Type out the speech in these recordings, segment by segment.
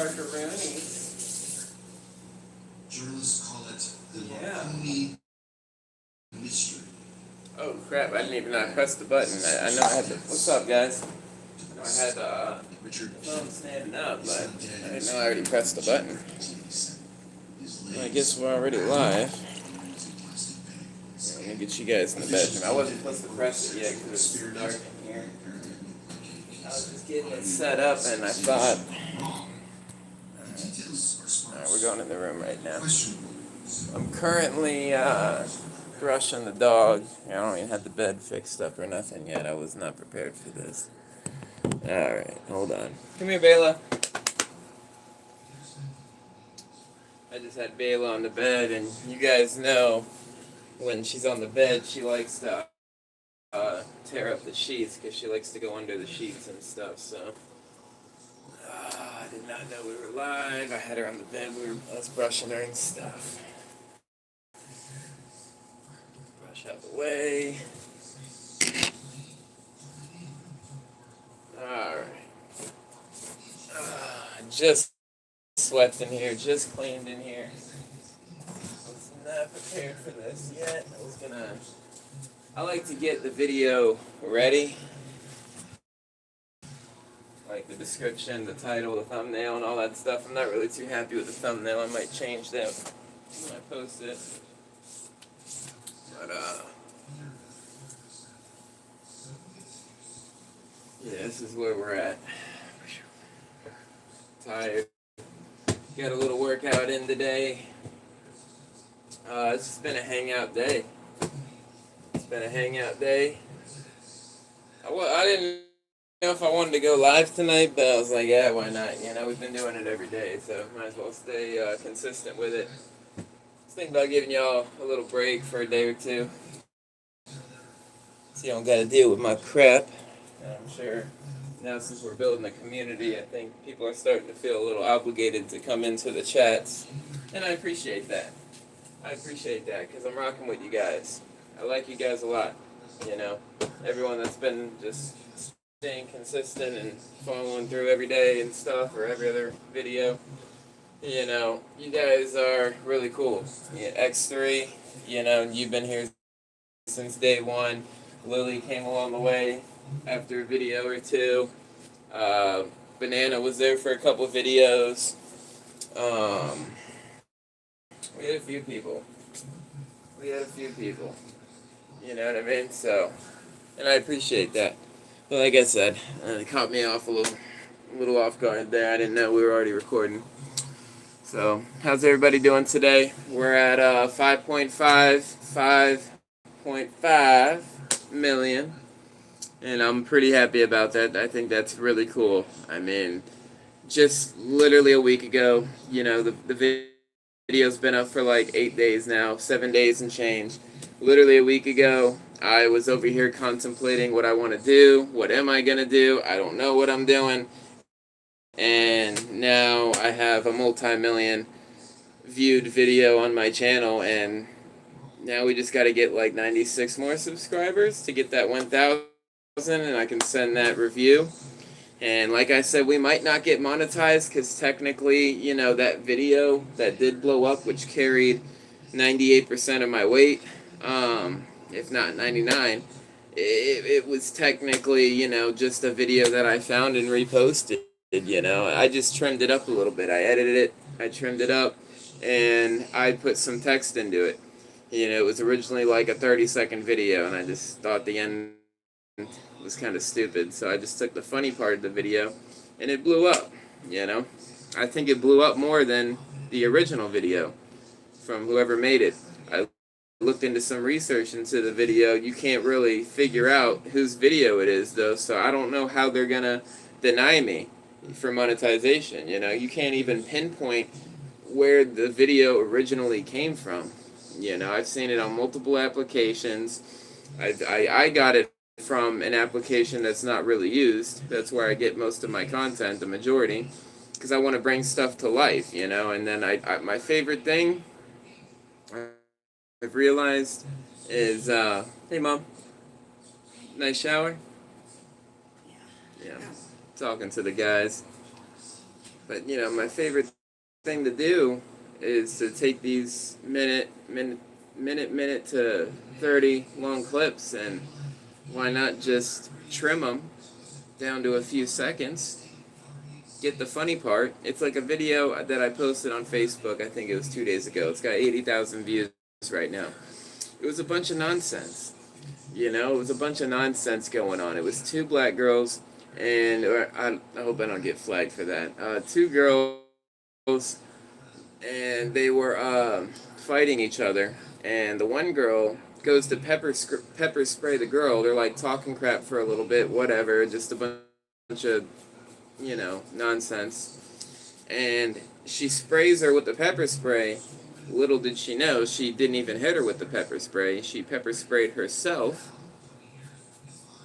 Parkeroonies. Journalists call it the Marconi mystery. Oh crap, I didn't even know I pressed the button. I know I had the... What's up, guys? I know I had the phone standing up, but I didn't know I already pressed the button. Well, I guess we're already live. Let me get you guys in the bedroom. I wasn't supposed to press it yet because it's dark in here. I was just getting it set up and I thought... Alright, we're going in the room right now. I'm currently brushing the dog. I don't even have the bed fixed up or nothing yet. I was not prepared for this. Alright, hold on. Come here, Bela. I just had Bela on the bed, and you guys know when she's on the bed, she likes to tear up the sheets because she likes to go under the sheets and stuff, so... I did not know we were live. I had her on the bed. I was brushing her and stuff. Brush out the way. Alright. Just swept in here. Just cleaned in here. I was not prepared for this yet. I like to get the video ready. Like the description, the title, the thumbnail, and all that stuff. I'm not really too happy with the thumbnail. I might change that when I post it. But, yeah, this is where we're at. Tired. Got a little workout in today. It's just been a hangout day. It's been a hangout day. I didn't know if I wanted to go live tonight, but I was like, yeah, why not? You know, we've been doing it every day, so might as well stay consistent with it. Just thinking about giving y'all a little break for a day or two, so you don't got to deal with my crap. And I'm sure now since we're building a community, I think people are starting to feel a little obligated to come into the chats, and I appreciate that. I appreciate that because I'm rocking with you guys. I like you guys a lot. You know, everyone that's been just staying consistent and following through every day and stuff, or every other video. You know, you guys are really cool. Yeah, X3, you know, you've been here since day one. Lily came along the way after a video or two. Banana was there for a couple videos. We had a few people. You know what I mean? So, and I appreciate that. But like I said, it caught me off a little off guard there. I didn't know we were already recording. So, how's everybody doing today? We're at 5.5 million. And I'm pretty happy about that. I think that's really cool. I mean, just literally a week ago, you know, the video's been up for like 8 days now, 7 days and change. Literally a week ago, I was over here contemplating what I want to do. What am I going to do? I don't know what I'm doing. And now I have a multi-million viewed video on my channel, and now we just got to get like 96 more subscribers to get that 1,000, and I can send that review. And like I said, we might not get monetized because technically, you know, that video that did blow up, which carried 98% of my weight, if not 99, it was technically, you know, just a video that I found and reposted, you know. I just trimmed it up a little bit. I edited it, I trimmed it up, and I put some text into it. You know, it was originally like a 30-second video, and I just thought the end was kind of stupid, so I just took the funny part of the video, and it blew up, you know. I think it blew up more than the original video from whoever made it. I looked into some research into the video. You can't really figure out whose video it is, though, so I don't know how they're gonna deny me for monetization, you know. You can't even pinpoint where the video originally came from. You know, I've seen it on multiple applications. I got it from an application that's not really used. That's where I get most of my content, the majority, because I want to bring stuff to life, you know. And then my favorite thing I've realized is, hey Mom, nice shower? Yeah, talking to the guys. But my favorite thing to do is to take these minute to 30 long clips, and why not just trim them down to a few seconds. Get the funny part. It's like a video that I posted on Facebook. I think it was 2 days ago. It's got 80,000 views right now. It was a bunch of nonsense. It was a bunch of nonsense going on. It was two black girls, and I hope I don't get flagged for that. Two girls, and they were fighting each other. And the one girl goes to pepper spray the girl. They're like talking crap for a little bit, whatever, just a bunch of nonsense. And she sprays her with the pepper spray. Little did she know, she didn't even hit her with the pepper spray. She pepper sprayed herself.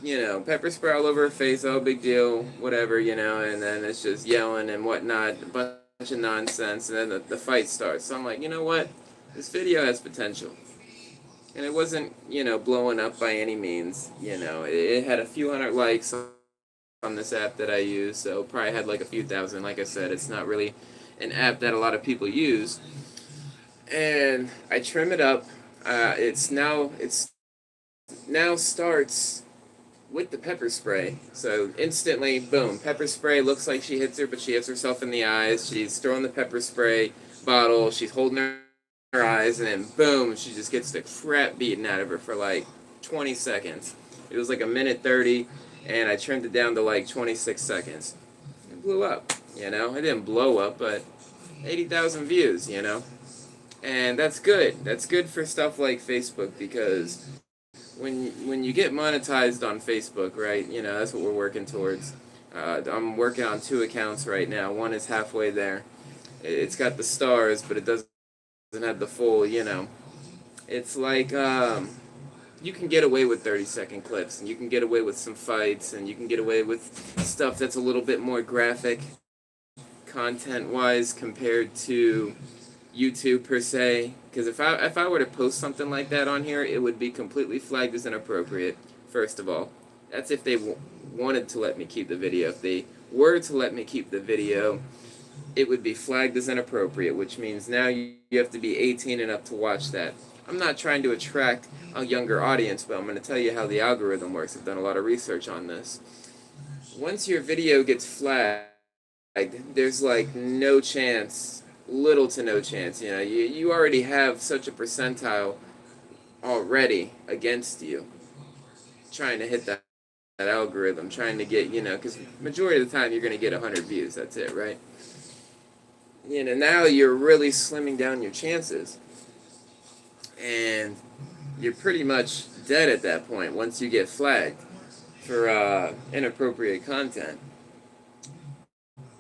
Pepper spray all over her face, oh, big deal, whatever, and then it's just yelling and whatnot, a bunch of nonsense, and then the fight starts. So I'm like, you know what? This video has potential. And it wasn't, blowing up by any means. It had a few hundred likes on this app that I use, so probably had like a few thousand. Like I said, it's not really an app that a lot of people use. And I trim it up. It's now starts with the pepper spray. So instantly, boom, pepper spray. Looks like she hits her, but she hits herself in the eyes. She's throwing the pepper spray bottle. She's holding her eyes, and then boom, she just gets the crap beaten out of her for like 20 seconds. It was like a minute 30, and I trimmed it down to like 26 seconds. It blew up, It didn't blow up, but 80,000 views, And that's good. That's good for stuff like Facebook, because when you get monetized on Facebook, right, that's what we're working towards. I'm working on 2 accounts right now. One is halfway there. It's got the stars, but it doesn't have the full, It's like you can get away with 30-second clips, and you can get away with some fights, and you can get away with stuff that's a little bit more graphic content-wise compared to YouTube per se. Because if I were to post something like that on here, it would be completely flagged as inappropriate. First of all, that's if they wanted to let me keep the video. If they were to let me keep the video, it would be flagged as inappropriate, which means now you have to be 18 and up to watch that. I'm not trying to attract a younger audience, but I'm going to tell you how the algorithm works. I've done a lot of research on this. Once your video gets flagged, there's like no chance, little to no chance. You already have such a percentile already against you, trying to hit that algorithm, trying to get, because majority of the time you're going to get 100 views. That's it, right? Now you're really slimming down your chances. And you're pretty much dead at that point once you get flagged for inappropriate content.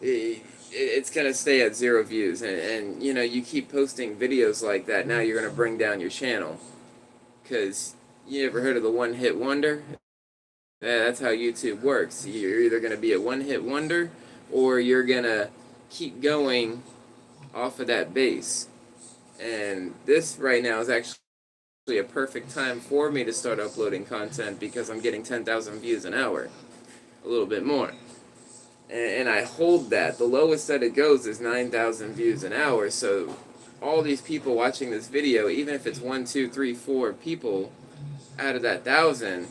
It's going to stay at 0 views. And you keep posting videos like that, now you're going to bring down your channel. Because you ever heard of the one-hit wonder? Yeah, that's how YouTube works. You're either going to be a one-hit wonder, or you're going to keep going off of that base. And this right now is actually a perfect time for me to start uploading content, because I'm getting 10,000 views an hour, a little bit more. And I hold that. The lowest that it goes is 9,000 views an hour, so all these people watching this video, even if it's 1, 2, 3, 4 people out of that 1,000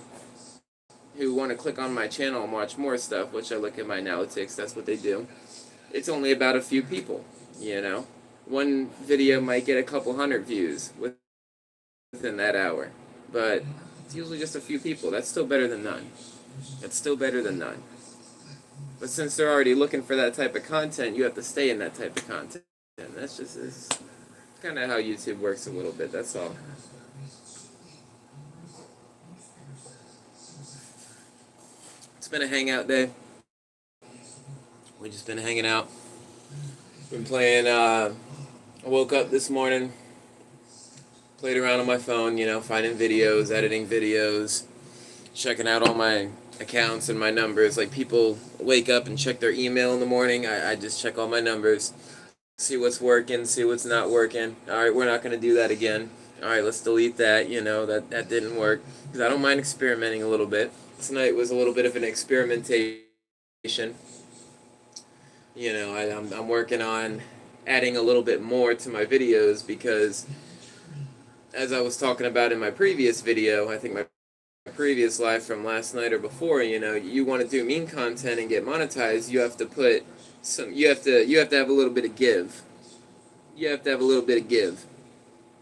who want to click on my channel and watch more stuff, which I look at my analytics, that's what they do, it's only about a few people, One video might get a couple hundred views within that hour, but it's usually just a few people. That's still better than none. That's still better than none. But since they're already looking for that type of content, you have to stay in that type of content. And that's just kind of how YouTube works a little bit, that's all. It's been a hangout day. We've just been hanging out. Been playing, I woke up this morning, played around on my phone, finding videos, editing videos, checking out all my accounts and my numbers. Like, people wake up and check their email in the morning. I just check all my numbers, see what's working, see what's not working. Alright, we're not going to do that again. Alright, let's delete that, that didn't work. Because I don't mind experimenting a little bit. Tonight was a little bit of an experimentation. I'm working on adding a little bit more to my videos because, as I was talking about in my previous video, I think my previous live from last night or before, you want to do meme content and get monetized, you have to put you have to have a little bit of give. You have to have a little bit of give.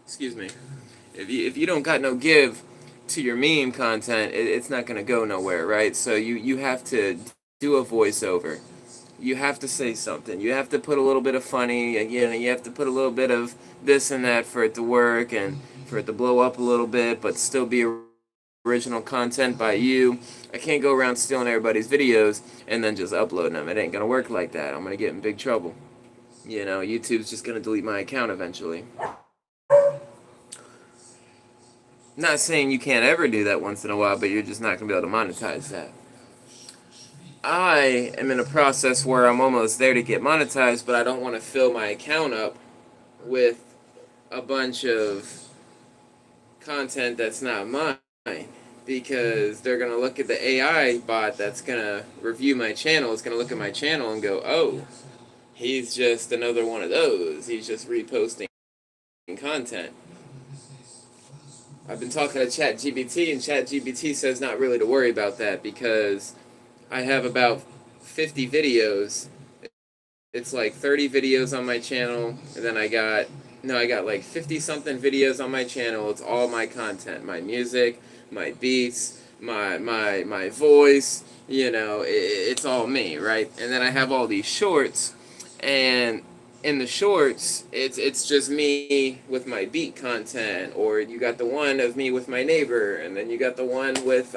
Excuse me. If you don't got no give to your meme content, it's not gonna go nowhere, right? So you have to do a voiceover. You have to say something. You have to put a little bit of funny. You have to put a little bit of this and that for it to work and for it to blow up a little bit, but still be original content by you. I can't go around stealing everybody's videos and then just uploading them. It ain't gonna work like that. I'm gonna get in big trouble. YouTube's just gonna delete my account eventually. Not saying you can't ever do that once in a while, but you're just not gonna be able to monetize that. I am in a process where I'm almost there to get monetized, but I don't want to fill my account up with a bunch of content that's not mine, because they're going to look at the AI bot that's going to review my channel. It's going to look at my channel and go, oh, he's just another one of those. He's just reposting content. I've been talking to ChatGPT, and ChatGPT says not really to worry about that because I have about 50 videos. It's like 30 videos on my channel, and then I got like 50 something videos on my channel. It's all my content, my music, my beats, my voice, it's all me, right? And then I have all these shorts, and in the shorts, it's just me with my beat content, or you got the one of me with my neighbor, and then you got the one with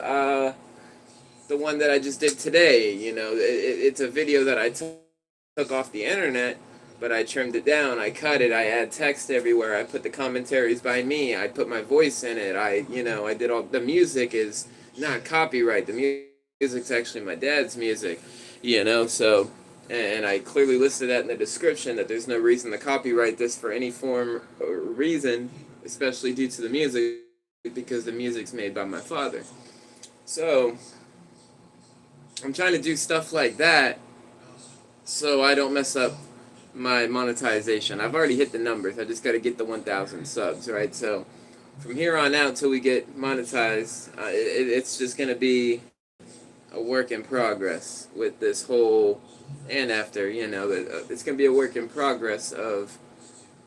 the one that I just did today. It's a video that I took off the internet, but I trimmed it down, I cut it, I add text everywhere, I put the commentaries by me, I put my voice in it, I did all, the music is not copyright, the music's actually my dad's music, so, and I clearly listed that in the description, that there's no reason to copyright this for any form or reason, especially due to the music, because the music's made by my father. So, I'm trying to do stuff like that, so I don't mess up my monetization. I've already hit the numbers. I just got to get the 1,000 subs, right? So from here on out till we get monetized, it's just going to be a work in progress with this whole, and after, it's going to be a work in progress of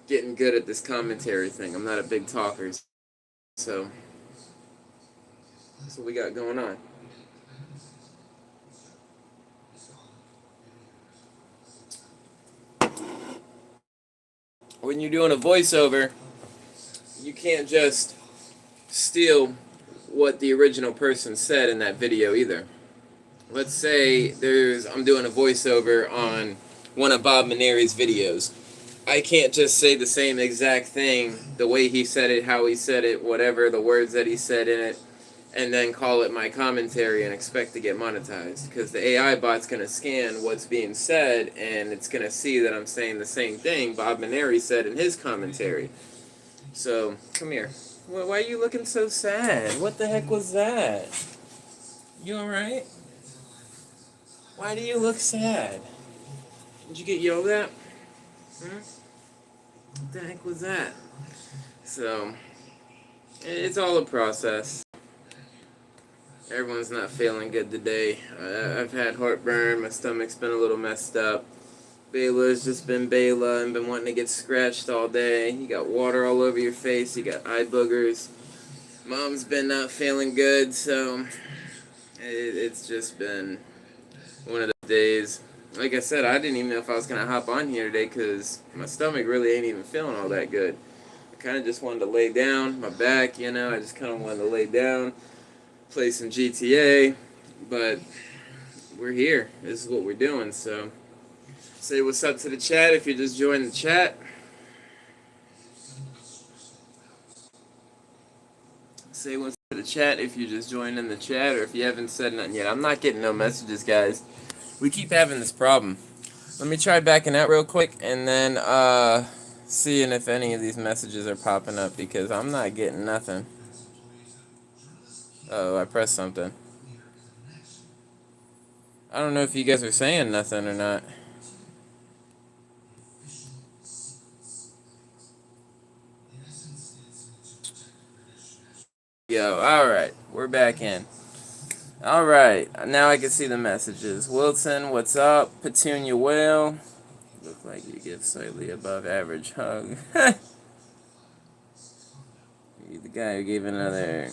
getting good at this commentary thing. I'm not a big talker, so that's what we got going on. When you're doing a voiceover, you can't just steal what the original person said in that video either. Let's say I'm doing a voiceover on one of Bob Maneri's videos. I can't just say the same exact thing, the way he said it, how he said it, whatever, the words that he said in it, and then call it my commentary and expect to get monetized. Because the AI bot's going to scan what's being said, and it's going to see that I'm saying the same thing Bob Maneri said in his commentary. So, come here. Why are you looking so sad? What the heck was that? You alright? Why do you look sad? Did you get yelled at? What the heck was that? So, it's all a process. Everyone's not feeling good today. I've had heartburn, my stomach's been a little messed up. Bayla's just been Bayla and been wanting to get scratched all day. You got water all over your face, you got eye boogers. Mom's been not feeling good, so it's just been one of those days. Like I said, I didn't even know if I was going to hop on here today because my stomach really ain't even feeling all that good. I kind of just wanted to lay down, my back, I just kind of wanted to lay down, play some GTA, but we're here. This is what we're doing, so say what's up to the chat if you just joined the chat. Say what's up to the chat if you just joined in the chat, or if you haven't said nothing yet. I'm not getting no messages, guys. We keep having this problem. Let me try backing out real quick, and then seeing if any of these messages are popping up, because I'm not getting nothing. Oh, I pressed something. I don't know if you guys are saying nothing or not. go. Alright, we're back in. Alright, now I can see the messages. Wilson, what's up? Petunia Whale. Look like you give slightly above average hug. You're the guy who gave another...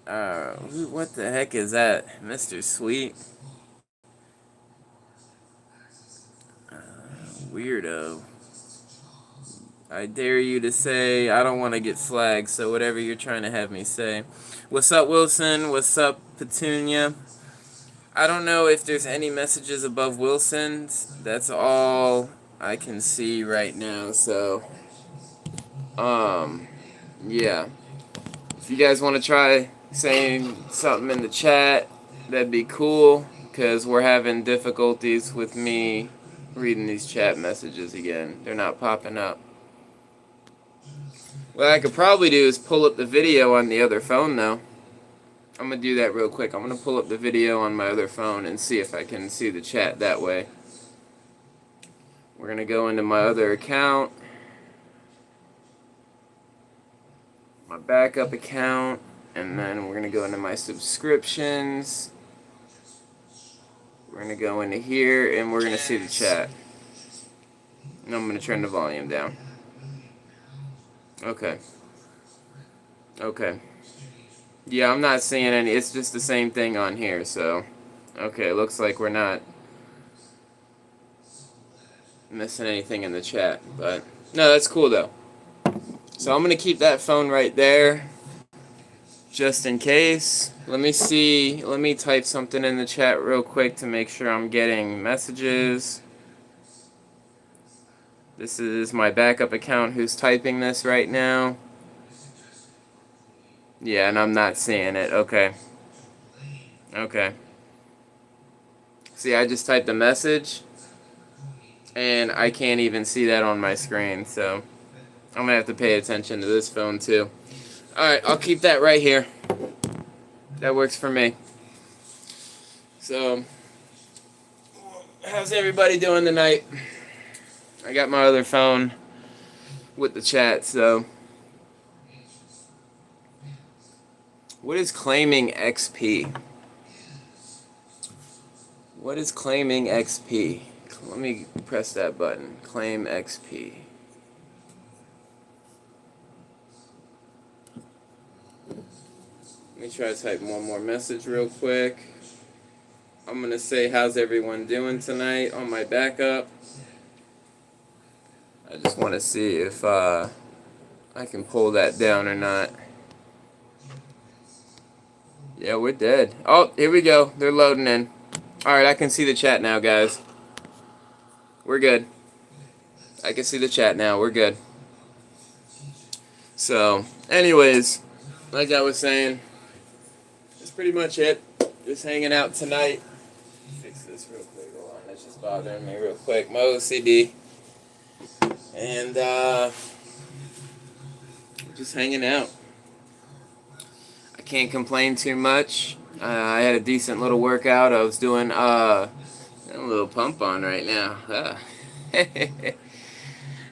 what the heck is that? Mr. Sweet? Weirdo. I dare you to say, I don't want to get flagged, so whatever you're trying to have me say. What's up, Wilson? What's up, Petunia? I don't know if there's any messages above Wilson's. That's all I can see right now, so... yeah. If you guys want to try saying something in the chat, that'd be cool, because we're having difficulties with me reading these chat messages again. They're not popping up. What I could probably do is pull up the video on the other phone, though. I'm going to do that real quick. I'm going to pull up the video on my other phone and see if I can see the chat that way. We're going to go into my other account. My backup account. And then we're going to go into my subscriptions. We're going to go into here and we're going to see the chat. And I'm going to turn the volume down. Okay. Okay. Yeah, I'm not seeing any. It's just the same thing on here, so. Okay, looks like we're not missing anything in the chat. But, no, that's cool, though. So I'm going to keep that phone right there, just in case. Let me see. Let me type something in the chat real quick to make sure I'm getting messages. This is my backup account who's typing this right now. Yeah, and I'm not seeing it. Okay. Okay. See, I just typed a message, and I can't even see that on my screen, so I'm going to have to pay attention to this phone, too. Alright, I'll keep that right here. That works for me. So, how's everybody doing tonight? I got my other phone with the chat, so. What is claiming XP? What is claiming XP? Let me press that button. Claim XP. Let me try to type one more message real quick. I'm going to say, how's everyone doing tonight on my backup? I just want to see if I can pull that down or not. Yeah, we're dead. Oh, here we go. They're loading in. Alright, I can see the chat now, guys. We're good. I can see the chat now. We're good. So, anyways, like I was saying, that's pretty much it. Just hanging out tonight. Fix this real quick. Hold on, that's just bothering me real quick. My OCD. And, just hanging out. I can't complain too much. I had a decent little workout. I was doing, a little pump on right now.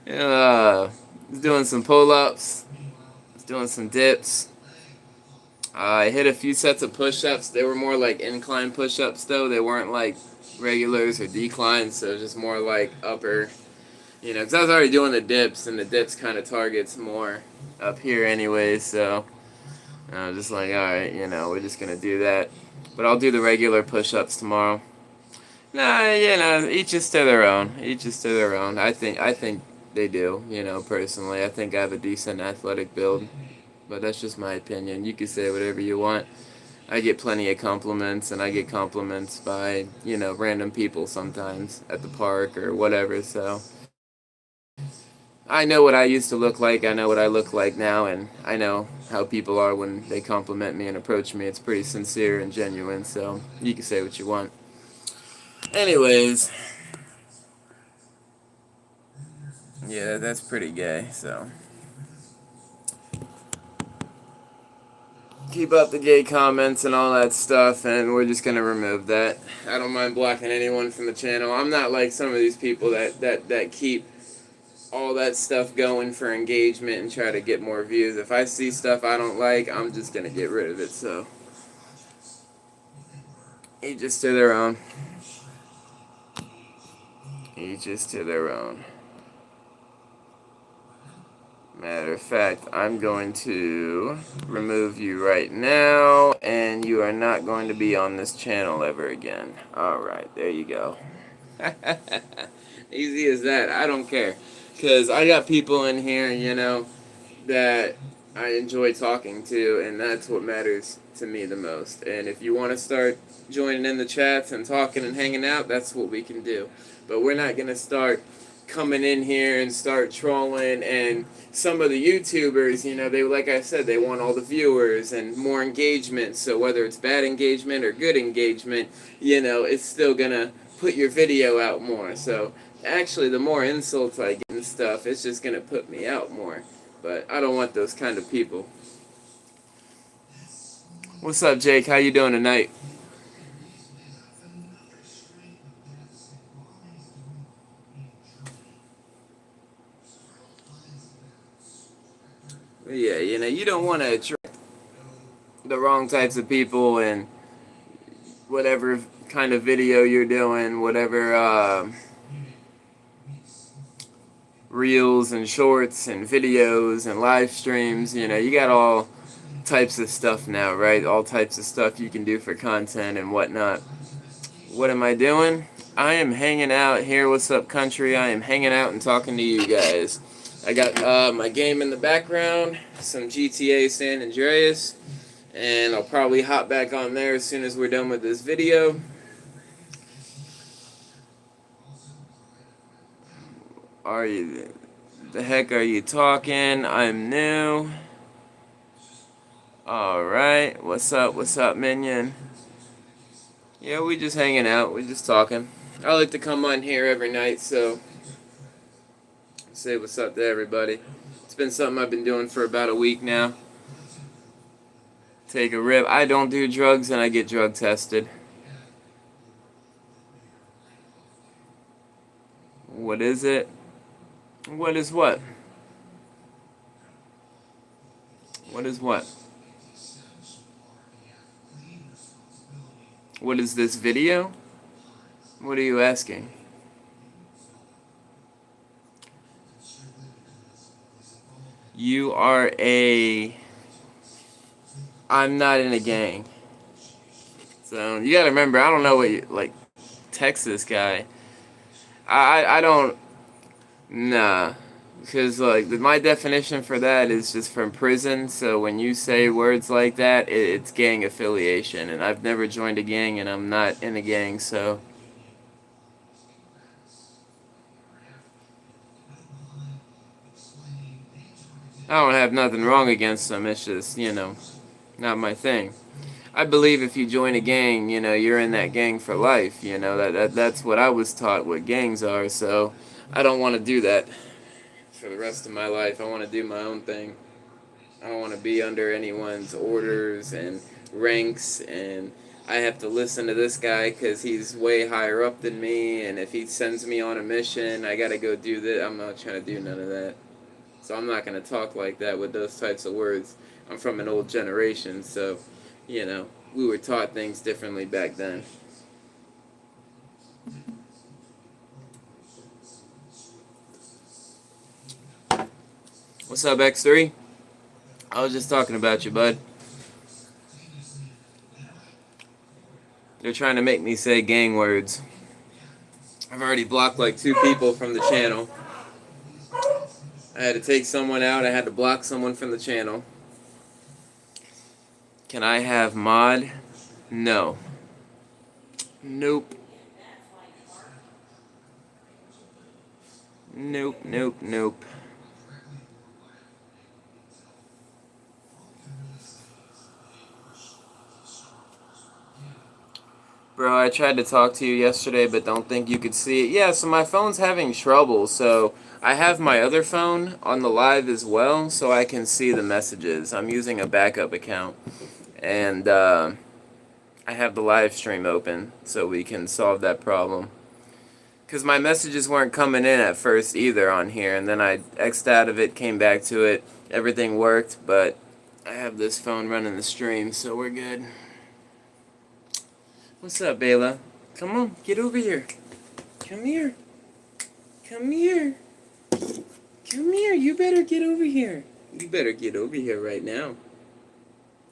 Was doing some pull-ups. Was doing some dips. I hit a few sets of push-ups. They were more like incline push-ups, though. They weren't like regulars or declines, so just more like upper, you know, because I was already doing the dips, and the dips kind of targets more up here anyway, so I was just like, alright, you know, we're just going to do that. But I'll do the regular push-ups tomorrow. Nah, you know, each is to their own. Each is to their own. I think they do, you know, personally. I think I have a decent athletic build. But that's just my opinion. You can say whatever you want. I get plenty of compliments, and I get compliments by, you know, random people sometimes at the park or whatever, so I know what I used to look like, I know what I look like now, and I know how people are when they compliment me and approach me. It's pretty sincere and genuine, so you can say what you want. Anyways, yeah, that's pretty gay, so keep up the gay comments and all that stuff, and we're just gonna remove that. I don't mind blocking anyone from the channel. I'm not like some of these people that keep all that stuff going for engagement and try to get more views. If I see stuff I don't like, I'm just gonna get rid of it. So each just to their own. Each just to their own. Matter of fact, I'm going to remove you right now, and you are not going to be on this channel ever again. Alright, there you go. Easy as that. I don't care. Because I got people in here, that I enjoy talking to, and that's what matters to me the most. And if you want to start joining in the chats and talking and hanging out, that's what we can do. But we're not going to start coming in here and start trolling. And some of the YouTubers, they, like I said, they want all the viewers and more engagement. So whether it's bad engagement or good engagement, it's still going to put your video out more. So actually, the more insults I get and stuff, it's just going to put me out more. But I don't want those kind of people. What's up, Jake? How you doing tonight? But yeah, you don't want to attract the wrong types of people and whatever kind of video you're doing, whatever reels and shorts and videos and live streams, you got all types of stuff now, right? All types of stuff you can do for content and whatnot. What am I doing? I am hanging out here. What's up, country? I am hanging out and talking to you guys. I got my game in the background, some GTA San Andreas, and I'll probably hop back on there as soon as we're done with this video. Are you... The heck are you talking? I'm new. Alright, what's up, minion? Yeah, we just hanging out, we just talking. I like to come on here every night, so say what's up to everybody. It's been something I've been doing for about a week now. Take a rip. I don't do drugs and I get drug tested. What is it? What is what? What is what? What is this video? What are you asking? You are a... I'm not in a gang. So, you gotta remember, I don't know what you... Like, Texas guy. I don't... Nah. Because, like, my definition for that is just from prison, so when you say words like that, it's gang affiliation, and I've never joined a gang, and I'm not in a gang, so... I don't have nothing wrong against them, it's just, not my thing. I believe if you join a gang, you're in that gang for life, that's what I was taught what gangs are, so I don't want to do that for the rest of my life. I want to do my own thing. I don't want to be under anyone's orders and ranks, and I have to listen to this guy because he's way higher up than me, and if he sends me on a mission, I gotta go do this. I'm not trying to do none of that. So I'm not going to talk like that with those types of words. I'm from an old generation, so, we were taught things differently back then. What's up, X3? I was just talking about you, bud. They're trying to make me say gang words. I've already blocked like 2 people from the channel. I had to take someone out. I had to block someone from the channel. Can I have mod? No. Nope. Nope. Bro, I tried to talk to you yesterday, but don't think you could see it. Yeah, so my phone's having trouble, so I have my other phone on the live as well, so I can see the messages. I'm using a backup account, and I have the live stream open, so we can solve that problem. Because my messages weren't coming in at first either on here, and then I X'd out of it, came back to it, everything worked, but I have this phone running the stream, so we're good. What's up, Bayla? Come on, get over here. Come here. Come here. Come here, you better get over here. You better get over here right now.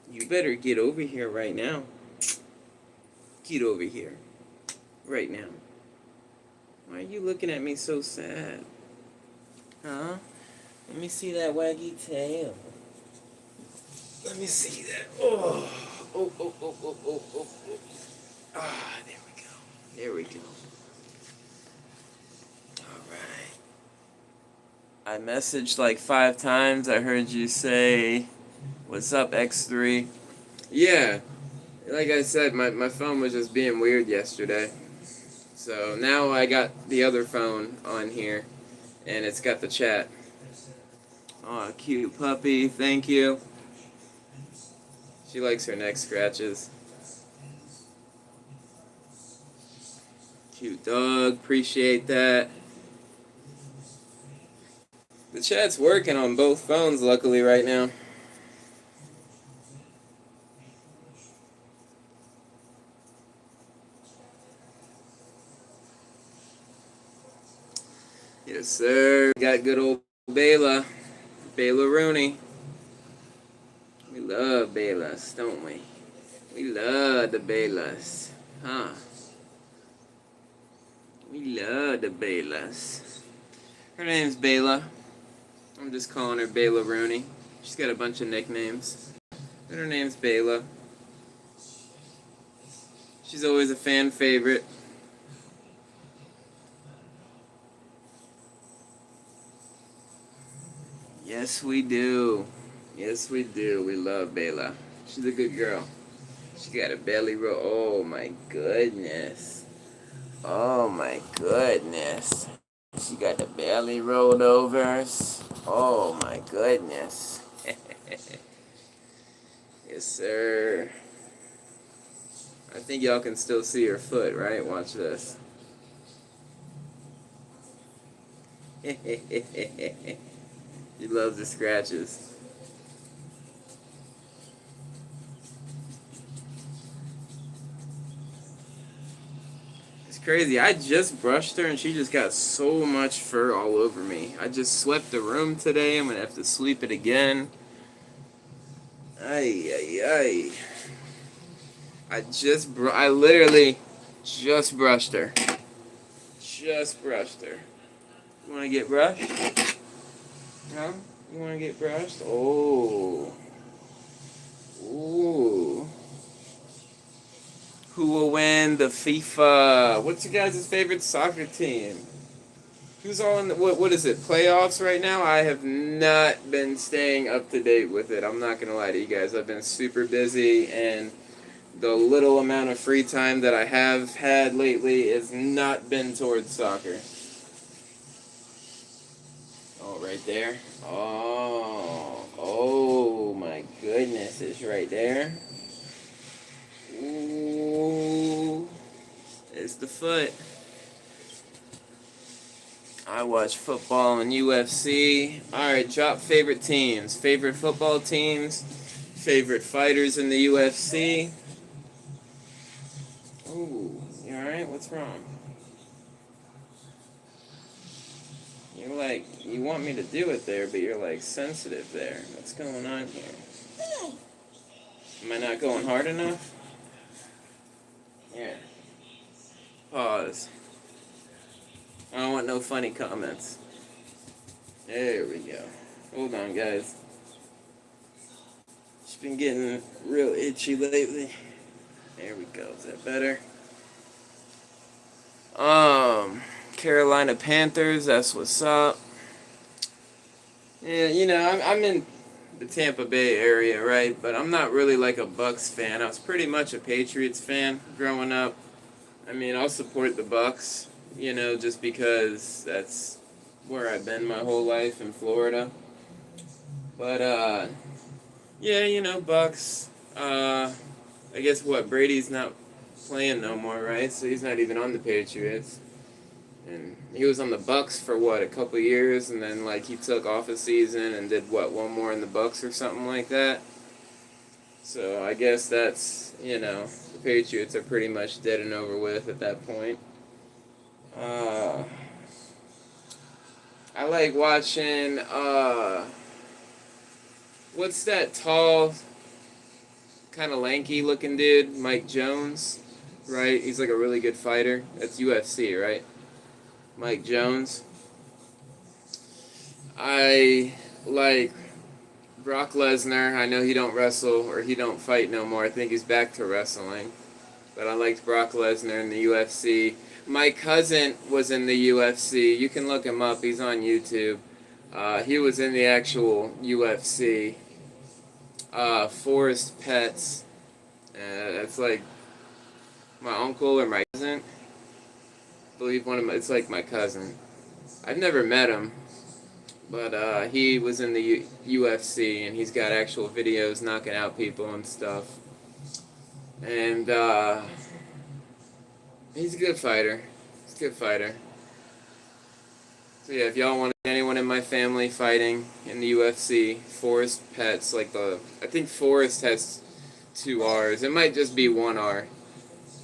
You better get over here right now. Get over here. Right now. Why are you looking at me so sad? Huh? Let me see that waggy tail. Let me see that. Oh. Oh, oh, oh, oh, oh, oh, oh. Ah, there we go. There we go. Alright. I messaged like 5 times. I heard you say, "What's up, X3?" Yeah. Like I said, my phone was just being weird yesterday. So now I got the other phone on here, and it's got the chat. Aw, cute puppy, thank you. She likes her neck scratches. Cute dog, appreciate that. The chat's working on both phones, luckily, right now. Yes, sir. Got good old Bayla. Bayla Rooney. We love Baylas, don't we? We love the Baylas. Huh? We love the Baylas. Her name's Bayla. I'm just calling her Bayla Rooney. She's got a bunch of nicknames. But her name's Bayla. She's always a fan favorite. Yes, we do. Yes, we do. We love Bayla. She's a good girl. She got a belly roll. Oh, my goodness. Oh, my goodness. She got the belly rolled over. Oh, my goodness. Yes, sir. I think y'all can still see her foot, right? Watch this. She loves the scratches. It's crazy. I just brushed her and she just got so much fur all over me. I just swept the room today. I'm going to have to sweep it again. Ay, ay, ay. I literally just brushed her. Just brushed her. You want to get brushed? Huh? You want to get brushed? Oh. Ooh. Who will win the FIFA? What's your guys' favorite soccer team? Who's all in the, what is it, playoffs right now? I have not been staying up to date with it. I'm not going to lie to you guys. I've been super busy, and the little amount of free time that I have had lately has not been towards soccer. Oh, right there. Oh my goodness, it's right there. Ooh, it's the foot. I watch football and UFC. Alright, drop favorite teams. Favorite football teams. Favorite fighters in the UFC. Ooh, you alright? What's wrong? You're like, you want me to do it there, but you're like sensitive there. What's going on here? Am I not going hard enough? Here. Pause. I don't want no funny comments. There we go. Hold on, guys. It's been getting real itchy lately. There we go. Is that better? Carolina Panthers. That's what's up. Yeah, you know, I'm in the Tampa Bay area, right? But I'm not really like a Bucks fan. I was pretty much a Patriots fan growing up. I mean, I'll support the Bucks, you know, just because that's where I've been my whole life in Florida. But yeah, you know, Bucks. I guess what, Brady's not playing no more, right? So he's not even on the Patriots. And he was on the Bucks for what, a couple years, and then like he took off a season and did what, one more in the Bucks or something like that. So I guess that's, the Patriots are pretty much dead and over with at that point. Uh, I like watching, what's that tall, kind of lanky looking dude? Mike Jones, right? He's like a really good fighter. That's UFC, right? Mike Jones. I like Brock Lesnar. I know he don't wrestle or he don't fight no more. I think he's back to wrestling. But I liked Brock Lesnar in the UFC. My cousin was in the UFC. You can look him up. He's on YouTube. He was in the actual UFC. Forrest Pets. That's like my uncle or my cousin. I believe it's like my cousin. I've never met him. But he was in the UFC, and he's got actual videos knocking out people and stuff. And he's a good fighter. He's a good fighter. So yeah, if y'all want anyone in my family fighting in the UFC, Forrest Pets, I think Forrest has 2 R's. It might just be 1 R.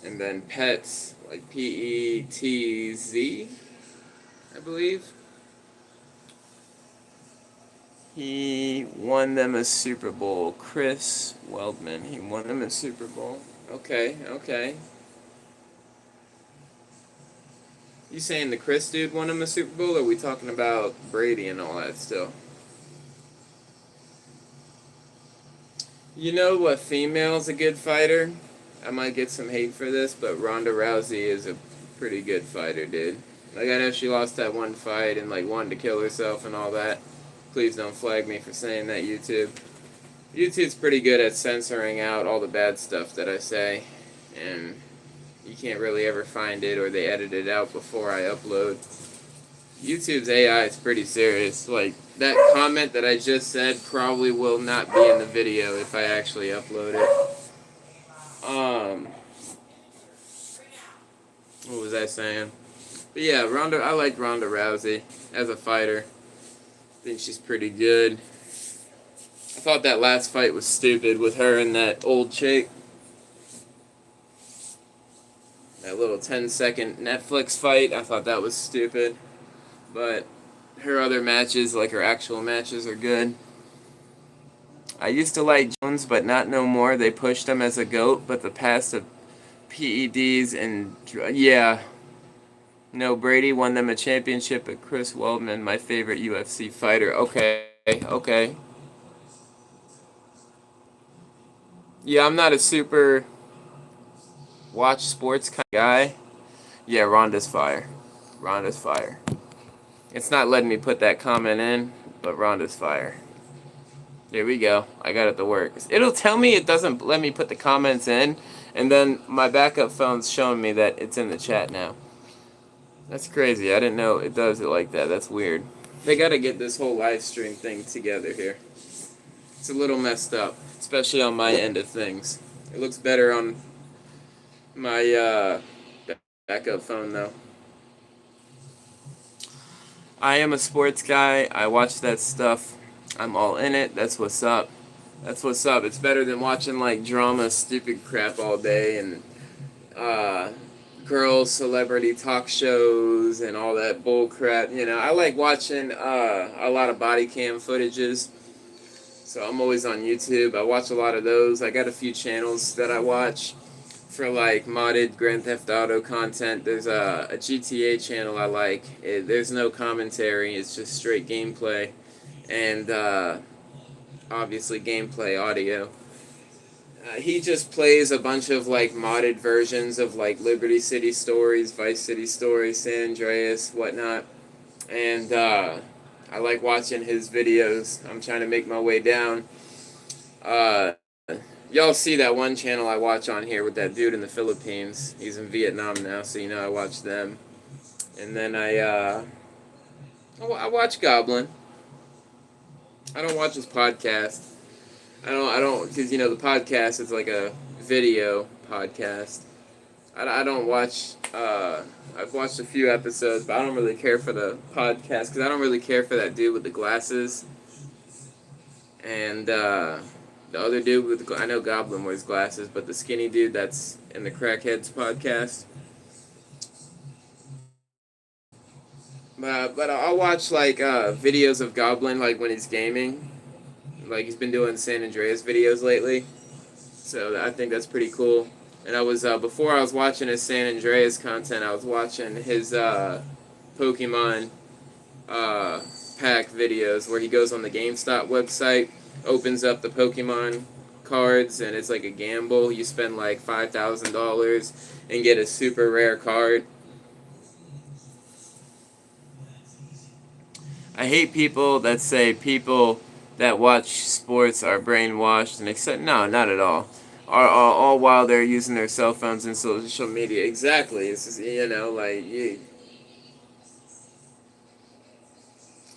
And then Pets, like Petz, I believe. He won them a Super Bowl. Chris Weldman. He won them a Super Bowl. Okay, okay. You saying the Chris dude won him a Super Bowl, or are we talking about Brady and all that still? You know what female's a good fighter? I might get some hate for this, but Ronda Rousey is a pretty good fighter, dude. Like, I know she lost that one fight and, like, wanted to kill herself and all that. Please don't flag me for saying that, YouTube. YouTube's pretty good at censoring out all the bad stuff that I say, and you can't really ever find it, or they edit it out before I upload. YouTube's AI is pretty serious. Like, that comment that I just said probably will not be in the video if I actually upload it. What was I saying? But yeah, I like Ronda Rousey as a fighter. I think she's pretty good. I thought that last fight was stupid with her and that old chick. That little 10-second Netflix fight, I thought that was stupid. But her other matches, like her actual matches, are good. I used to like Jones, but not no more. They pushed him as a GOAT, but the past of PEDs and... Yeah. No, Brady won them a championship, but Chris Weldman, my favorite UFC fighter. Okay, okay. Yeah, I'm not a super watch sports kind of guy. Yeah, Ronda's fire. Ronda's fire. It's not letting me put that comment in, but Ronda's fire. There we go. I got it to work. It'll tell me it doesn't let me put the comments in, and then my backup phone's showing me that it's in the chat now. That's crazy. I didn't know it does it like that. That's weird. They gotta get this whole live stream thing together here. It's a little messed up, especially on my end of things. It looks better on my backup phone, though. I am a sports guy. I watch that stuff. I'm all in it. That's what's up. That's what's up. It's better than watching like drama, stupid crap all day and girls, celebrity talk shows and all that bull crap. I like watching a lot of body cam footages. So I'm always on YouTube. I watch a lot of those. I got a few channels that I watch for like modded Grand Theft Auto content. There's a GTA channel I like. There's no commentary. It's just straight gameplay. And obviously gameplay audio. He just plays a bunch of like modded versions of like Liberty City Stories, Vice City Stories, San Andreas, whatnot. And I like watching his videos. I'm trying to make my way down. Y'all see that one channel I watch on here with that dude in the Philippines. He's in Vietnam now, so I watch them. And then I watch Goblin. I don't watch his podcast. I don't, because the podcast is like a video podcast. I don't watch I've watched a few episodes, but I don't really care for the podcast because I don't really care for that dude with the glasses and the other dude with I know Goblin wears glasses, but the skinny dude that's in the Crackheads podcast. But I'll watch like videos of Goblin like when he's gaming. Like he's been doing San Andreas videos lately, so I think that's pretty cool. And I was before I was watching his San Andreas content, I was watching his Pokemon uh, pack videos where he goes on the GameStop website, opens up the Pokemon cards, and it's like a gamble. You spend like $5,000 and get a super rare card. I hate people that say people that watch sports are brainwashed and accept. No, not at all. All while they're using their cell phones and social media. Exactly. It's just, like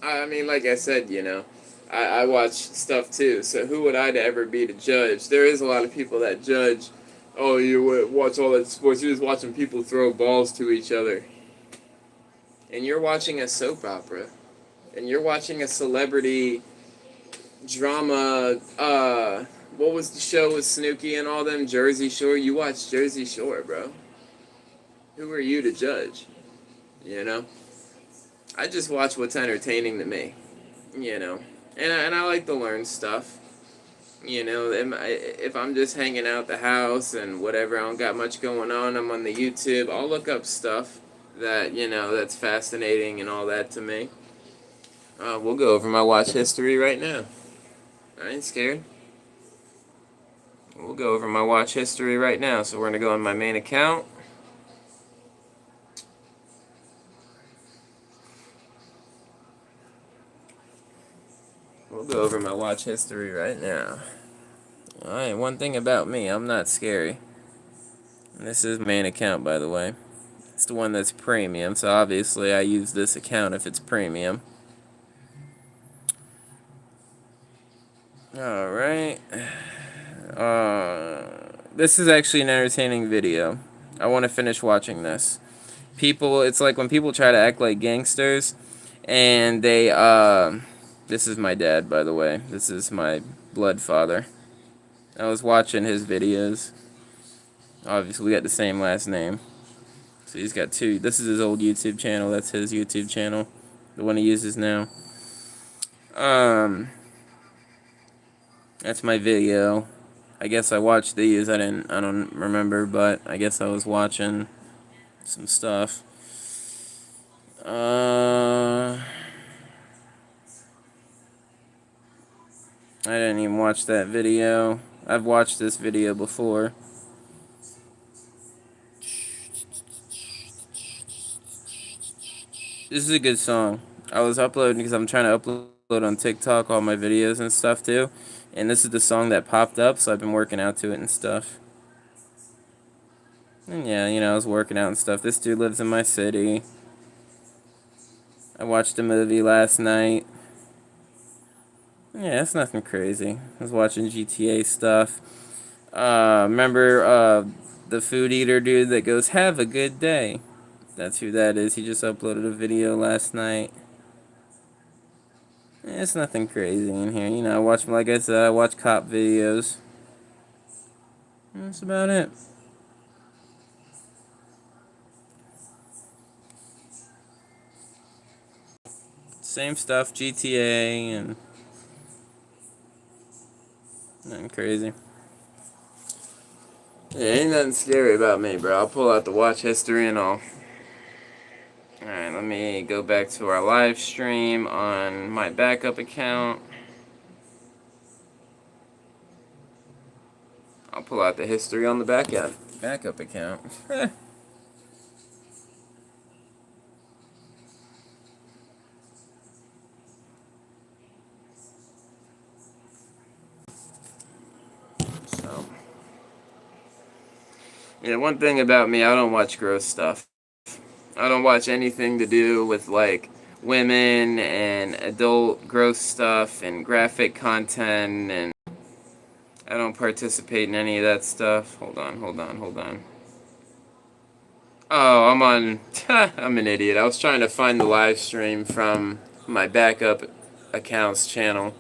I mean, like I said, I watch stuff too. So who would I to ever be to judge? There is a lot of people that judge. Oh, you watch all that sports. You're just watching people throw balls to each other, and you're watching a soap opera, and you're watching a celebrity drama. What was the show with Snooki and all them? Jersey Shore. You watch Jersey Shore, bro. Who are you to judge? You know. I just watch what's entertaining to me. You know, and I like to learn stuff. If I'm just hanging out the house and whatever, I don't got much going on. I'm on the YouTube. I'll look up stuff that that's fascinating and all that to me. We'll go over my watch history right now. I ain't scared. We'll go over my watch history right now. So we're gonna go on my main account. We'll go over my watch history right now. Alright, one thing about me, I'm not scary. And this is main account, by the way. It's the one that's premium, so obviously I use this account if it's premium. Alright. This is actually an entertaining video. I want to finish watching this. It's like when people try to act like gangsters, and they, this is my dad, by the way. This is my blood father. I was watching his videos. Obviously, we got the same last name. So he's got two. This is his old YouTube channel. That's his YouTube channel. The one he uses now. That's my video. I guess I watched these. I don't remember, but I guess I was watching some stuff. I didn't even watch that video. I've watched this video before. This is a good song. I was uploading because I'm trying to upload on TikTok all my videos and stuff too. And this is the song that popped up, so I've been working out to it and stuff. And yeah, I was working out and stuff. This dude lives in my city. I watched a movie last night. Yeah, it's nothing crazy. I was watching GTA stuff. Remember the food eater dude that goes, "Have a good day"? That's who that is. He just uploaded a video last night. It's nothing crazy in here. I watch, like I said, I watch cop videos. That's about it. Same stuff, GTA, and nothing crazy. Yeah, ain't nothing scary about me, bro. I'll pull out the watch history and all. Alright, let me go back to our live stream on my backup account. I'll pull out the history on the backup account. So, yeah, one thing about me, I don't watch gross stuff. I don't watch anything to do with, like, women and adult gross stuff and graphic content, and I don't participate in any of that stuff. Hold on. Oh, I'm on. I'm an idiot. I was trying to find the live stream from my backup account's channel.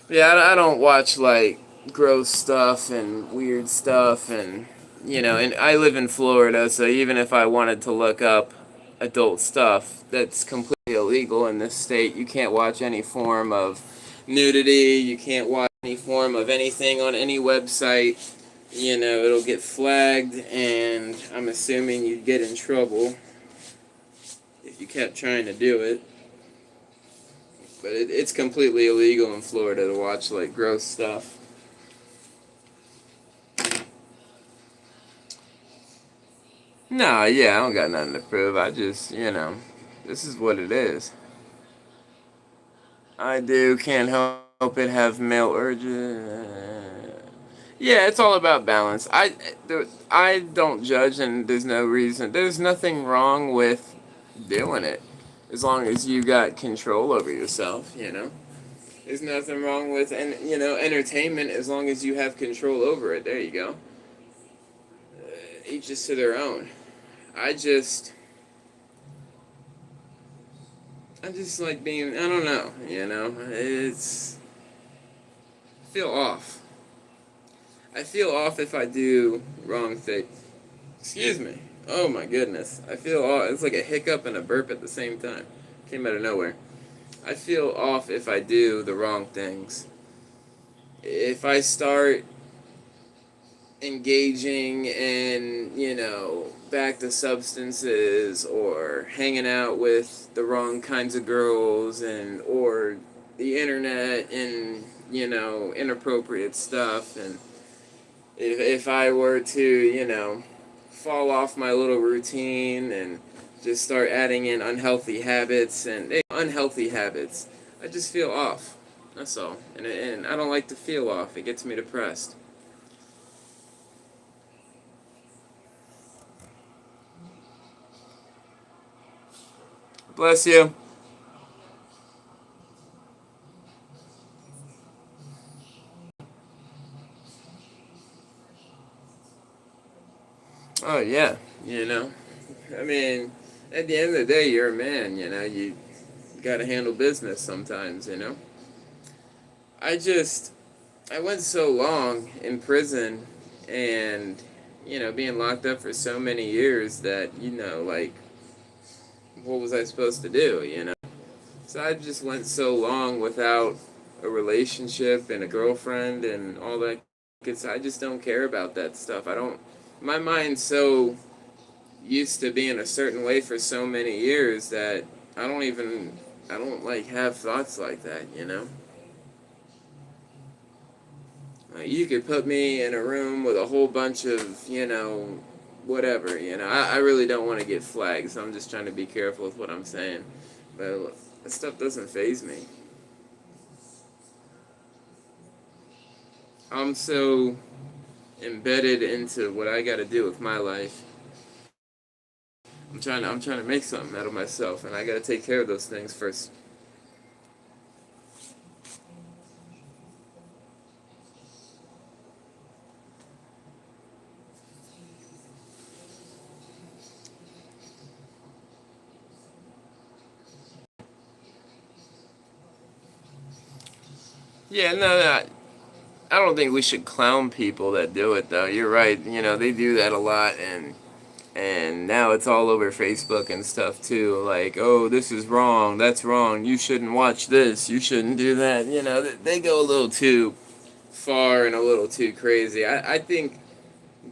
Yeah, I don't watch like gross stuff and weird stuff, and and I live in Florida, so even if I wanted to look up adult stuff, that's completely illegal in this state. You can't watch any form of nudity. You can't watch any form of anything on any website. It'll get flagged, and I'm assuming you'd get in trouble if you kept trying to do it. But it's completely illegal in Florida to watch like gross stuff. No, yeah, I don't got nothing to prove. I just, this is what it is. I do can't help it have male urges. Yeah, it's all about balance. I don't judge, and there's no reason. There's nothing wrong with doing it, as long as you got control over yourself. There's nothing wrong with entertainment as long as you have control over it. There you go. Each is to their own. I just I just like being, I don't know, I feel off. I feel off if I do wrong thing. Excuse me. Oh my goodness. I feel off. It's like a hiccup and a burp at the same time. Came out of nowhere. I feel off if I do the wrong things. If I start engaging in, back to substances or hanging out with the wrong kinds of girls and or the internet and, inappropriate stuff, and if I were to, fall off my little routine and just start adding in unhealthy habits and unhealthy habits, I just feel off. That's all. And I don't like to feel off. It gets me depressed. Bless you. Oh yeah, I mean, at the end of the day, you're a man. You got to handle business sometimes. I just I went so long in prison, and being locked up for so many years that like, what was I supposed to do? So I just went so long without a relationship and a girlfriend and all that. Cause I just don't care about that stuff. I don't. My mind's so used to being a certain way for so many years that I don't even. I don't like have thoughts like that. You could put me in a room with a whole bunch of whatever. I really don't want to get flagged, so I'm just trying to be careful with what I'm saying. But that stuff doesn't faze me. I'm so embedded into what I got to do with my life. I'm trying to make something out of myself, and I got to take care of those things first. Yeah, no, I don't think we should clown people that do it though. You're right. They do that a lot, and now it's all over Facebook and stuff too. Like, oh, this is wrong. That's wrong. You shouldn't watch this. You shouldn't do that. They go a little too far and a little too crazy. I think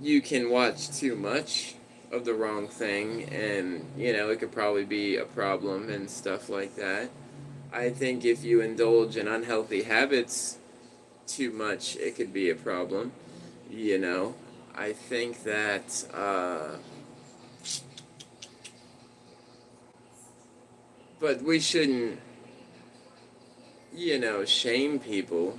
you can watch too much of the wrong thing, and it could probably be a problem and stuff like that. I think if you indulge in unhealthy habits too much, it could be a problem. You know, I think that, but we shouldn't, shame people.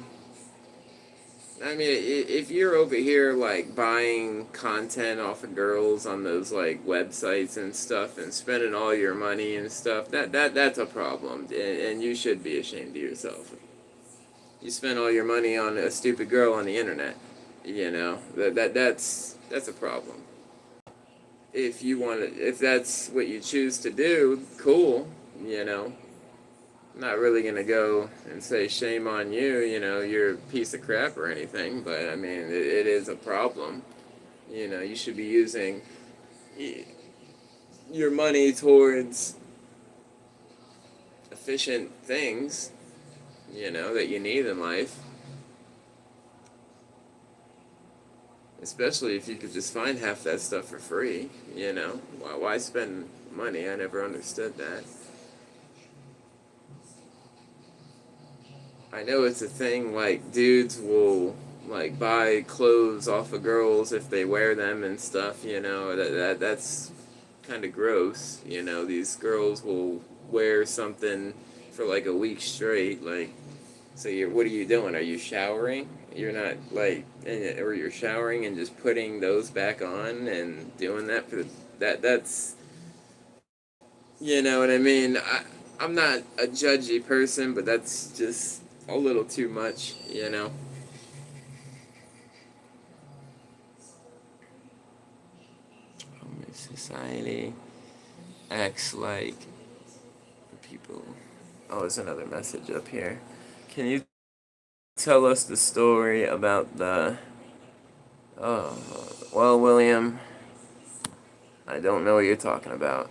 I mean, if you're over here like buying content off of girls on those like websites and stuff and spending all your money and stuff, that's a problem, and you should be ashamed of yourself. You spend all your money on a stupid girl on the internet. That's a problem. if you want to, if that's what you choose to do, cool. You know, I'm not really gonna go and say shame on you. You know, you're a piece of crap or anything. But I mean, it is a problem. You know, you should be using your money towards efficient things. You know that you need in life. Especially if you could just find half that stuff for free, you know? Why spend money? I never understood that. I know it's a thing, like, dudes will, like, buy clothes off of girls if they wear them and stuff, you know? That's kind of gross, you know? These girls will wear something for, like, a week straight, like, so what are you doing? Are you showering? You're not like, or you're showering and just putting those back on and doing that for that's, you know what I mean. I'm not a judgy person, but that's just a little too much, you know. Society acts like people. Oh, there's another message up here. Can you tell us the story about the? Oh, well, William, I don't know what you're talking about.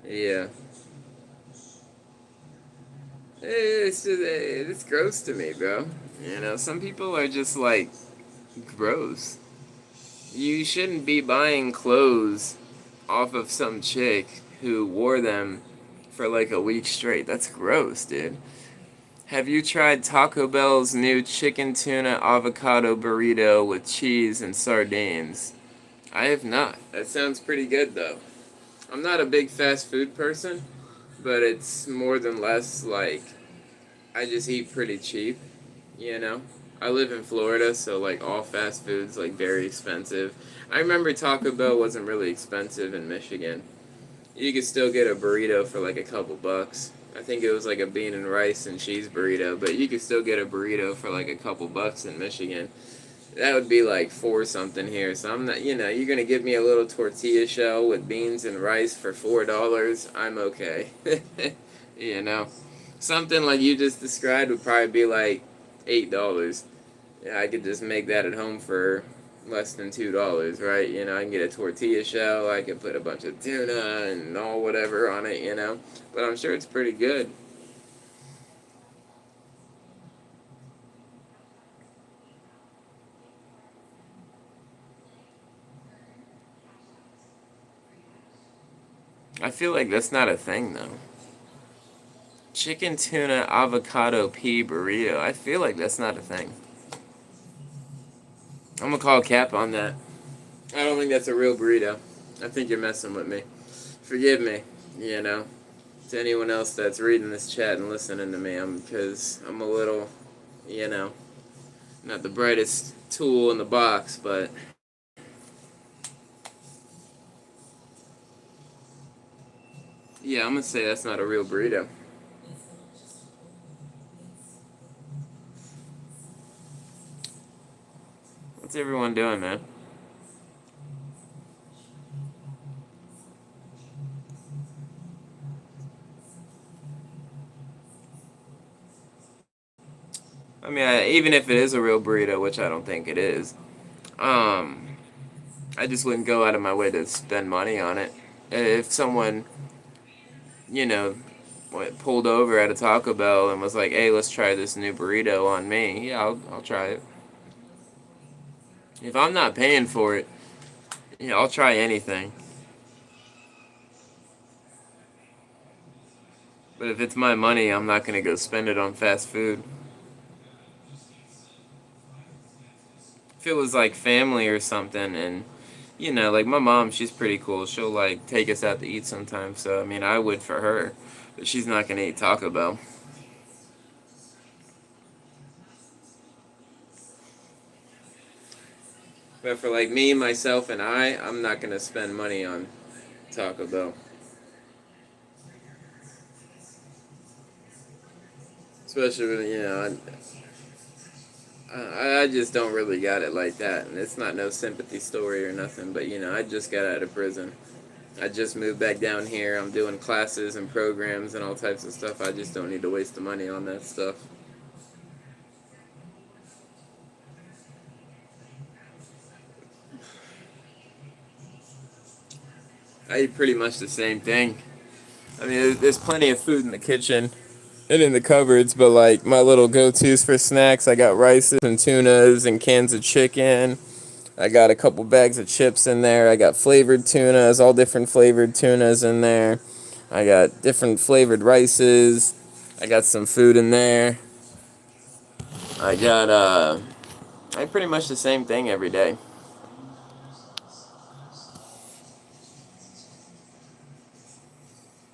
Yeah. It's gross to me, bro. You know, some people are just like gross. You shouldn't be buying clothes off of some chick who wore them for like a week straight. That's gross, dude. Have you tried Taco Bell's new chicken tuna avocado burrito with cheese and sardines? I have not. That sounds pretty good though. I'm not a big fast food person, but it's more than less like I just eat pretty cheap, you know. I live in Florida, so like all fast food's like very expensive. I remember Taco Bell wasn't really expensive in Michigan. You could still get a burrito for like a couple bucks. I think it was like a bean and rice and cheese burrito, but you could still get a burrito for like a couple bucks in Michigan. That would be like four something here. So I'm not, you know, you're gonna give me a little tortilla shell with beans and rice for $4. I'm okay. You know, something like you just described would probably be like $8. Yeah, I could just make that at home for less than $2, right? You know, I can get a tortilla shell. I could put a bunch of tuna and all whatever on it. You know, but I'm sure it's pretty good. I feel like that's not a thing though. Chicken tuna avocado pea burrito. I feel like that's not a thing. I'm gonna call cap on that. I don't think that's a real burrito. I think you're messing with me. Forgive me, you know, to anyone else that's reading this chat and listening to me. Because I'm a little, you know, not the brightest tool in the box, but yeah, I'm gonna say that's not a real burrito. What's everyone doing, man? I mean, even if it is a real burrito, which I don't think it is, um, I just wouldn't go out of my way to spend money on it. If someone, you know, pulled over at a Taco Bell and was like, "Hey, let's try this new burrito on me," yeah, I'll try it. If I'm not paying for it, yeah, I'll try anything. But if it's my money, I'm not gonna go spend it on fast food. If it was like family or something, and you know, like my mom, she's pretty cool. She'll like take us out to eat sometimes. So I mean, I would for her, but she's not gonna eat Taco Bell. But for like me, myself, and I'm not gonna spend money on Taco Bell. especially when I just don't really got it like that, and it's not no sympathy story or nothing. But I just got out of prison. I just moved back down here. I'm doing classes and programs and all types of stuff. I just don't need to waste the money on that stuff. I eat pretty much the same thing. I mean, there's plenty of food in the kitchen and in the cupboards, but like my little go-tos for snacks, I got rices and tunas and cans of chicken. I got a couple bags of chips in there. I got flavored tunas, all different flavored tunas in there. I got different flavored rices. I got some food in there. I got I pretty much the same thing every day.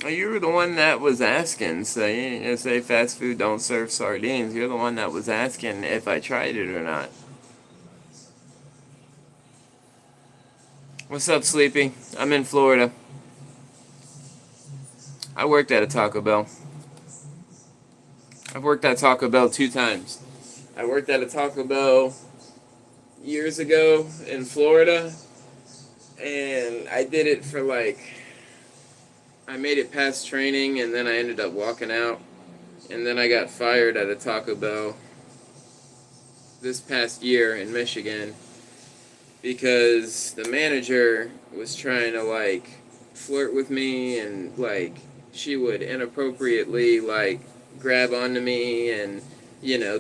You were the one that was asking, so you say fast food don't serve sardines. You're the one that was asking if I tried it or not. What's up, Sleepy? I'm in Florida. I worked at a Taco Bell. I've worked at Taco Bell 2 times. I worked at a Taco Bell years ago in Florida, and I did it for I made it past training, and then I ended up walking out, and then I got fired at a Taco Bell this past year in Michigan because the manager was trying to flirt with me, and she would inappropriately grab onto me and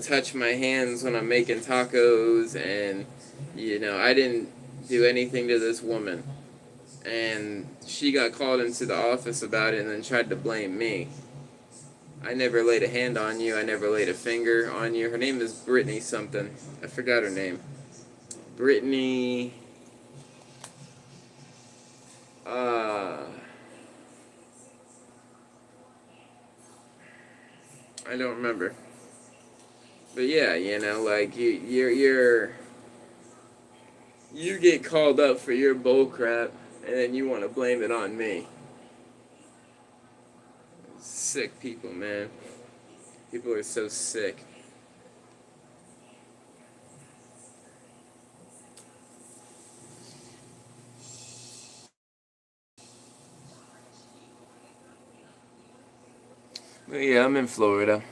touch my hands when I'm making tacos, and I didn't do anything to this woman, and she got called into the office about it and then tried to blame me. I never laid a hand on you. I never laid a finger on you. Her name is Brittany something. I forgot her name. Brittany. I don't remember. But yeah, you get called up for your bull crap, and then you want to blame it on me. Sick people, man. People are so sick. But yeah, I'm in Florida.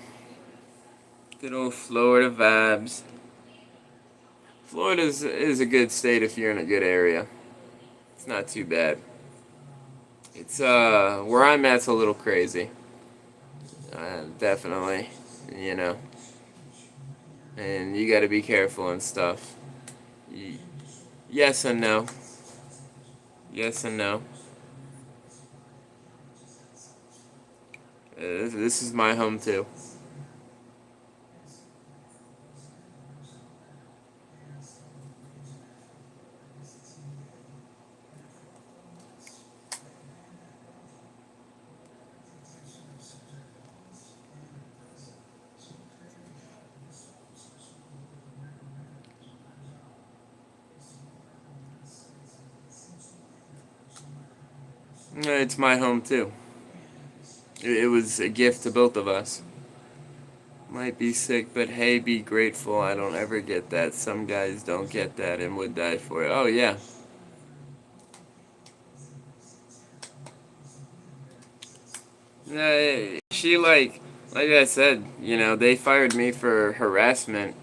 Good old Florida vibes. Florida is a good state if you're in a good area. It's not too bad. It's where I'm at's a little crazy. Definitely, you know. And you got to be careful and stuff. Yes and no. Yes and no. This is my home too. It's my home too. It was a gift to both of us. Might be sick, but hey, be grateful. I don't ever get that. Some guys don't get that and would die for it. Oh, yeah. She, like I said, they fired me for harassment,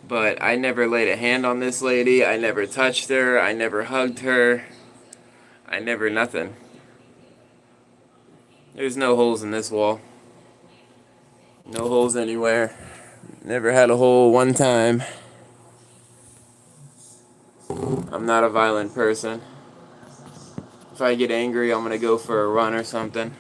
but I never laid a hand on this lady. I never touched her. I never hugged her. I never nothing. There's no holes in this wall. No holes anywhere. Never had a hole one time. I'm not a violent person. If I get angry, I'm gonna go for a run or something.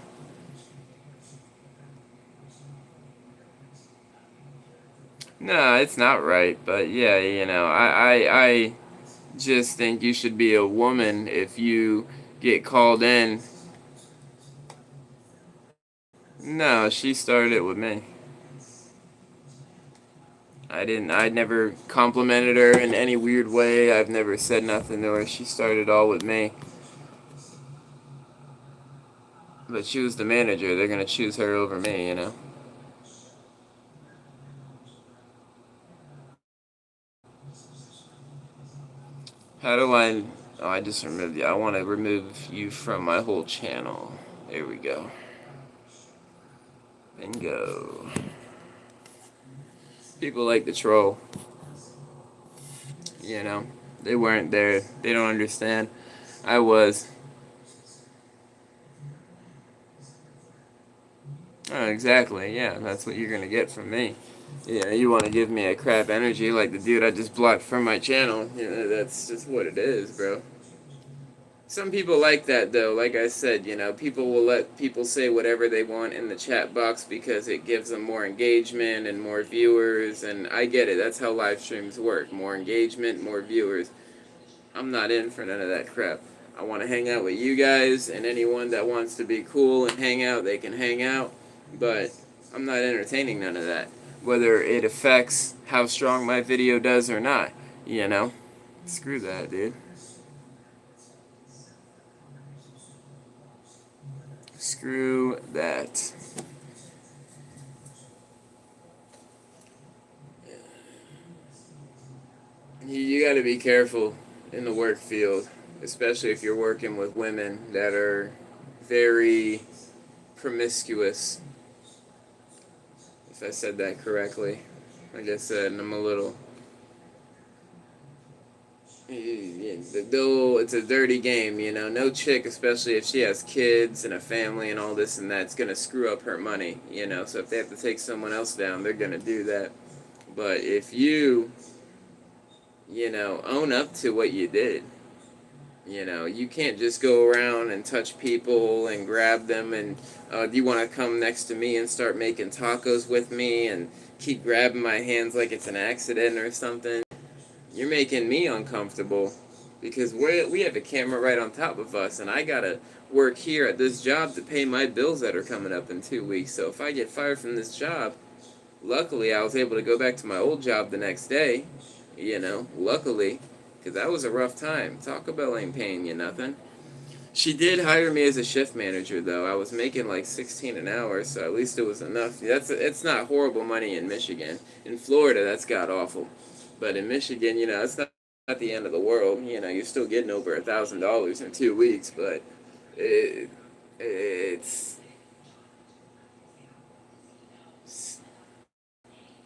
No, it's not right, but yeah, I just think you should be a woman if you get called in. No, she started it with me. I never complimented her in any weird way. I've never said nothing to her. She started all with me. But she was the manager. They're gonna choose her over me. How do I? Oh, I just removed you. I want to remove you from my whole channel. There we go. Bingo. People like to troll. You know, they weren't there. They don't understand. I was. Oh, exactly. Yeah, that's what you're gonna get from me. Yeah, you want to give me a crap energy like the dude I just blocked from my channel. You know, that's just what it is, bro. Some people like that though. Like I said, people will let people say whatever they want in the chat box because it gives them more engagement and more viewers. And I get it. That's how live streams work. More engagement, more viewers. I'm not in for none of that crap. I want to hang out with you guys, and anyone that wants to be cool and hang out, they can hang out. But I'm not entertaining none of that. Whether it affects how strong my video does or not, you know? Screw that, dude. Screw that. You got to be careful in the work field, especially if you're working with women that are very promiscuous. If I said that correctly, like I said, and I'm a little. It's a dirty game, No chick, especially if she has kids and a family and all this and that's gonna screw up her money. So if they have to take someone else down, they're gonna do that. But if you own up to what you did. You can't just go around and touch people and grab them and do you want to come next to me and start making tacos with me and keep grabbing my hands like it's an accident or something. You're making me uncomfortable because we have a camera right on top of us and I gotta work here at this job to pay my bills that are coming up in 2 weeks. So if I get fired from this job, luckily I was able to go back to my old job the next day, luckily, because that was a rough time. Taco Bell ain't paying you nothing. She did hire me as a shift manager, though. I was making like 16 an hour, so at least it was enough. It's not horrible money in Michigan. In Florida, that's god awful, but in Michigan, it's not the end of the world. You're still getting over $1,000 in 2 weeks, but it, it's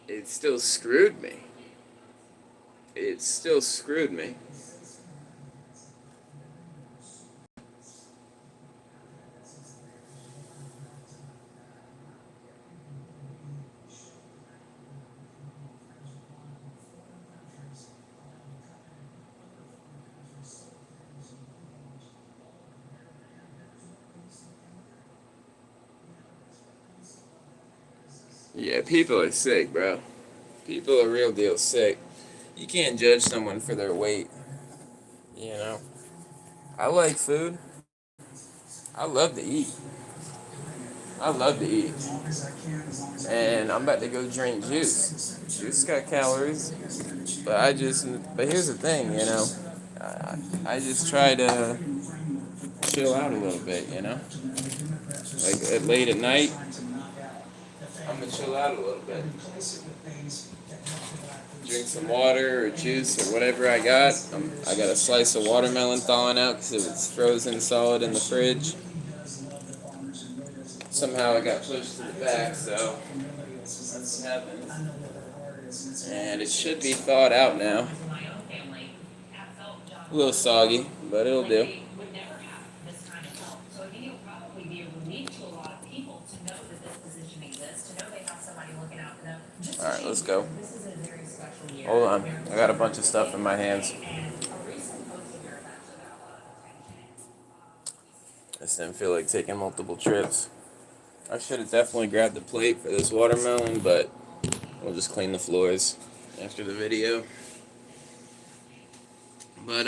it still screwed me. It still screwed me. Yeah, people are sick, bro. People are real deal sick. You can't judge someone for their weight. You know, I like food. I love to eat. I love to eat. And I'm about to go drink juice. Juice got calories, but here's the thing. I just try to chill out a little bit. Like late at night, I'm gonna chill out a little bit. Drink some water or juice or whatever I got. I got a slice of watermelon thawing out because it was frozen solid in the fridge. Somehow it got pushed to the back, so that's what happened. And it should be thawed out now. A little soggy, but it'll do. Alright, let's go. Hold on. I got a bunch of stuff in my hands. I just didn't feel like taking multiple trips. I should have definitely grabbed the plate for this watermelon, but we'll just clean the floors after the video. But,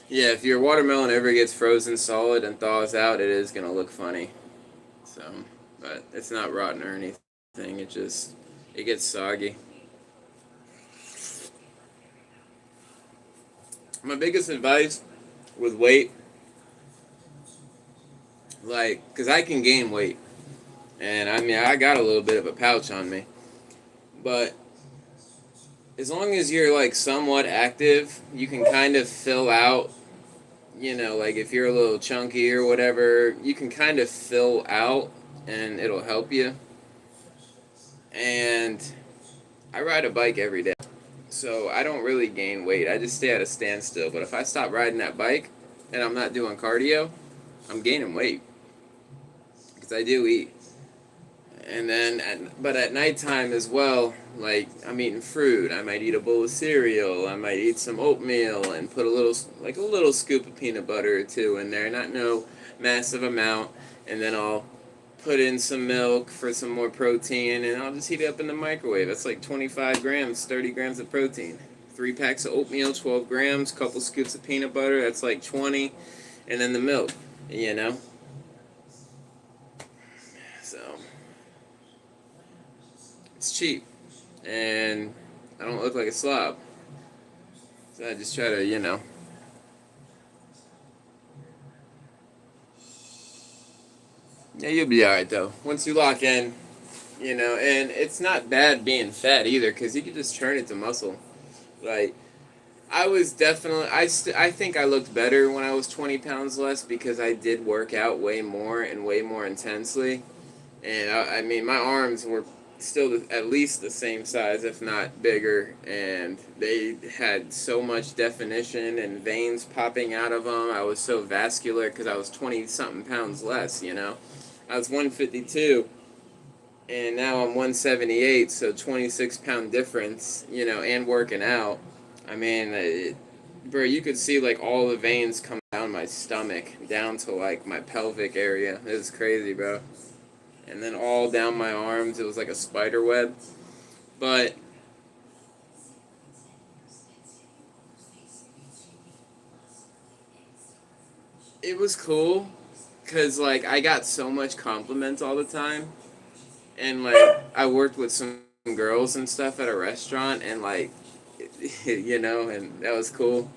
yeah, if your watermelon ever gets frozen solid and thaws out, it is going to look funny. So, but it's not rotten or anything. It gets soggy. My biggest advice with weight, because I can gain weight. And I mean, I got a little bit of a pouch on me. But as long as you're like somewhat active, you can kind of fill out, like if you're a little chunky or whatever, you can kind of fill out and it'll help you. And I ride a bike every day. So I don't really gain weight. I just stay at a standstill. But if I stop riding that bike and I'm not doing cardio, I'm gaining weight because I do eat. And then, but at nighttime as well, like I'm eating fruit. I might eat a bowl of cereal. I might eat some oatmeal and put like a little scoop of peanut butter or two in there. Not no massive amount. And then I'll put in some milk for some more protein, and I'll just heat it up in the microwave. That's like 25 grams, 30 grams of protein. 3 packs of oatmeal, 12 grams, couple scoops of peanut butter, that's like 20, and then the milk, you know? So, it's cheap, and I don't look like a slob. So I just try to, yeah, you'll be alright though. Once you lock in, and it's not bad being fat either, because you can just turn it to muscle. Like, I was definitely I think I looked better when I was 20 pounds less because I did work out way more and way more intensely, and I mean my arms were still at least the same size if not bigger, and they had so much definition and veins popping out of them. I was so vascular because I was 20 something pounds less. I was 152 and now I'm 178, so 26-pound difference, and working out. I mean, bro, you could see like all the veins come down my stomach, down to like my pelvic area. It was crazy, bro. And then all down my arms, it was like a spider web. But it was cool, cause like I got so much compliments all the time, and like I worked with some girls and stuff at a restaurant, and like, and that was cool.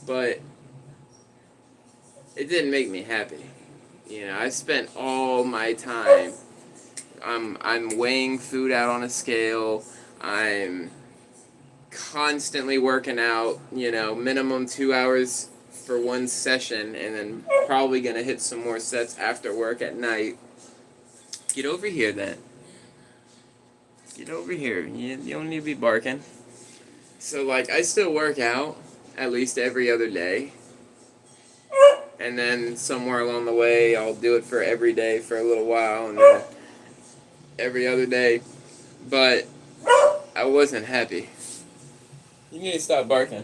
But it didn't make me happy. I spent all my time. I'm weighing food out on a scale. I'm constantly working out. Minimum 2 hours for one session, and then probably gonna hit some more sets after work at night. Get over here, then. Get over here. You don't need to be barking. So like, I still work out at least every other day, and then somewhere along the way, I'll do it for every day for a little while, and then every other day. But I wasn't happy. You need to stop barking.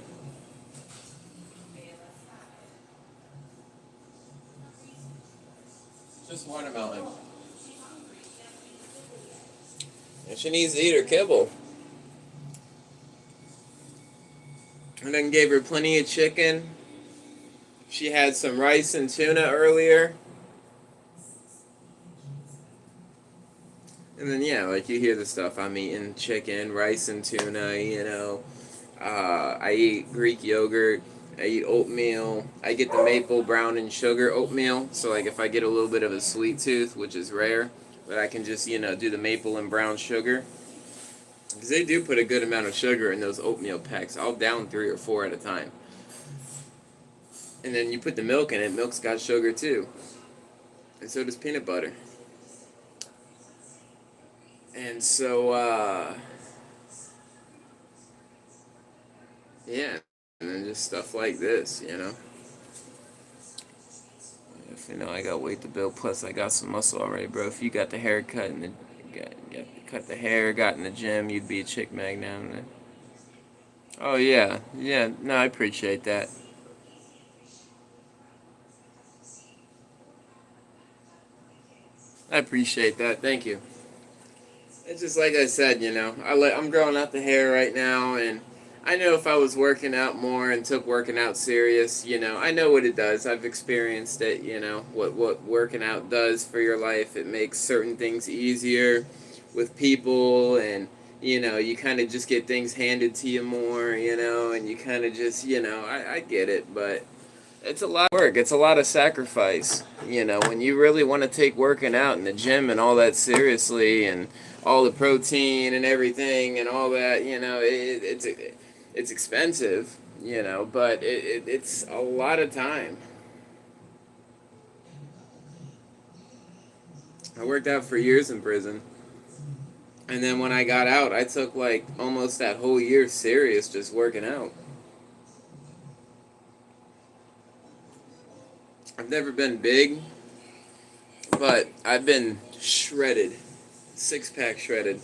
Just watermelon. And she needs to eat her kibble. And then gave her plenty of chicken. She had some rice and tuna earlier. And then, yeah, like you hear the stuff I'm eating: chicken, rice, and tuna. I eat Greek yogurt. I eat oatmeal. I get the maple brown and sugar oatmeal. So, like, if I get a little bit of a sweet tooth, which is rare, but I can just, do the maple and brown sugar. Because they do put a good amount of sugar in those oatmeal packs. I'll down 3 or 4 at a time. And then you put the milk in it. Milk's got sugar too. And so does peanut butter. And so, yeah. And then just stuff like this. If I got weight to build, plus I got some muscle already, bro. If you got the haircut and cut the hair, got in the gym, you'd be a chick mag now. Oh yeah, yeah. No, I appreciate that. I appreciate that. Thank you. It's just like I said, I'm growing out the hair right now, and I know if I was working out more and took working out serious, I know what it does. I've experienced it. What working out does for your life. It makes certain things easier with people, and you kind of just get things handed to you more, and you kind of just, I get it, but it's a lot of work. It's a lot of sacrifice. You know, when you really want to take working out in the gym and all that seriously, and all the protein and everything and all that, you know, it's expensive. You know, but it's a lot of time. I worked out for years in prison, and then when I got out, I took like almost that whole year serious just working out. I've never been big, but I've been shredded, six pack shredded,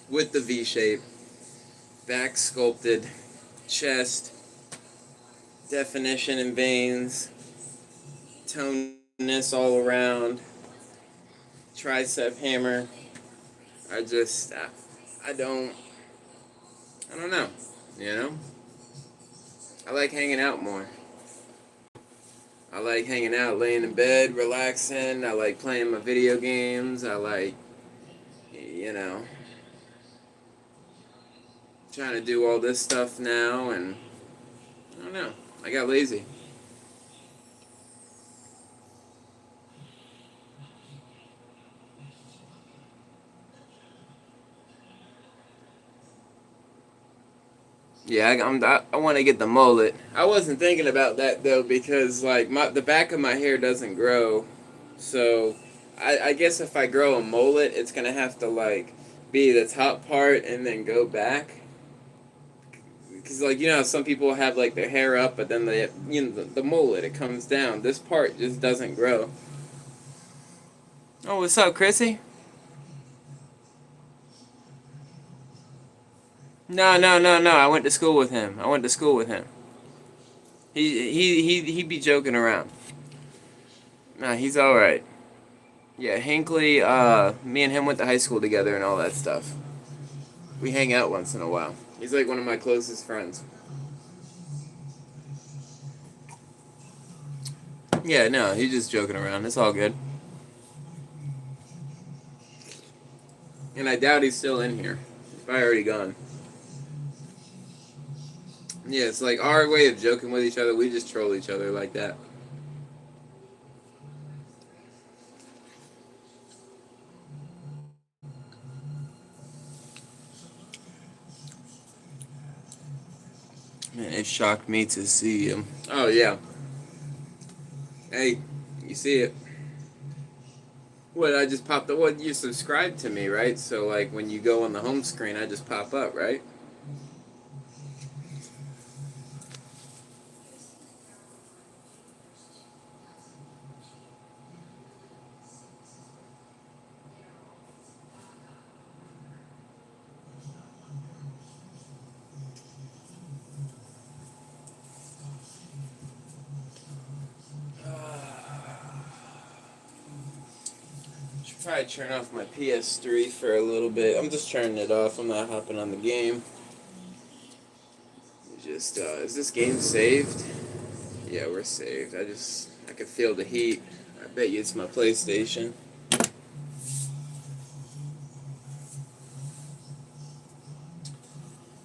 with the V shape, back sculpted, chest, definition and veins, toneness all around, tricep hammer. I just, I don't know, you know? I like hanging out more. I like hanging out, laying in bed, relaxing. I like playing my video games. I like, you know, trying to do all this stuff now, and I don't know. I got lazy. Yeah, I want to get the mullet. I wasn't thinking about that though because like the back of my hair doesn't grow, so I guess if I grow a mullet, it's gonna have to like be the top part and then go back. Because like you know some people have like their hair up, but then the mullet it comes down. This part just doesn't grow. Oh, what's up, Chrissy? No, no, no, no. I went to school with him. I went to school with him. He be joking around. Nah, he's all right. Yeah, Hinckley. Me and him went to high school together and all that stuff. We hang out once in a while. He's like one of my closest friends. Yeah, no, he's just joking around. It's all good. And I doubt he's still in here. He's probably already gone. Yeah, it's like our way of joking with each other. We just troll each other like that. Man, it shocked me to see him. Oh yeah. Hey, you see it? What I just popped up. What you subscribed to me, right? So like when you go on the home screen, I just pop up, right? Should probably turn off my PS3 for a little bit. I'm just turning it off. I'm not hopping on the game. Just is this game saved? Yeah, we're saved. I can feel the heat. I bet you it's my PlayStation.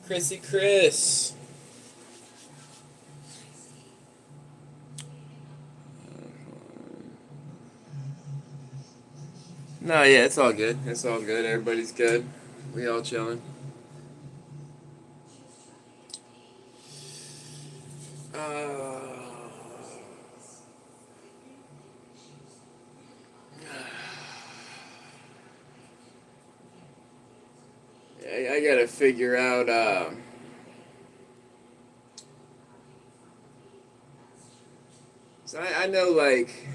Chrissy Chris. No, yeah, it's all good. It's all good. Everybody's good. We all chilling. Uh, I gotta figure out. So I know like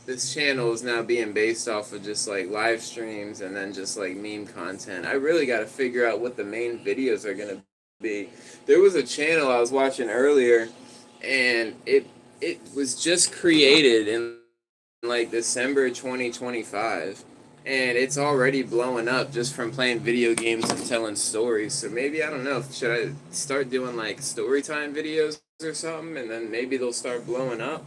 this channel is now being based off of just like live streams and then just like meme content. I really got to figure out what the main videos are gonna be. There was a channel I was watching earlier, and it was just created in like December 2025. And it's already blowing up just from playing video games and telling stories. So maybe I don't know. Should I start doing like story time videos or something, and then maybe they'll start blowing up?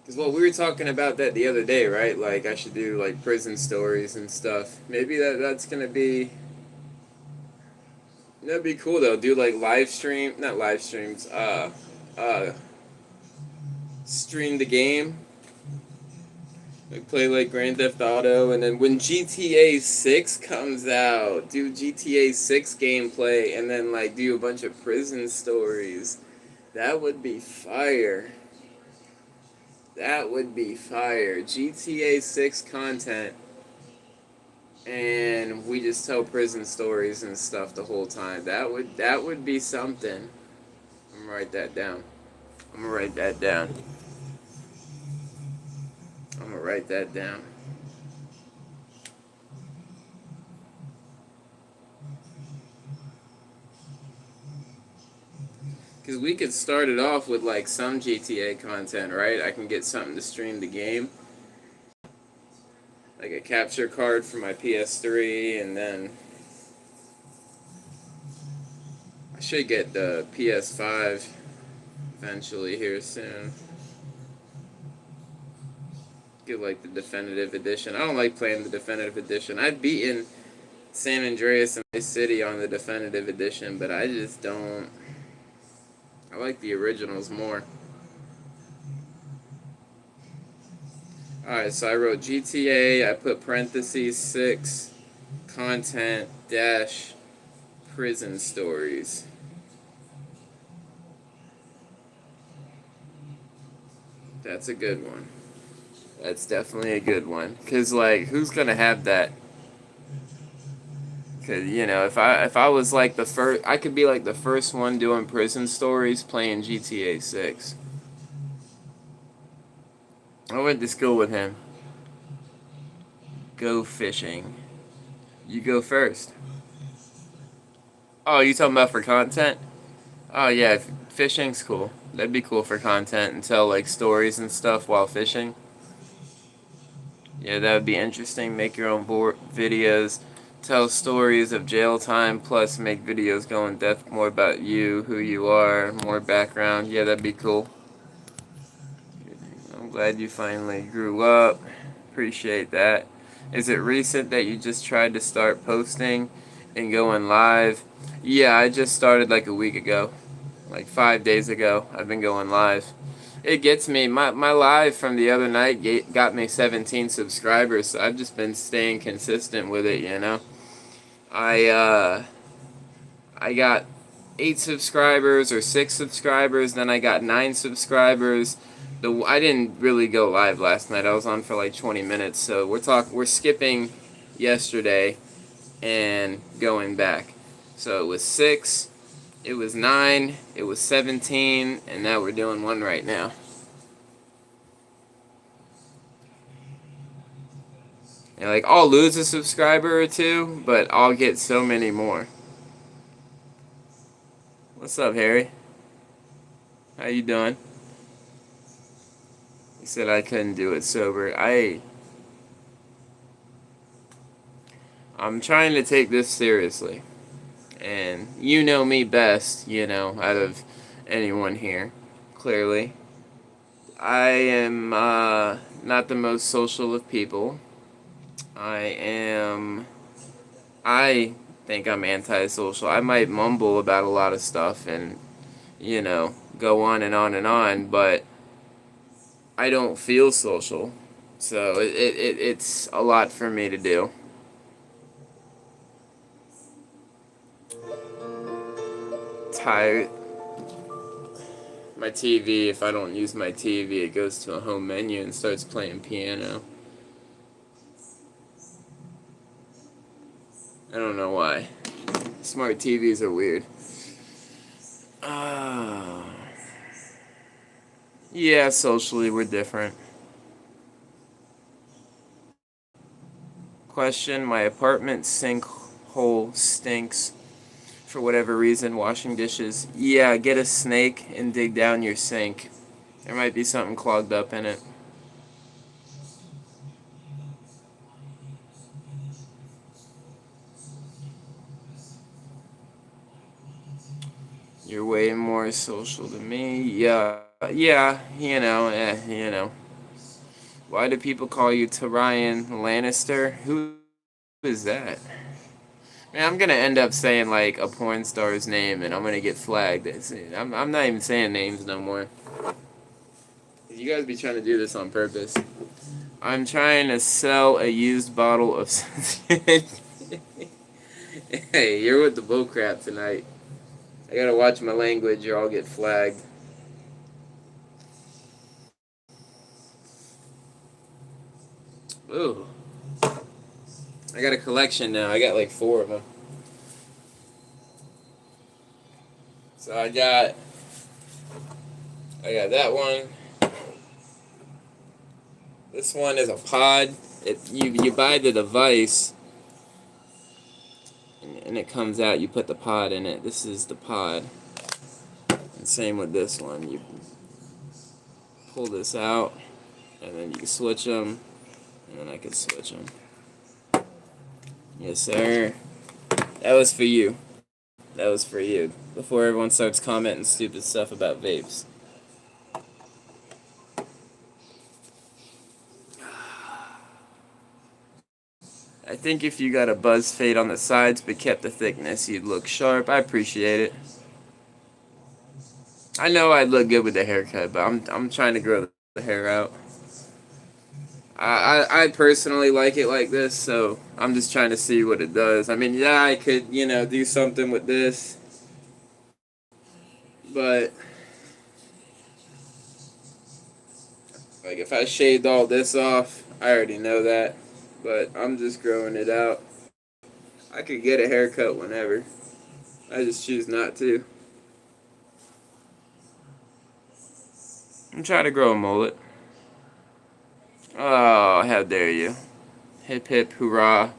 Because, well, we were talking about that the other day, right? Like, I should do, like, prison stories and stuff. Maybe that's going to be, That'd be cool though. Do like live stream, not live streams. Uh, stream the game. Like play like Grand Theft Auto, and then when GTA 6 comes out, do GTA 6 gameplay, and then like do a bunch of prison stories. That would be fire. That would be fire. GTA 6 content, and we just tell prison stories and stuff the whole time. That would be something. I'm gonna write that down. I'm gonna write that down. I'm gonna write that down. Because we could start it off with like some GTA content, right? I can get something to stream the game, like a capture card for my PS3, and then I should get the PS5 eventually here soon. Get like the definitive edition. I don't like playing the definitive edition. I've beaten San Andreas and my city on the definitive edition, but I just don't. I like the originals more. Alright, so I wrote GTA, I put parentheses 6, content, dash, prison stories. That's a good one. That's definitely a good one. Cause like, who's gonna have that? Cause if I was like the first, I could be like the first one doing prison stories playing GTA 6. I went to school with him. Go fishing. You go first. Oh, you talking about for content? Oh yeah, fishing's cool. That'd be cool for content and tell like stories and stuff while fishing. Yeah, that would be interesting. Make your own videos, tell stories of jail time, plus make videos go in depth more about you, who you are, more background. Yeah, that'd be cool. I'm glad you finally grew up. Appreciate that. Is it recent that you just tried to start posting and going live? Yeah, I just started like a week ago. Like 5 days ago, I've been going live. It gets me. My live from the other night got me 17 subscribers. So I've just been staying consistent with it, you know. I I got 8 subscribers or 6 subscribers. Then I got 9 subscribers. I didn't really go live last night. I was on for like 20 minutes. So we're skipping yesterday and going back. So it was 6. It was 9, it was 17, and now we're doing one right now. And like, I'll lose a subscriber or two, but I'll get so many more. What's up, Harry? How you doing? He said I couldn't do it sober. I'm trying to take this seriously. And you know me best, out of anyone here, clearly. I am not the most social of people. I think I'm antisocial. I might mumble about a lot of stuff and, go on and on and on, but I don't feel social. So it's a lot for me to do. Tired. My TV, if I don't use my TV, it goes to a home menu and starts playing piano. I don't know why. Smart TVs are weird. Yeah, socially we're different. Question, my apartment sink hole stinks for whatever reason, washing dishes. Yeah, get a snake and dig down your sink. There might be something clogged up in it. You're way more social than me. Yeah, Why do people call you Tyrion Lannister? Who is that? Man, I'm gonna end up saying like a porn star's name, and I'm gonna get flagged. I'm not even saying names no more. You guys be trying to do this on purpose. I'm trying to sell a used bottle of. Hey, you're with the bullcrap tonight. I gotta watch my language, or I'll get flagged. Ooh, I got a collection now. I got like 4 of them. So I got that one. This one is a pod. You buy the device, and it comes out. You put the pod in it. This is the pod. And same with this one. You pull this out, and then you can switch them, and then I can switch them. Yes, sir. That was for you. That was for you. Before everyone starts commenting stupid stuff about vapes. I think if you got a buzz fade on the sides but kept the thickness, you'd look sharp. I appreciate it. I know I'd look good with the haircut, but I'm trying to grow the hair out. I personally like it like this, so I'm just trying to see what it does. I mean, yeah, I could, do something with this, but like if I shaved all this off, I already know that, but I'm just growing it out. I could get a haircut whenever. I just choose not to. I'm trying to grow a mullet. Oh, how dare you. Hip hip hurrah.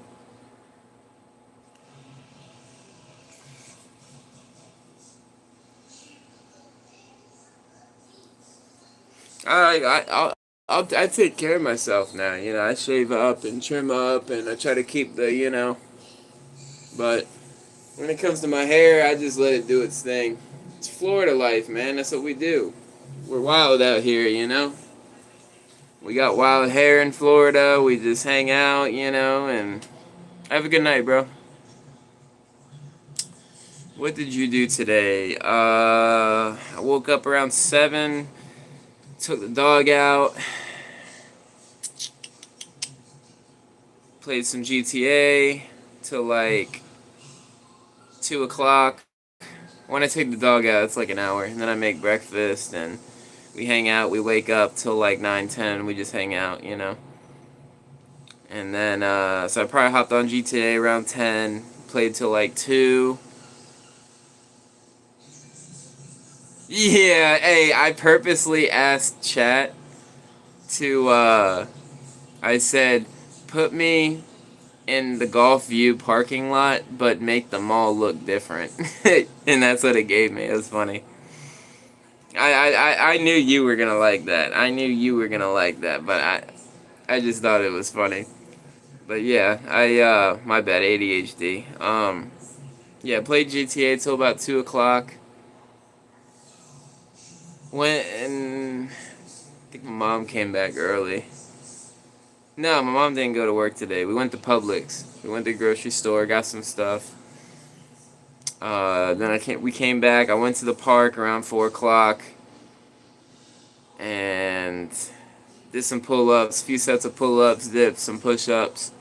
I take care of myself now. I shave up and trim up, and I try to keep the. But when it comes to my hair, I just let it do its thing. It's Florida life, man. That's what we do. We're wild out here. We got wild hair in Florida. We just hang out, and have a good night, bro. What did you do today? I woke up around 7, took the dog out, played some GTA till like 2 o'clock. When I take the dog out, it's like an hour, and then I make breakfast, and we hang out. We wake up till like 9, 10. We just hang out. And then, so I probably hopped on GTA around 10, played till like 2. Yeah, hey, I purposely asked chat to, I said, put me in the Golf View parking lot, but make the mall look different. And that's what it gave me. It was funny. I knew you were gonna like that. I knew you were gonna like that, but I just thought it was funny. But yeah, my bad, ADHD. Yeah, played GTA till about 2 o'clock. Went and I think my mom came back early. No, my mom didn't go to work today. We went to Publix. We went to the grocery store, got some stuff. Then we came back. I went to the park around 4 o'clock and did some pull-ups, a few sets of pull-ups, dips, some push-ups.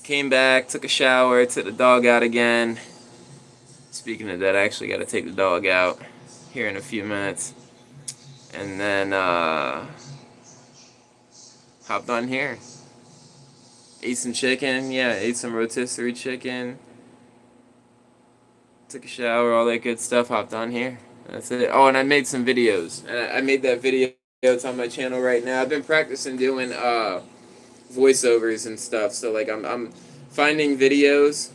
Came back, took a shower, took the dog out again. Speaking of that, I actually got to take the dog out here in a few minutes. And then hopped on here. Ate some chicken, ate some rotisserie chicken. Took a shower, all that good stuff, hopped on here. That's it. Oh, and I made some videos. I made that video, it's on my channel right now. I've been practicing doing voiceovers and stuff, so like I'm finding videos.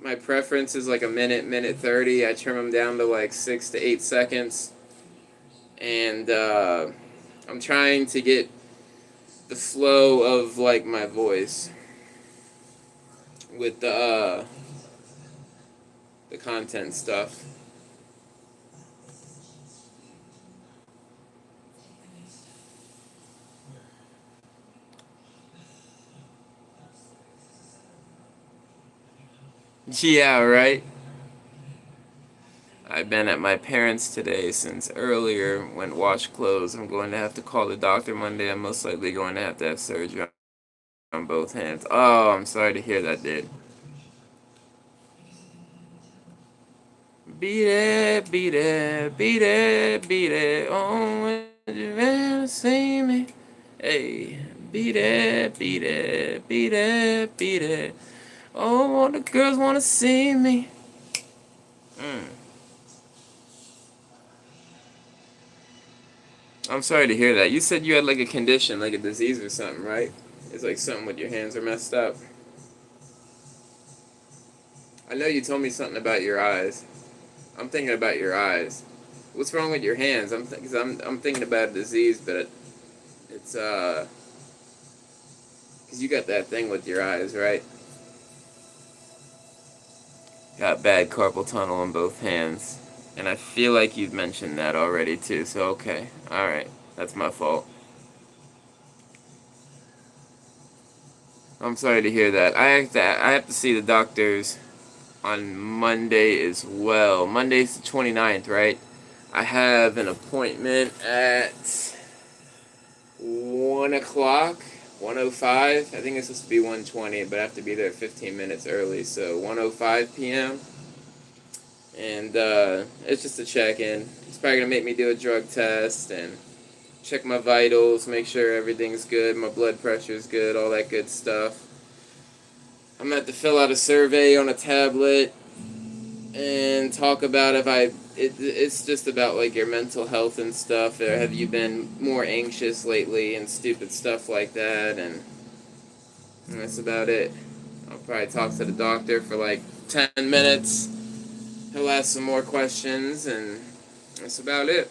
My preference is like a minute 30. I trim them down to like 6 to 8 seconds. And I'm trying to get the flow of like my voice with the content stuff. Yeah, right. I've been at my parents' today since earlier. Went wash clothes. I'm going to have to call the doctor Monday. I'm most likely going to have surgery on both hands. Oh, I'm sorry to hear that, dude. Beat it, beat it, beat it, beat it. Oh, when you ever see me. Hey, beat it, beat it, beat it, beat it. Oh, all the girls wanna see me. Mm. I'm sorry to hear that. You said you had like a condition, like a disease or something, right? It's like something with your hands are messed up. I know you told me something about your eyes. I'm thinking about your eyes. What's wrong with your hands? I'm thinking about a disease, but it's cause you got that thing with your eyes, right? Got bad carpal tunnel in both hands, and I feel like you've mentioned that already too. So okay, all right, that's my fault. I'm sorry to hear that. I have to see the doctors on Monday as well. Monday's the 29th, right? I have an appointment at 1 o'clock, 1:05. I think it's supposed to be 1:20, but I have to be there 15 minutes early, so 1:05 p.m. And it's just a check-in. It's probably going to make me do a drug test and check my vitals, make sure everything's good, my blood pressure's good, all that good stuff. I'm going to have to fill out a survey on a tablet and talk about it's just about like your mental health and stuff. Or have you been more anxious lately and stupid stuff like that? And that's about it. I'll probably talk to the doctor for like 10 minutes. He'll ask some more questions, and that's about it.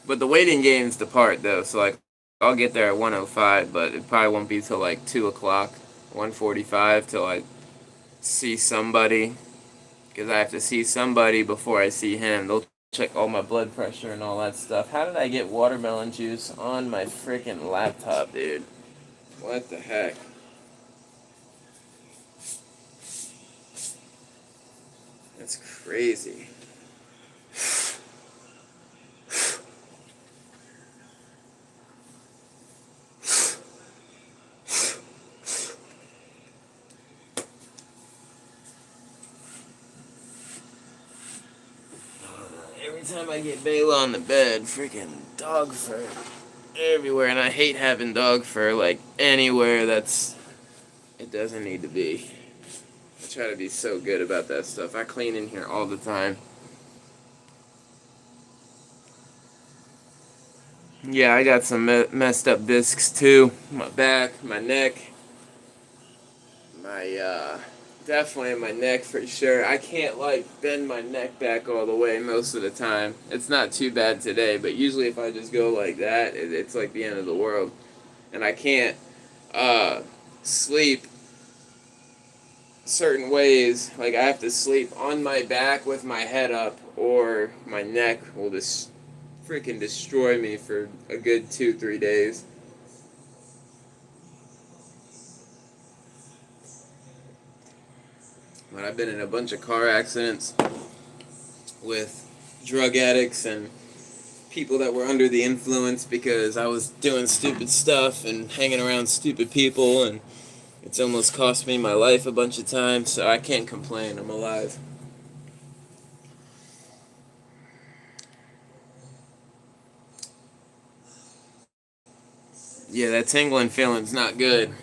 But the waiting game's the part though. So like I'll get there at 1:05, but it probably won't be till like 2 o'clock, 1:45 till I see somebody, because I have to see somebody before I see him. They'll check all my blood pressure and all that stuff. How did I get watermelon juice on my freaking laptop, dude? What the heck? That's crazy. Every time I get Bayla on the bed, freaking dog fur everywhere, and I hate having dog fur like anywhere it doesn't need to be. I try to be so good about that stuff. I clean in here all the time. Yeah, I got some messed up discs too. My back, my neck, my definitely my neck for sure. I can't like bend my neck back all the way most of the time. It's not too bad today, but usually if I just go like that, it's like the end of the world. And I can't uh, sleep certain ways. Like I have to sleep on my back with my head up, or my neck will just freaking destroy me for a good 2-3 days. But I've been in a bunch of car accidents with drug addicts and people that were under the influence because I was doing stupid stuff and hanging around stupid people, and it's almost cost me my life a bunch of times, so I can't complain. I'm alive. Yeah, that tingling feeling's not good.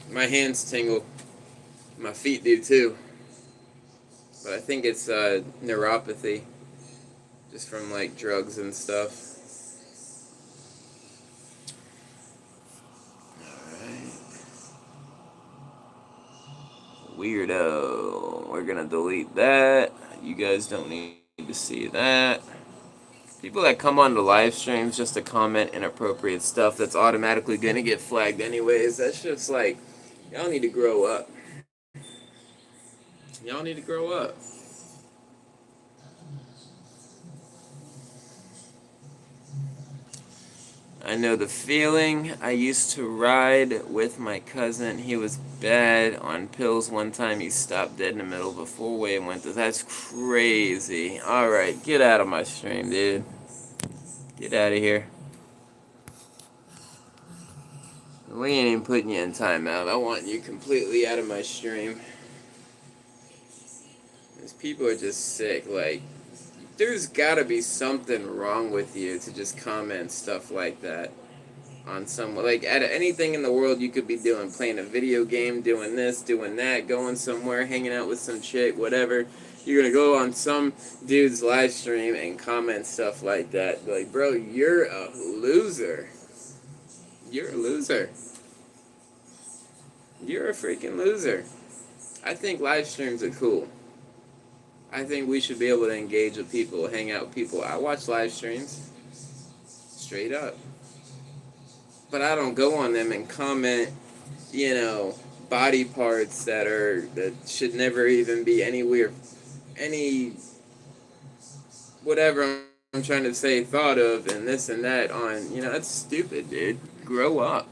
My hands tingle. My feet do too. But I think it's neuropathy, just from like drugs and stuff. Alright. Weirdo. We're gonna delete that. You guys don't need to see that. People that come on the live streams just to comment inappropriate stuff that's automatically gonna get flagged anyways, that's just like, y'all need to grow up. Y'all need to grow up. I know the feeling. I used to ride with my cousin. He was bad on pills one time. He stopped dead in the middle of a four-way and went through. That's crazy. Alright, get out of my stream, dude. Get out of here. We ain't even putting you in timeout. I want you completely out of my stream. These people are just sick. Like, there's gotta be something wrong with you to just comment stuff like that on someone. Like, at anything in the world you could be doing, playing a video game, doing this, doing that, going somewhere, hanging out with some chick, whatever. You're gonna go on some dude's live stream and comment stuff like that. Like, bro, you're a loser. You're a loser. You're a freaking loser. I think live streams are cool. I think we should be able to engage with people, hang out with people. I watch live streams, straight up. But I don't go on them and comment, body parts that should never even be anywhere, any, whatever I'm trying to say, thought of, and this and that on, that's stupid, dude. Grow up.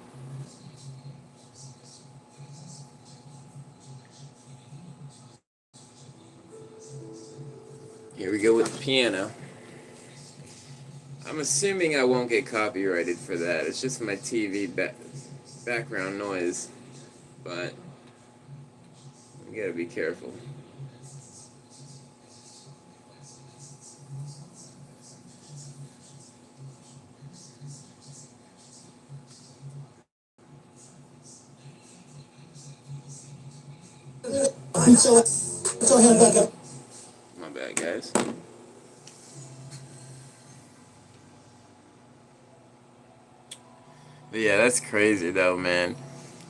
Here we go with the piano. I'm assuming I won't get copyrighted for that. It's just my TV background noise. But you gotta be careful. My bad, guys. But yeah, that's crazy though, man.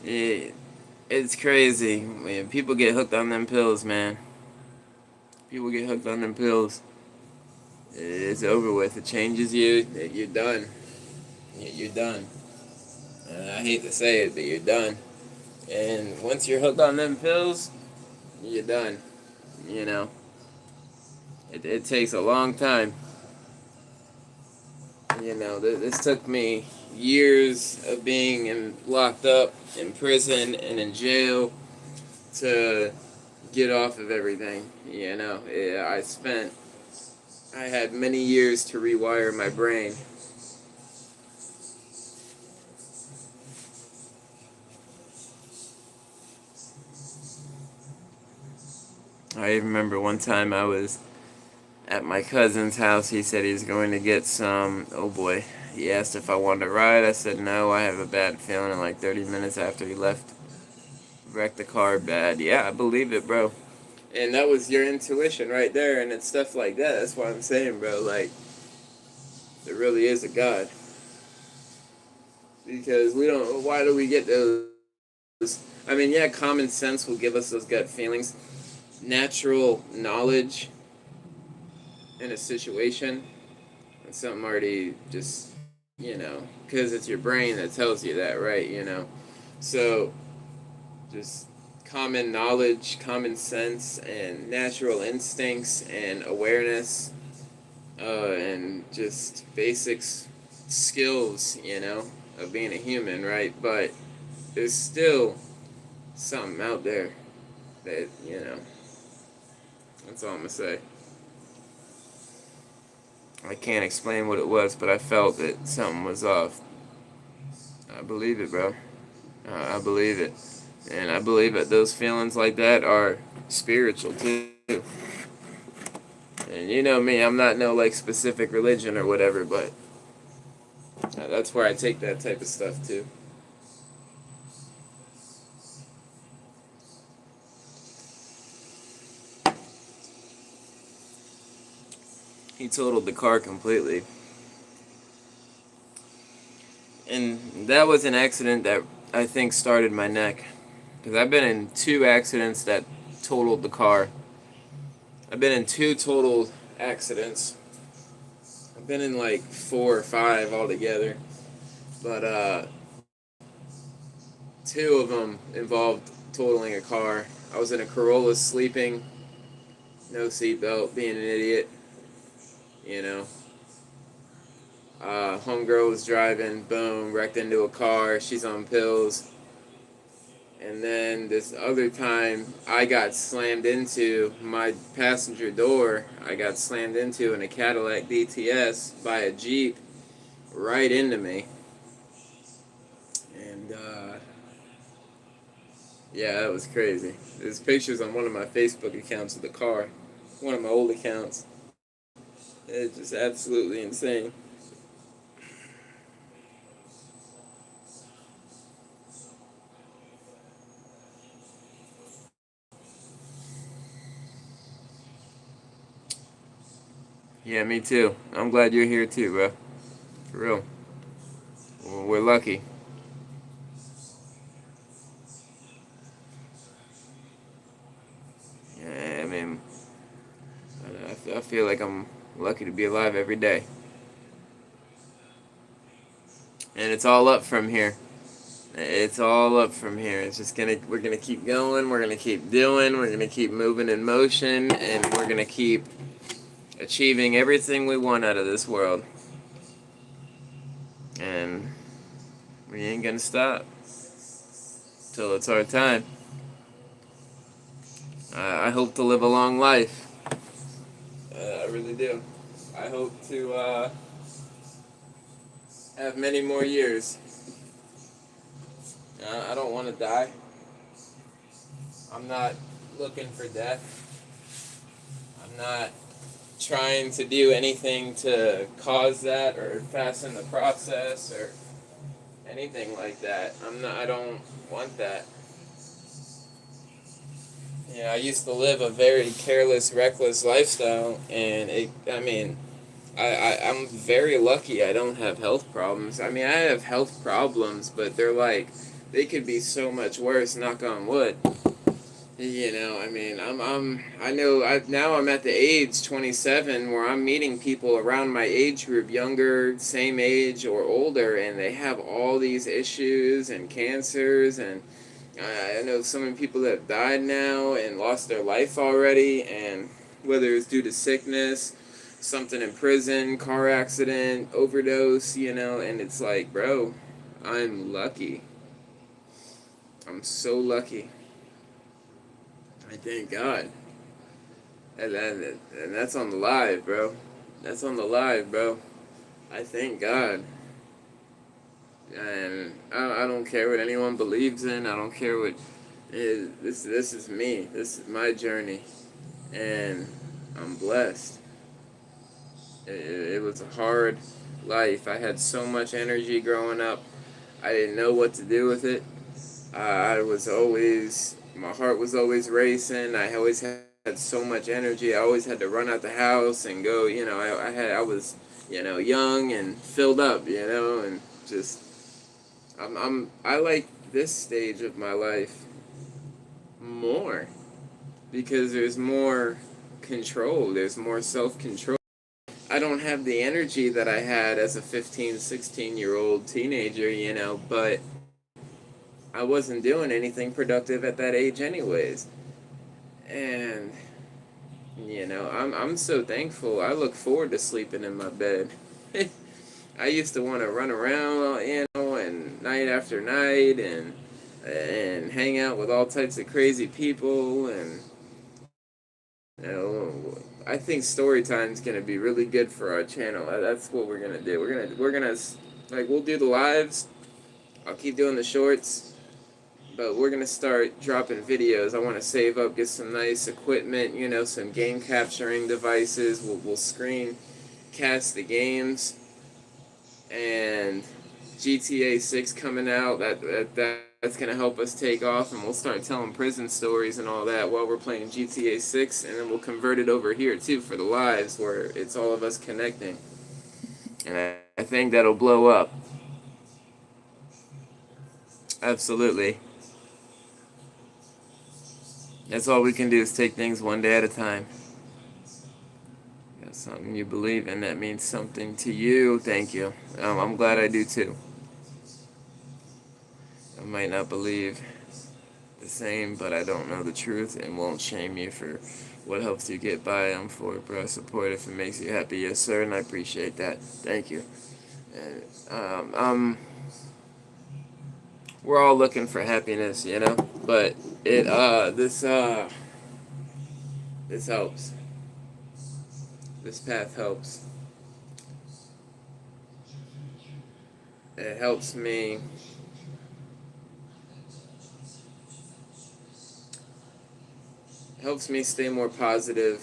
It's crazy when people get hooked on them pills, man. People get hooked on them pills. It's over with. It changes you. You're done. You're done. I hate to say it, but you're done. And once you're hooked on them pills, you're done. You know, it takes a long time. This took me years of being locked up in prison and in jail to get off of everything. I had many years to rewire my brain. I remember one time I was at my cousin's house. He said he was going to get some, oh boy, he asked if I wanted to ride. I said no, I have a bad feeling. And like 30 minutes after he left, wrecked the car bad. Yeah, I believe it, bro. And that was your intuition right there, and it's stuff like that. That's what I'm saying, bro. Like, there really is a God. Because we don't, why do we get those? I mean, yeah, common sense will give us those gut feelings. Natural knowledge in a situation, it's something already just, because it's your brain that tells you that, right? So, just common knowledge, common sense, and natural instincts and awareness, and just basics skills, of being a human, right? But there's still something out there that, that's all I'm gonna say. I can't explain what it was, but I felt that something was off. I believe it, bro. I believe it. And I believe that those feelings like that are spiritual, too. And you know me, I'm not no, specific religion or whatever, but that's where I take that type of stuff, too. He totaled the car completely. And that was an accident that I think started my neck. Because I've been in 2 accidents that totaled the car. I've been in 2 total accidents. I've been in 4 or 5 altogether. But 2 of them involved totaling a car. I was in a Corolla sleeping, no seatbelt, being an idiot, you know. Homegirl was driving, boom, wrecked into a car. She's on pills. And then this other time, I got slammed into my passenger door. I got slammed into in a Cadillac DTS by a Jeep right into me. And yeah, that was crazy. There's pictures on one of my Facebook accounts of the car, one of my old accounts. It's just absolutely insane. Yeah, me too. I'm glad you're here too, bro. For real. Well, we're lucky. Yeah, I mean, I feel like I'm lucky to be alive every day. And it's all up from here. It's all up from here. It's just we're gonna keep going. We're gonna keep doing. We're gonna keep moving in motion, and we're gonna keep achieving everything we want out of this world. And we ain't gonna stop till it's our time. I hope to live a long life. I really do. I hope to have many more years. I don't want to die. I'm not looking for death. I'm not trying to do anything to cause that or fasten the process or anything like that. I don't want that. Yeah, I used to live a very careless, reckless lifestyle, and I'm very lucky I don't have health problems. I mean, I have health problems, but they could be so much worse, knock on wood. You know, I mean, I know, now I'm at the age 27 where I'm meeting people around my age group, younger, same age, or older, and they have all these issues and cancers, and I know so many people that have died now and lost their life already, and whether it's due to sickness, something in prison, car accident, overdose, and it's like, bro, I'm lucky. I'm so lucky. I thank God. And that's on the live, bro. That's on the live, bro. I thank God. And I don't care what anyone believes in. I don't care what. This is me. This is my journey. And I'm blessed. It was a hard life. I had so much energy growing up. I didn't know what to do with it. My heart was always racing. I always had so much energy. I always had to run out the house and go. I was, young and filled up. And just, I like this stage of my life more because there's more control. There's more self control. I don't have the energy that I had as a 15, 16-year-old teenager, but I wasn't doing anything productive at that age anyways. And I'm so thankful. I look forward to sleeping in my bed. I used to want to run around, and night after night and hang out with all types of crazy people and I think story time is gonna be really good for our channel. That's what we're gonna do. We're gonna we'll do the lives. I'll keep doing the shorts, but we're gonna start dropping videos. I want to save up, get some nice equipment, some game capturing devices. We'll screen cast the games, and GTA 6 coming out. That's gonna help us take off, and we'll start telling prison stories and all that while we're playing GTA 6, and then we'll convert it over here too for the lives where it's all of us connecting, and I think that'll blow up. Absolutely. That's all we can do is take things one day at a time. Got something you believe in that means something to you. Thank you. I'm glad I do too. I might not believe the same, but I don't know the truth and won't shame you for what helps you get by. I'm for it, bro. Support if it makes you happy. Yes, sir, and I appreciate that. Thank you. And we're all looking for happiness, you know. But it this helps. This path helps. It helps me stay more positive,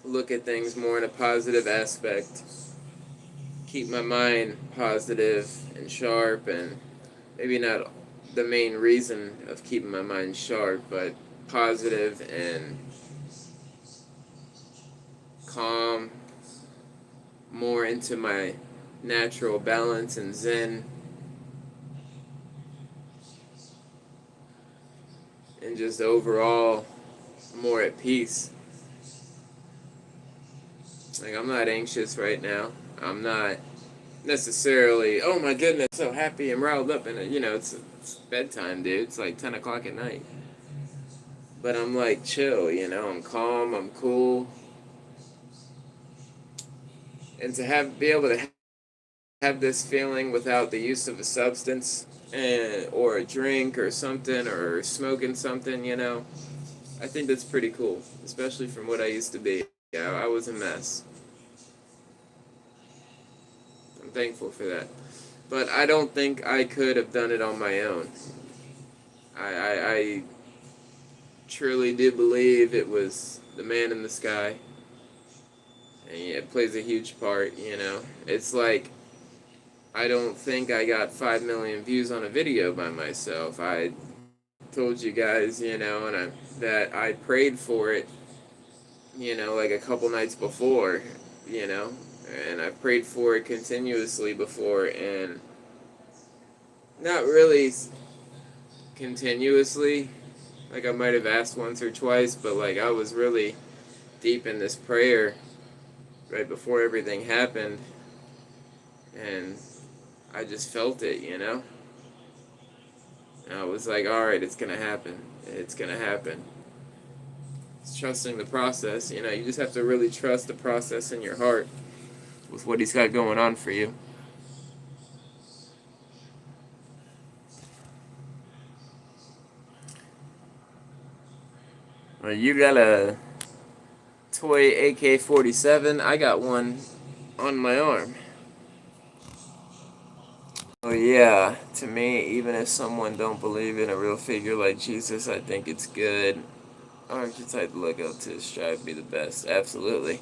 look at things more in a positive aspect, keep my mind positive and sharp, and maybe not the main reason of keeping my mind sharp, but positive and calm, more into my natural balance and zen, and just overall more at peace. Like, I'm not anxious right now. I'm not necessarily, oh my goodness, so happy and riled up. And, it's bedtime, dude. It's like 10 o'clock at night. But I'm like chill, I'm calm, I'm cool. And to be able to have this feeling without the use of a substance or a drink or something or smoking something, I think that's pretty cool, especially from what I used to be. I was a mess. I'm thankful for that. But I don't think I could have done it on my own. I truly do believe it was the man in the sky. And yeah, it plays a huge part. It's like, I don't think I got 5 million views on a video by myself. I told you guys, that I prayed for it, like a couple nights before, you know, and I prayed for it continuously before, and not really continuously, like I might have asked once or twice, but like I was really deep in this prayer right before everything happened, and I just felt it. And I was like, all right, it's gonna happen. It's gonna happen. It's trusting the process. You just have to really trust the process in your heart with what He's got going on for you. Well, you got a toy AK-47. I got one on my arm. Oh yeah, to me, even if someone don't believe in a real figure like Jesus, I think it's good. Archetype to look up to, strive to be the best. Absolutely.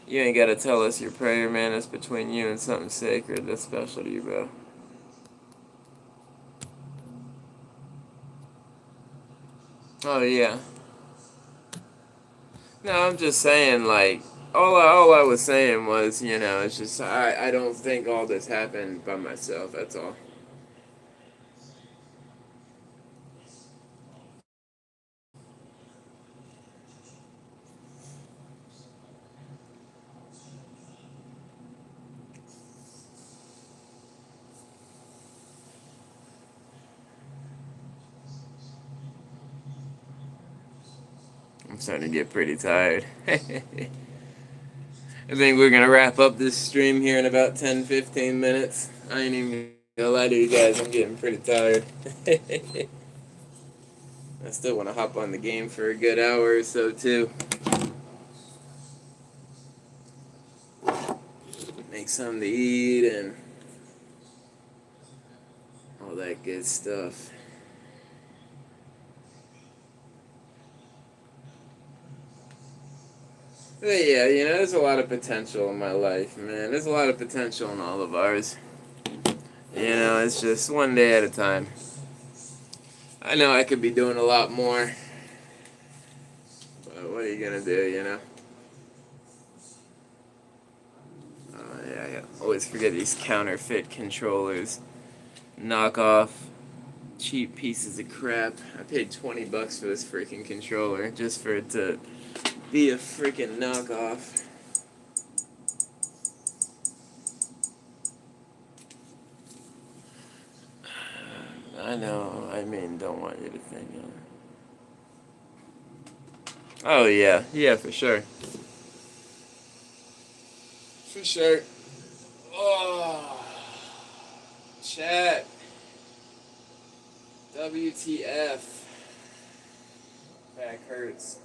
You ain't gotta tell us your prayer, man. That's between you and something sacred that's special to you, bro. Oh yeah. No, I'm just saying, like, all I was saying was, it's just I don't think all this happened by myself. That's all. I'm starting to get pretty tired. I think we're gonna wrap up this stream here in about 10-15 minutes. I ain't even gonna lie to you guys, I'm getting pretty tired. I still want to hop on the game for a good hour or so too. Make something to eat and all that good stuff. But yeah, there's a lot of potential in my life, man. There's a lot of potential in all of ours. It's just one day at a time. I know I could be doing a lot more, but what are you gonna do? Yeah, I always forget these counterfeit controllers. Knockoff, cheap pieces of crap. I paid $20 for this freaking controller just for it to be a freaking knockoff. I know, don't want you to think. Oh, yeah. Yeah, for sure. For sure. Oh. Chat. WTF. Back hurts.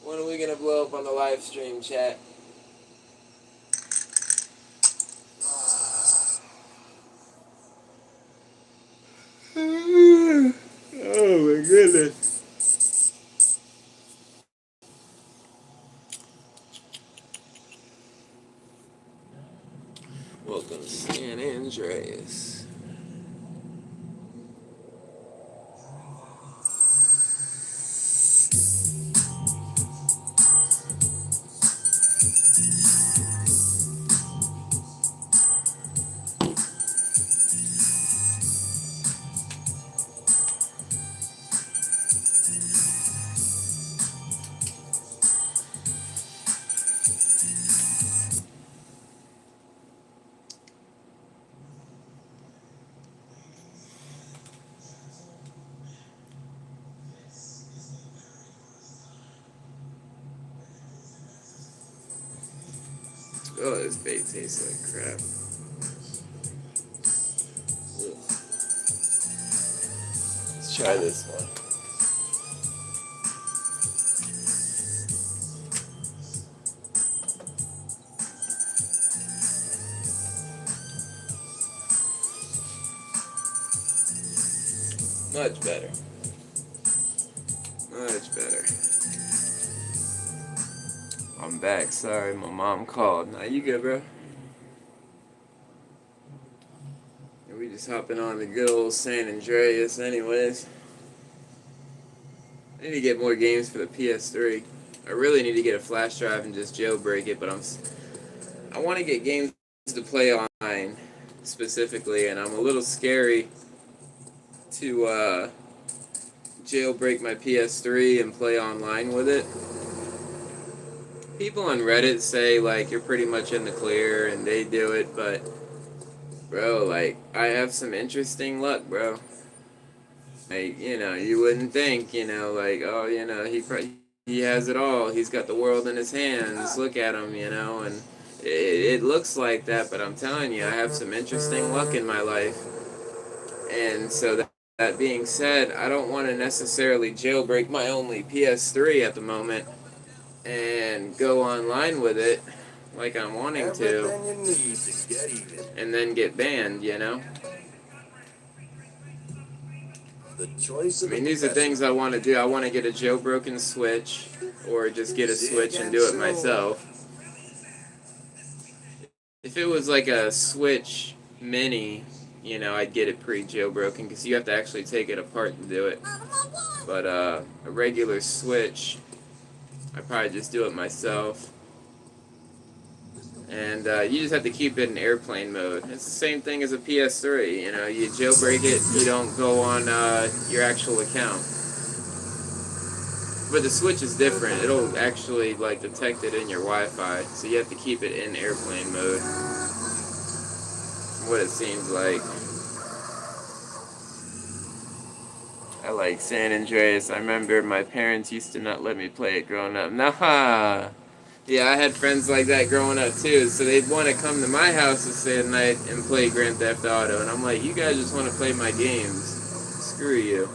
When are we gonna blow up on the live stream, chat? Oh my goodness. Welcome to San Andreas. Oh, this vape tastes like crap. Ugh. Let's try this one. Much better. Much better. I'm back. Sorry, my mom called. Nah, you good, bro? And we just hopping on the good old San Andreas anyways. I need to get more games for the PS3. I really need to get a flash drive and just jailbreak it, but I want to get games to play online specifically, and I'm a little scary to jailbreak my PS3 and play online with it. People on Reddit say like you're pretty much in the clear and they do it, but bro, like I have some interesting luck, bro. Like, you wouldn't think, like, oh, he has it all. He's got the world in his hands. Look at him, and it looks like that, but I'm telling you, I have some interesting luck in my life. And so that being said, I don't want to necessarily jailbreak my only PS3 at the moment and go online with it like I'm wanting to and then get banned, I mean, these are things I want to do. I want to get a jailbroken Switch, or just get a Switch and do it myself. If it was like a Switch Mini, I'd get it pre-jailbroken, because you have to actually take it apart to do it. But a regular Switch, I'd probably just do it myself. And you just have to keep it in airplane mode. It's the same thing as a PS3. You jailbreak it, you don't go on your actual account. But the Switch is different. It'll actually like detect it in your Wi-Fi, so you have to keep it in airplane mode. What it seems like. I like San Andreas. I remember my parents used to not let me play it growing up. Nah. Yeah, I had friends like that growing up too, so they'd want to come to my house to stay at night and play Grand Theft Auto, and I'm like, you guys just want to play my games. Screw you.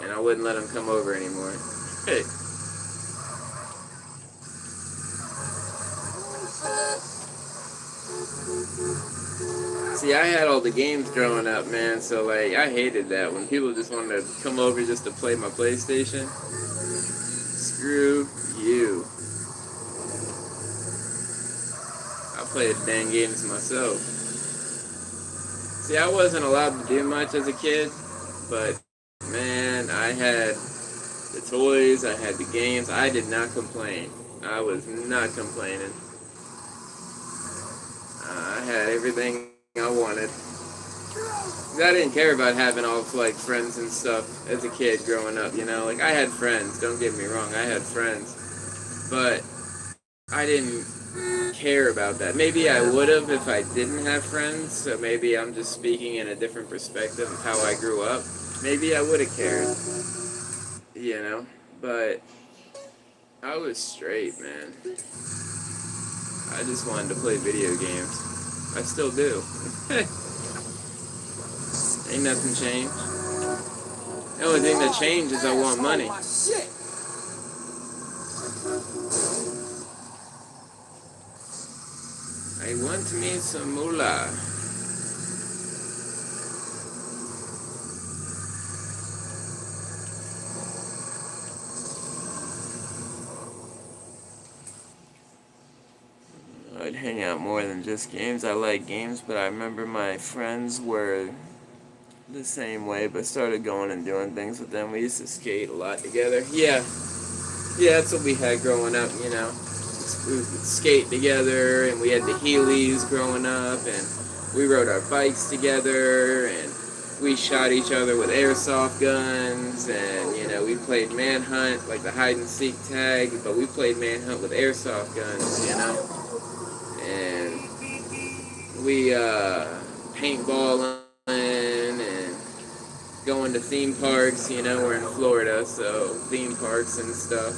And I wouldn't let them come over anymore. Hey. See, I had all the games growing up, man, so like, I hated that when people just wanted to come over just to play my PlayStation. Screw you. I played dang games myself. See, I wasn't allowed to do much as a kid, but man, I had the toys, I had the games. I did not complain. I was not complaining. I had everything I wanted. I didn't care about having all of, like, friends and stuff as a kid growing up, Like, I had friends, don't get me wrong, I had friends. But I didn't care about that. Maybe I would have if I didn't have friends, so maybe I'm just speaking in a different perspective of how I grew up. maybe I would have cared, you know. But I was straight, man. I just wanted to play video games. I still do. Ain't nothing changed. The only thing that changed is I want money. I want me some moolah. I'd hang out more than just games. I like games, but I remember my friends were the same way, but started going and doing things with them. We used to skate a lot together. Yeah, that's what we had growing up, you know. We would skate together, and we had the Heelys growing up, and we rode our bikes together, and we shot each other with airsoft guns, and, you know, we played manhunt, like the hide-and-seek tag, but we played manhunt with airsoft guns, you know. And we paintballing and going to theme parks, you know, we're in Florida, so theme parks and stuff.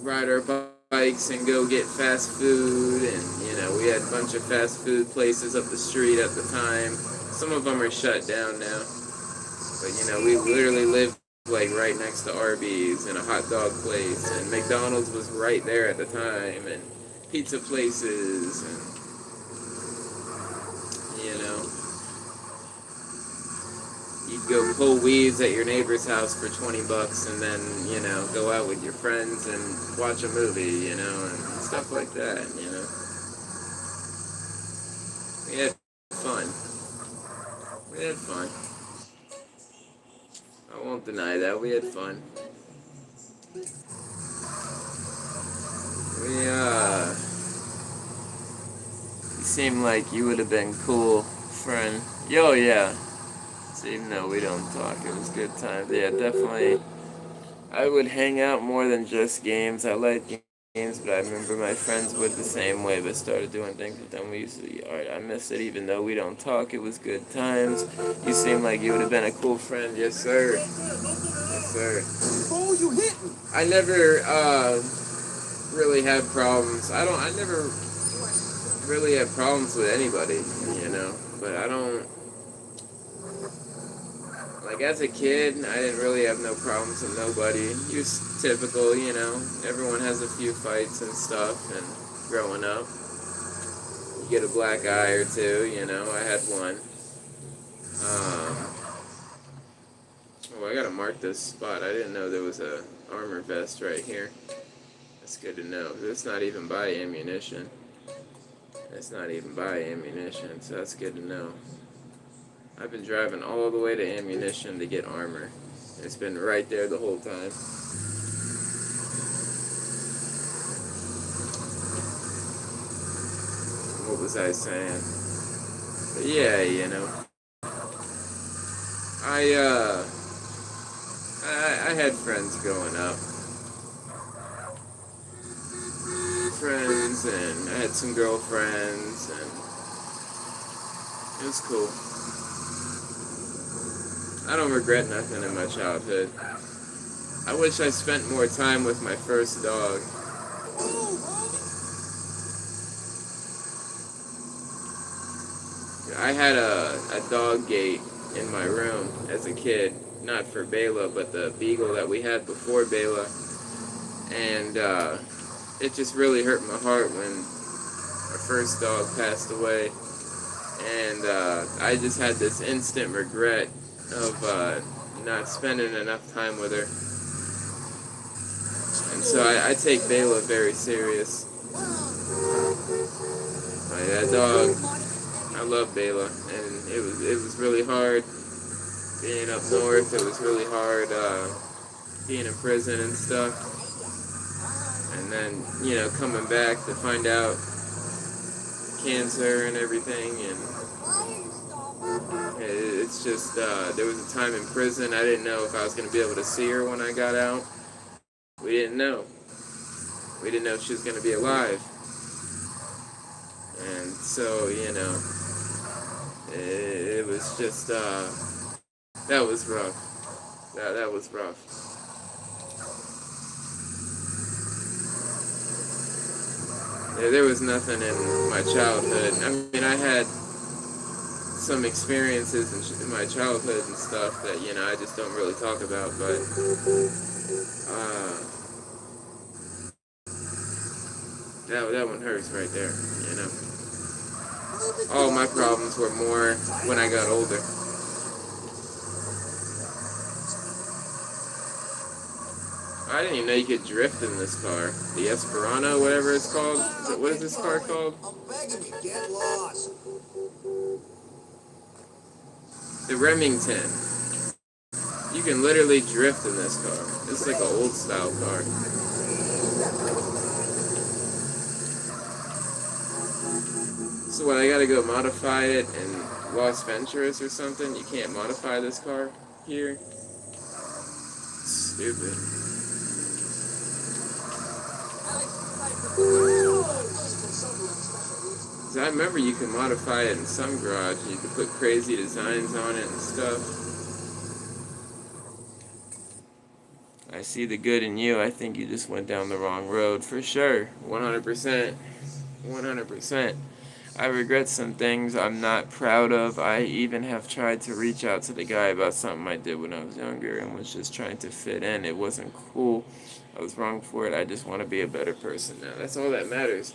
Ride our bikes and go get fast food, and, you know, we had a bunch of fast food places up the street at the time. Some of them are shut down now, but, you know, we literally lived like right next to Arby's and a hot dog place, and McDonald's was right there at the time, and pizza places, and, you know, you'd go pull weeds at your neighbor's house for $20 and then, you know, go out with your friends and watch a movie, you know, and stuff like that, you know. We had fun. We had fun. I won't deny that. We had fun. You seem like you would have been cool, friend. Yo, yeah. So even though we don't talk, it was good times. Yeah, definitely. I would hang out more than just games. I like games, but I remember my friends would the same way, but started doing things with them. We used to, alright, I miss it even though we don't talk. It was good times. You seem like you would have been a cool friend. Yes, sir. Yes, sir. Oh, you hit me. I never, really had problems. I never really had problems with anybody, you know, but I don't, like, as a kid, I didn't really have no problems with nobody. Just typical, you know, everyone has a few fights and stuff, and growing up, you get a black eye or two, you know, I had one. Oh, I gotta mark this spot. I didn't know there was a armor vest right here. That's good to know. It's not even by ammunition. It's not even by ammunition, so that's good to know. I've been driving all the way to ammunition to get armor. It's been right there the whole time. What was I saying? But yeah, you know. I had friends growing up. Friends, and I had some girlfriends, and it was cool. I don't regret nothing in my childhood. I wish I spent more time with my first dog. I had a dog gate in my room as a kid, not for Bela, but the beagle that we had before Bela, and it just really hurt my heart when our first dog passed away, and I just had this instant regret of not spending enough time with her, and so I take Bela very serious. Like, that dog, I love Bela, and it was really hard being up north. It was really hard being in prison and stuff, and then, you know, coming back to find out cancer and everything, and it's just there was a time in prison I didn't know if I was going to be able to see her when I got out. We didn't know. We didn't know if she was going to be alive. And so, you know, It was just that was rough. That was rough. Yeah, there was nothing in my childhood. I mean, I had some experiences in my childhood and stuff that I just don't really talk about. But uh, that one hurts right there. You know, all my problems were more when I got older. I didn't even know you could drift in this car. The Esperanto, whatever it's called. What is this car called? I'm begging you, get lost. The Remington. You can literally drift in this car. It's like an old style car. So what, I gotta go modify it in Las Venturas or something? You can't modify this car here? Stupid. So I remember you can modify it in some garage. You could put crazy designs on it and stuff. I see the good in you. I think you just went down the wrong road for sure. 100%. 100%. I regret some things I'm not proud of. I even have tried to reach out to the guy about something I did when I was younger and was just trying to fit in. It wasn't cool. I was wrong for it. I just want to be a better person now. That's all that matters.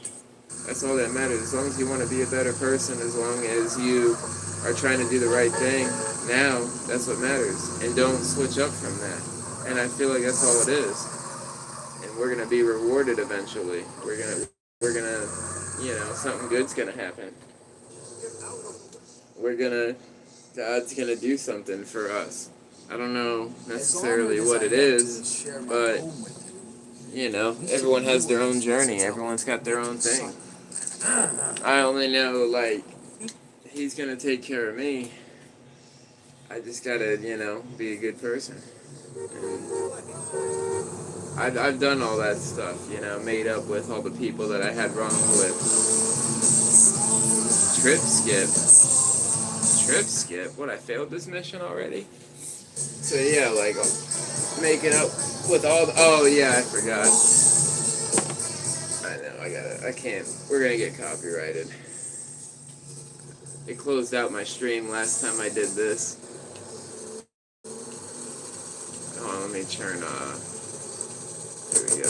That's all that matters. As long as you want to be a better person, as long as you are trying to do the right thing now, that's what matters. And don't switch up from that. And I feel like that's all it is. And we're gonna be rewarded eventually. We're gonna, something good's gonna happen. God's gonna do something for us. I don't know necessarily what it is, but everyone has their own journey. Everyone's got their own thing. I only know, like, He's gonna take care of me. I just gotta, be a good person. And I've done all that stuff, made up with all the people that I had wrong with. Trip skip. Trip skip? What, I failed this mission already? So yeah, like, making up with all the, oh yeah, I forgot. I know, I can't, we're gonna get copyrighted. It closed out my stream last time I did this. Hold on, let me turn, there we go.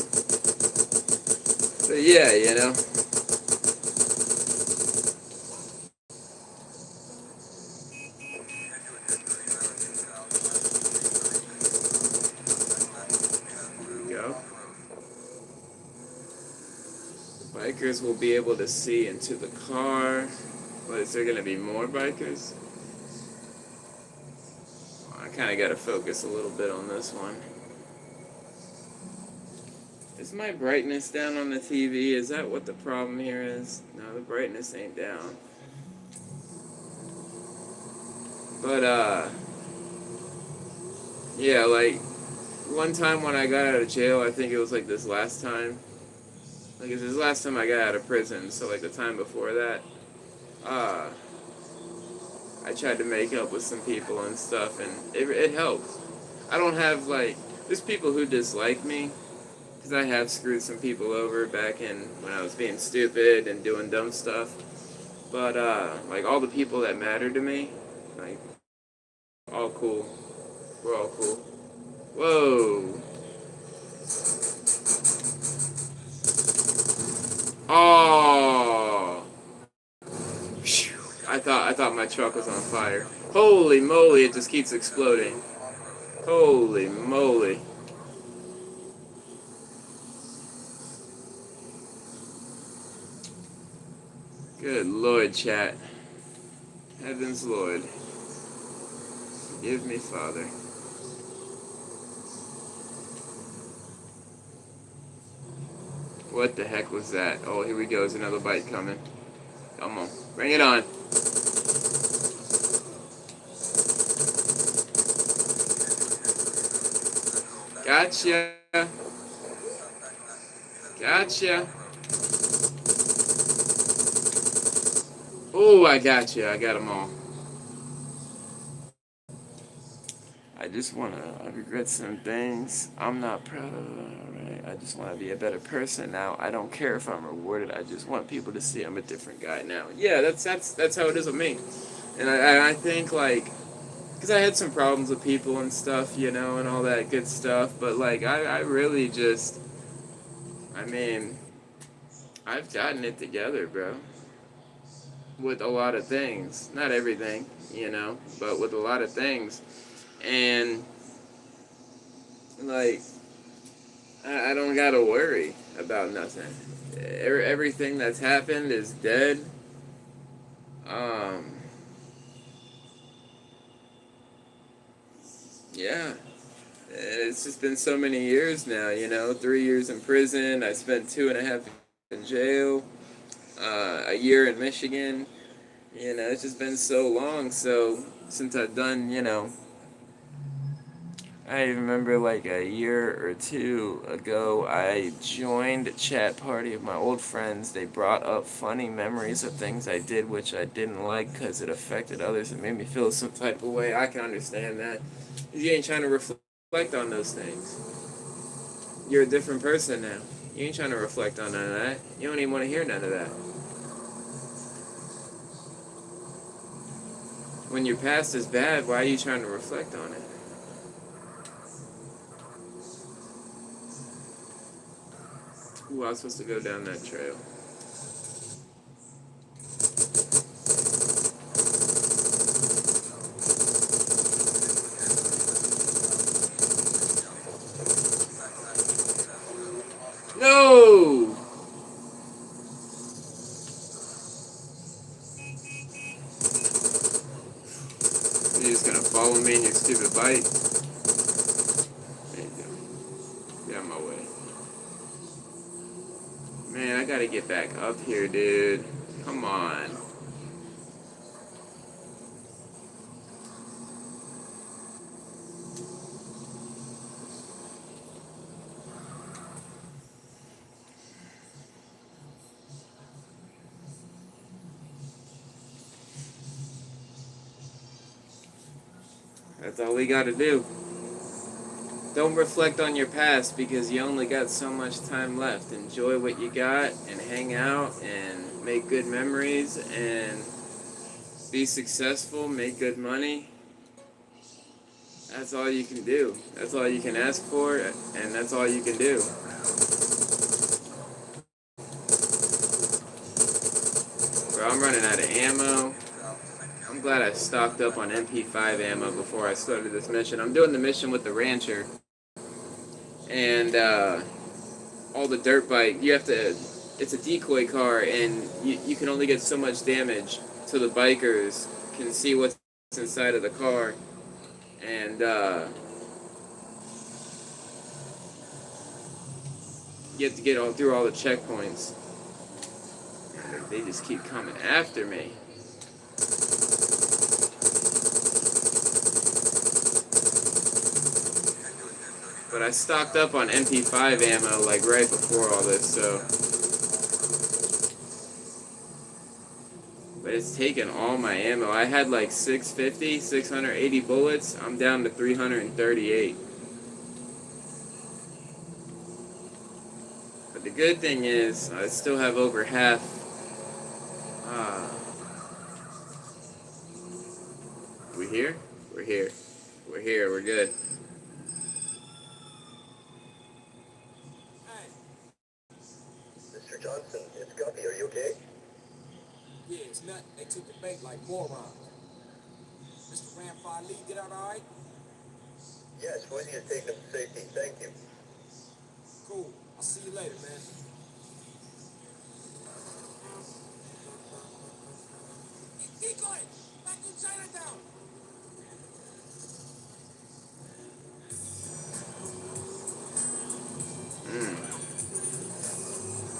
So yeah, There we go. Bikers will be able to see into the car. But is there going to be more bikers? I kind of got to focus a little bit on this one. Is my brightness down on the TV? Is that what the problem here is? No, the brightness ain't down. But, yeah, like, one time when I got out of jail, I think it was like this last time. Like, it was the last time I got out of prison, so like the time before that, I tried to make up with some people and stuff, and it helped. I don't have, like, there's people who dislike me, because I have screwed some people over back in when I was being stupid and doing dumb stuff. But, like, all the people that matter to me, like, all cool. We're all cool. Whoa. Oh. I thought my truck was on fire. Holy moly, it just keeps exploding. Holy moly. Good Lord, chat. Heavens Lord. Forgive me, Father. What the heck was that? Oh, here we go. There's another bite coming. Come on. Bring it on. Gotcha. Gotcha. Oh, I got you. I got them all. I regret some things I'm not proud of. Alright, I just want to be a better person now. I don't care if I'm rewarded. I just want people to see I'm a different guy now. Yeah, that's how it is with me. And I think, like, because I had some problems with people and stuff, and all that good stuff. But, like, I really just, I mean, I've gotten it together, bro. With a lot of things. Not everything, but with a lot of things. And, like, I don't gotta worry about nothing. Everything that's happened is dead. Um, yeah. It's just been so many years now, 3 years in prison. I spent 2.5 in jail. A year in Michigan. It's just been so long. So since I've done, I remember like a year or two ago, I joined a chat party of my old friends. They brought up funny memories of things I did which I didn't like because it affected others and made me feel some type of way. I can understand that. You ain't trying to reflect on those things. You're a different person now. You ain't trying to reflect on none of that. You don't even want to hear none of that. When your past is bad, why are you trying to reflect on it? Ooh, I was supposed to go down that trail. No! You're just gonna follow me in your stupid bike? There you go. Get out of my way. Man, I gotta get back up here, dude. Come on. That's all we gotta do. Don't reflect on your past because you only got so much time left. Enjoy what you got and hang out and make good memories and be successful, make good money. That's all you can do. That's all you can ask for, and that's all you can do. Bro, I'm running out of ammo. I'm glad I stocked up on MP5 ammo before I started this mission. I'm doing the mission with the rancher, and all the dirt bike. You have to. It's a decoy car, and you can only get so much damage, so the bikers can see what's inside of the car, and you have to get all through all the checkpoints. They just keep coming after me. But I stocked up on MP5 ammo like right before all this, so. But it's taken all my ammo. I had like 650, 680 bullets. I'm down to 338. But the good thing is, I still have over half. Uh, we here? We're here. We're here. We're good. Hey. Mr. Johnson, it's Guppy. Are you okay? Yeah, it's nothing. They took the bait like morons. Mr. Rampart Lee, get out all right? Yes, Wizzy is taking him to safety. Thank you. Cool. I'll see you later, man. Decoy! Back to Chinatown!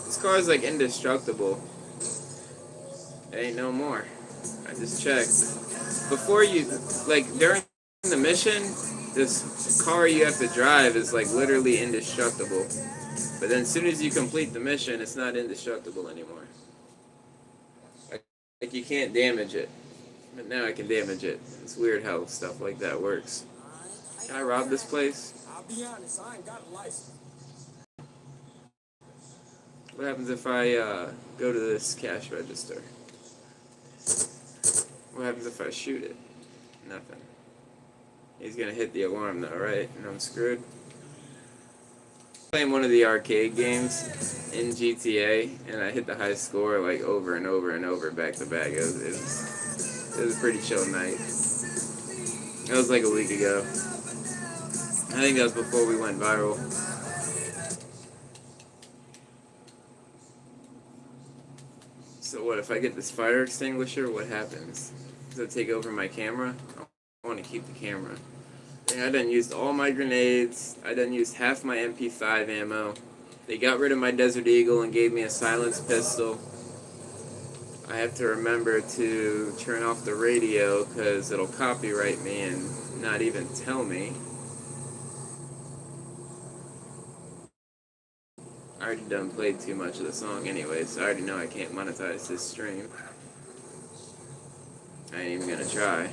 This car is like indestructible. It ain't no more. I just checked. Before you, like during the mission, this car you have to drive is like literally indestructible. But then as soon as you complete the mission, it's not indestructible anymore. Like you can't damage it. But now I can damage it. It's weird how stuff like that works. Can I rob this place? I'll be honest, I ain't got a license. What happens if I go to this cash register? What happens if I shoot it? Nothing. He's gonna hit the alarm though, right? And I'm screwed. Playing one of the arcade games in GTA, and I hit the high score like over and over and over back to back. It was a pretty chill night. That was like a week ago. I think that was before we went viral. So what, if I get this fire extinguisher, what happens? Does it take over my camera? I want to keep the camera. Yeah, I done used all my grenades. I done used half my MP5 ammo. They got rid of my Desert Eagle and gave me a silenced pistol. I have to remember to turn off the radio because it'll copyright me and not even tell me. I already done played too much of the song anyway, so I already know I can't monetize this stream. I ain't even gonna try.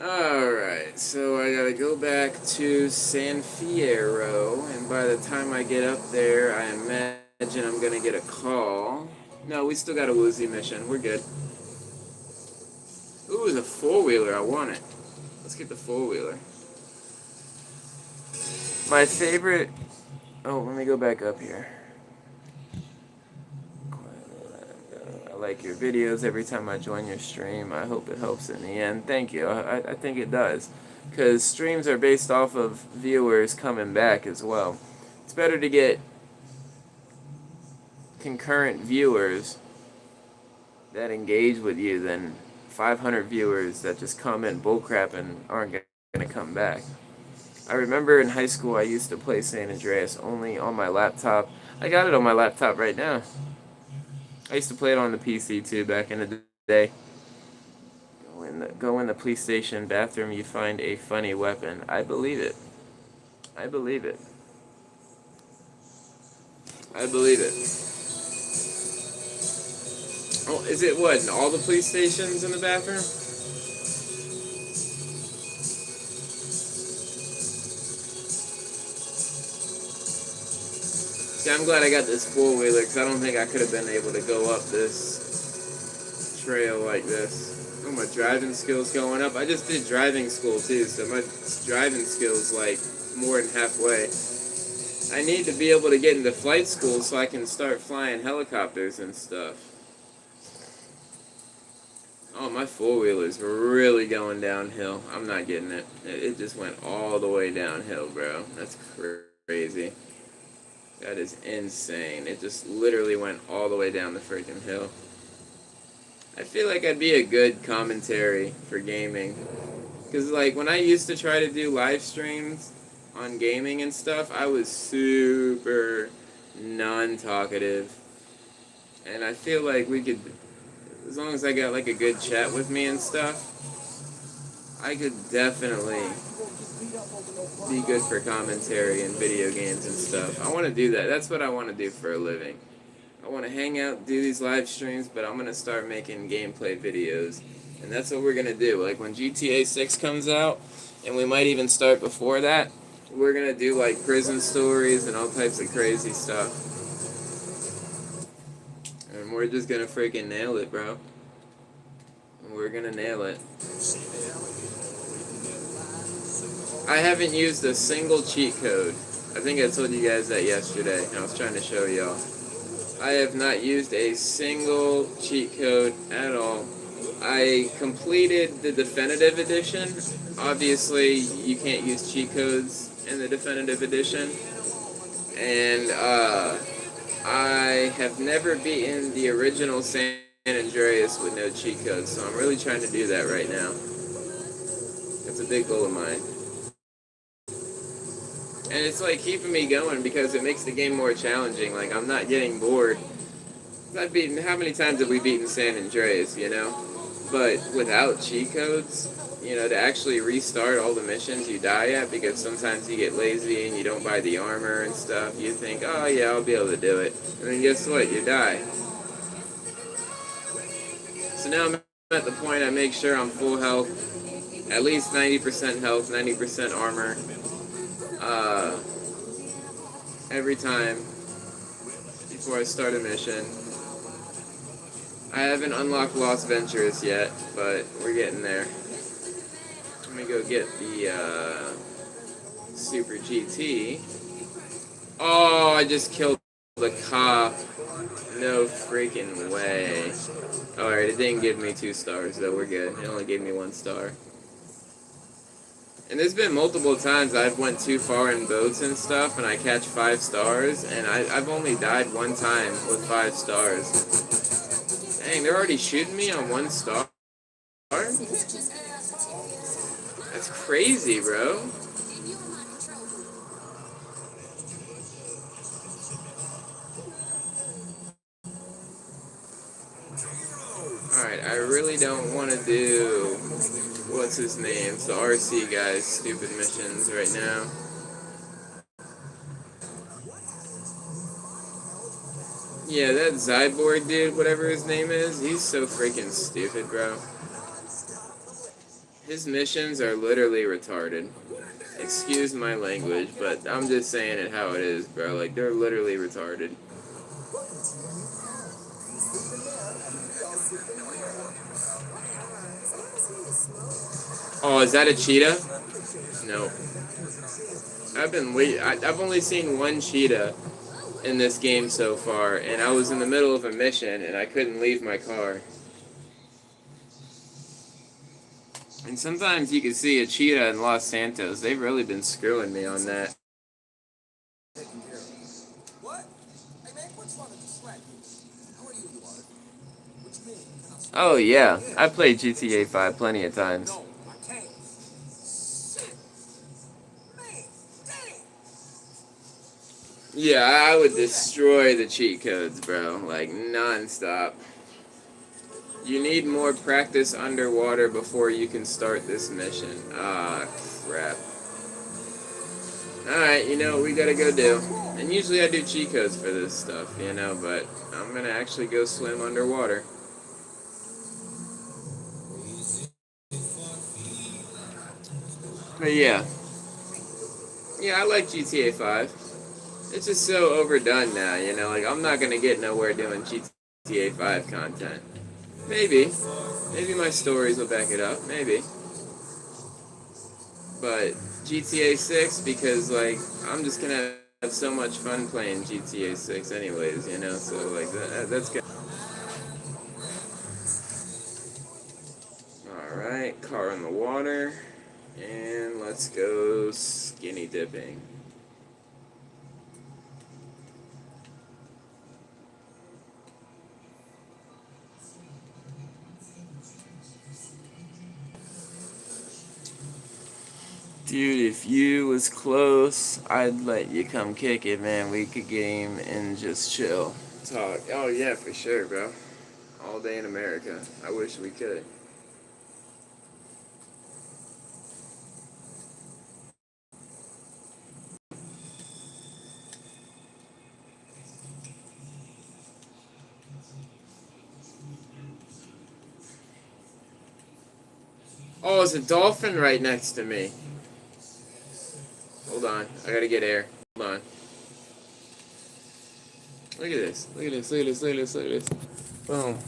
Alright, so I gotta go back to San Fierro, and by the time I get up there, I imagine I'm gonna get a call. No, we still got a Woozy mission. We're good. Ooh, the four-wheeler. I want it. Let's get the four-wheeler. My favorite... Oh, let me go back up here. I like your videos every time I join your stream. I hope it helps in the end. Thank you. I think it does. Because streams are based off of viewers coming back as well. It's better to get concurrent viewers that engage with you than 500 viewers that just come in bullcrap and aren't going to come back. I remember in high school I used to play San Andreas only on my laptop. I got it on my laptop right now. I used to play it on the PC too back in the day. Go in the police station bathroom, you find a funny weapon. I believe it. I believe it. I believe it. Oh, is it what, in all the police stations in the bathroom? See, I'm glad I got this four-wheeler because I don't think I could have been able to go up this trail like this. Oh, my driving skills going up. I just did driving school too, so my driving skills like more than halfway. I need to be able to get into flight school so I can start flying helicopters and stuff. Oh, my four-wheeler's really going downhill. I'm not getting it. It just went all the way downhill, bro. That's crazy. That is insane. It just literally went all the way down the freaking hill. I feel like I'd be a good commentary for gaming. Because, like, when I used to try to do live streams on gaming and stuff, I was super non-talkative. And I feel like we could, as long as I got, like, a good chat with me and stuff, I could definitely be good for commentary and video games and stuff. I want to do that. That's what I want to do for a living. I want to hang out, do these live streams, but I'm going to start making gameplay videos. And that's what we're going to do. Like when GTA 6 comes out, and we might even start before that, we're going to do like prison stories and all types of crazy stuff. And we're just going to freaking nail it, bro. And we're going to nail it. I haven't used a single cheat code. I think I told you guys that yesterday, and I was trying to show y'all. I have not used a single cheat code at all. I completed the definitive edition. Obviously, you can't use cheat codes in the definitive edition. And I have never beaten the original San Andreas with no cheat codes, so I'm really trying to do that right now. That's a big goal of mine. And it's like keeping me going because it makes the game more challenging. Like I'm not getting bored. I've beaten, how many times have we beaten San Andreas, you know? But without cheat codes, to actually restart all the missions you die at, because sometimes you get lazy and you don't buy the armor and stuff. You think, oh yeah, I'll be able to do it. And then guess what? You die. So now I'm at the point I make sure I'm full health, at least 90% health, 90% armor, uh, every time before I start a mission. I haven't unlocked Lost Ventures yet, but we're getting there. Let me go get the Super GT. Oh, I just killed the cop. No freaking way. Alright, it didn't give me 2 stars, though. We're good. It only gave me 1 star. And there's been multiple times I've went too far in boats and stuff, and I catch 5 stars, and I've only died 1 time with 5 stars. Dang, they're already shooting me on 1 star? That's crazy, bro. Alright, I really don't want to do, what's his name, the RC guy's stupid missions right now. Yeah, that Zyborg dude, whatever his name is, he's so freaking stupid, bro. His missions are literally retarded. Excuse my language, but I'm just saying it how it is, bro. Like, they're literally retarded. Oh, is that a cheetah? No. I've only seen 1 cheetah in this game so far, and I was in the middle of a mission, and I couldn't leave my car. And sometimes you can see a cheetah in Los Santos. They've really been screwing me on that. What? Hey man, quit trying to distract me. How are you, Eduardo? What you mean? Can I Oh stop? yeah, I played GTA 5 plenty of times. No, I can't. Shit. Man, damn. Yeah, I would destroy the cheat codes, bro. Like, non-stop. You need more practice underwater before you can start this mission. Ah, crap. Alright, you know what we gotta go do. And usually I do cheat codes for this stuff, but I'm gonna actually go swim underwater. But yeah. Yeah, I like GTA 5. It's just so overdone now, Like, I'm not gonna get nowhere doing GTA 5 content. Maybe. Maybe my stories will back it up. Maybe. But GTA 6, because, like, I'm just gonna have so much fun playing GTA 6 anyways. So, like, that's good. Alright, car in the water. And let's go skinny dipping. Dude, if you was close, I'd let you come kick it, man. We could game and just chill. Talk. Oh, yeah, for sure, bro. All day in America. I wish we could. Oh, there's a dolphin right next to me. Hold on. I gotta get air. Hold on. Look at this. Look at this. Look at this. Look at this. Look at this. Boom.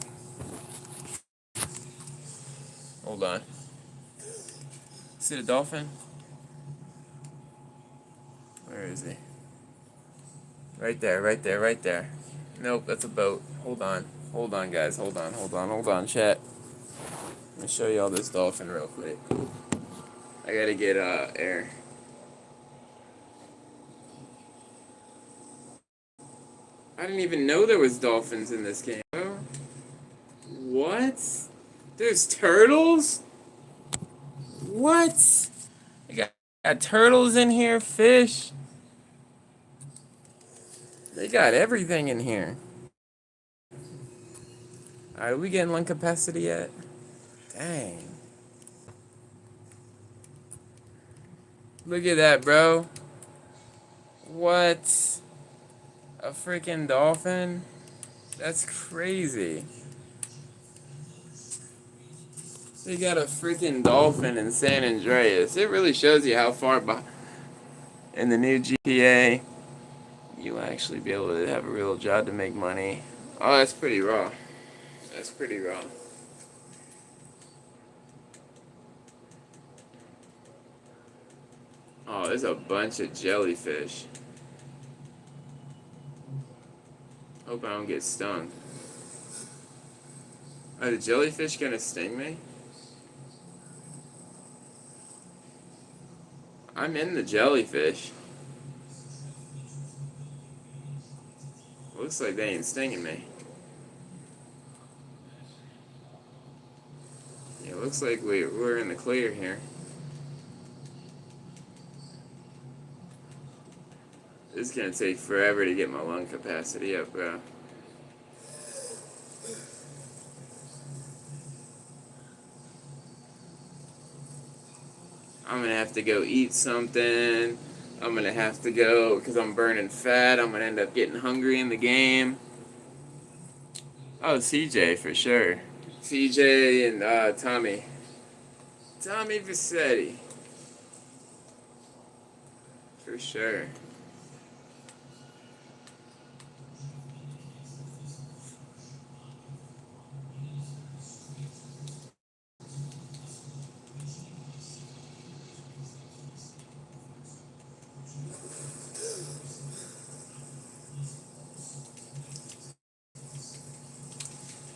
Hold on. See the dolphin? Where is he? Right there, right there, right there. Nope, that's a boat. Hold on. Hold on, guys. Hold on, hold on, hold on, chat. Let me show you all this dolphin real quick. I gotta get air. I didn't even know there was dolphins in this game. What? There's turtles? What? I got turtles in here, fish. They got everything in here. Alright, we getting lung capacity yet? Dang. Look at that, bro. What? A freaking dolphin? That's crazy. They got a freaking dolphin in San Andreas. It really shows you how far behind in the new GTA you'll actually be able to have a real job to make money. Oh, that's pretty raw. That's pretty raw. Oh, there's a bunch of jellyfish. Hope I don't get stung. Are the jellyfish gonna sting me? I'm in the jellyfish. Looks like they ain't stinging me. Yeah, looks like we're in the clear here. This is gonna take forever to get my lung capacity up, bro. I'm gonna have to go eat something. I'm gonna have to go because I'm burning fat. I'm gonna end up getting hungry in the game. Oh, CJ for sure. CJ and Tommy. Tommy Vassetti. For sure.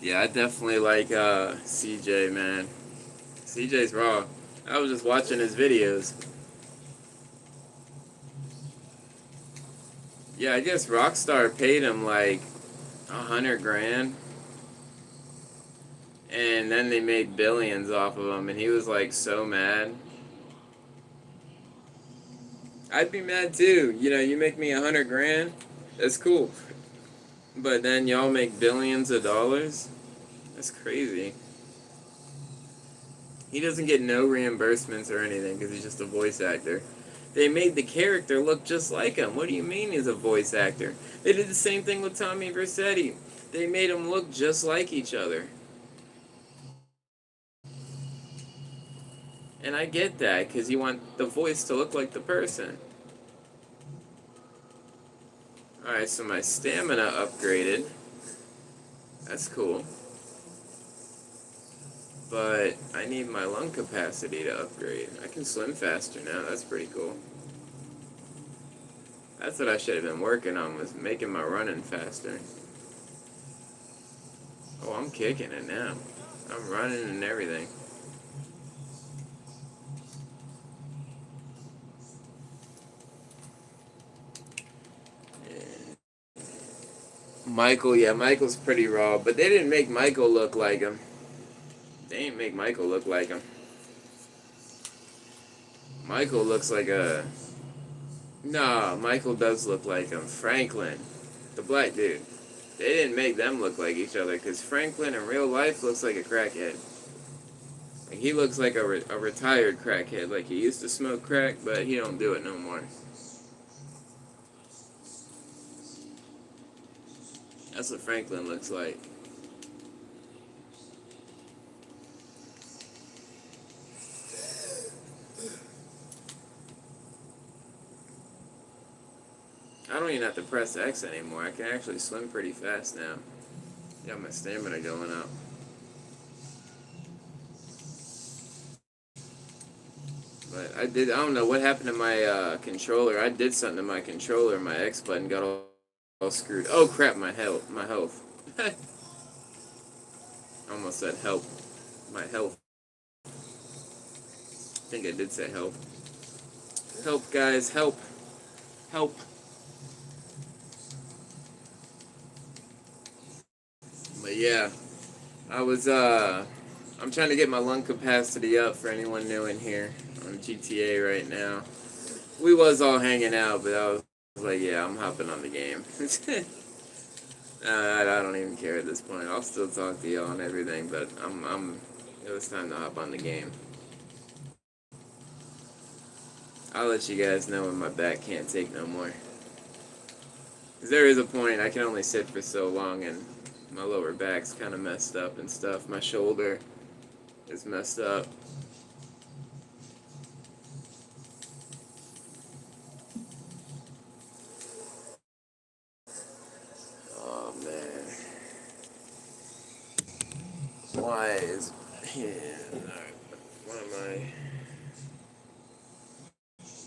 Yeah, I definitely like CJ, man. CJ's raw. I was just watching his videos. Yeah, I guess Rockstar paid him like 100 grand, and then they made billions off of him, and he was like so mad. I'd be mad too. You know, you make me 100 grand, that's cool, but then y'all make billions of dollars. That's crazy. He doesn't get no reimbursements or anything because he's just a voice actor. They made the character look just like him. What do you mean he's a voice actor? They did the same thing with Tommy Vercetti. They made them look just like each other. And I get that because you want the voice to look like the person. Alright, so my stamina upgraded. That's cool. But I need my lung capacity to upgrade. I can swim faster now. That's pretty cool. That's what I should have been working on, was making my running faster. Oh, I'm kicking it now. I'm running and everything. Michael, yeah, Michael's pretty raw, but they didn't make Michael look like him. They ain't make Michael look like him. Michael looks like a... Nah, Michael does look like him. Franklin, the black dude. They didn't make them look like each other, because Franklin in real life looks like a crackhead. Like, he looks like a retired crackhead. Like, he used to smoke crack, but he don't do it no more. That's what Franklin looks like. I don't even have to press X anymore. I can actually swim pretty fast now. Got my stamina going up. But I don't know what happened to my controller. I did something to my controller. My X button got all screwed. Oh crap, my health. Almost said help. My health. I think I did say help. Help, guys, help. Help. But yeah, I'm trying to get my lung capacity up for anyone new in here on GTA right now. We was all hanging out, but I was like, yeah, I'm hopping on the game. I don't even care at this point. I'll still talk to y'all and everything, but it was time to hop on the game. I'll let you guys know when my back can't take no more. 'Cause there is a point I can only sit for so long, and my lower back's kind of messed up and stuff. My shoulder is messed up. Oh man, why is yeah? Alright, why am I?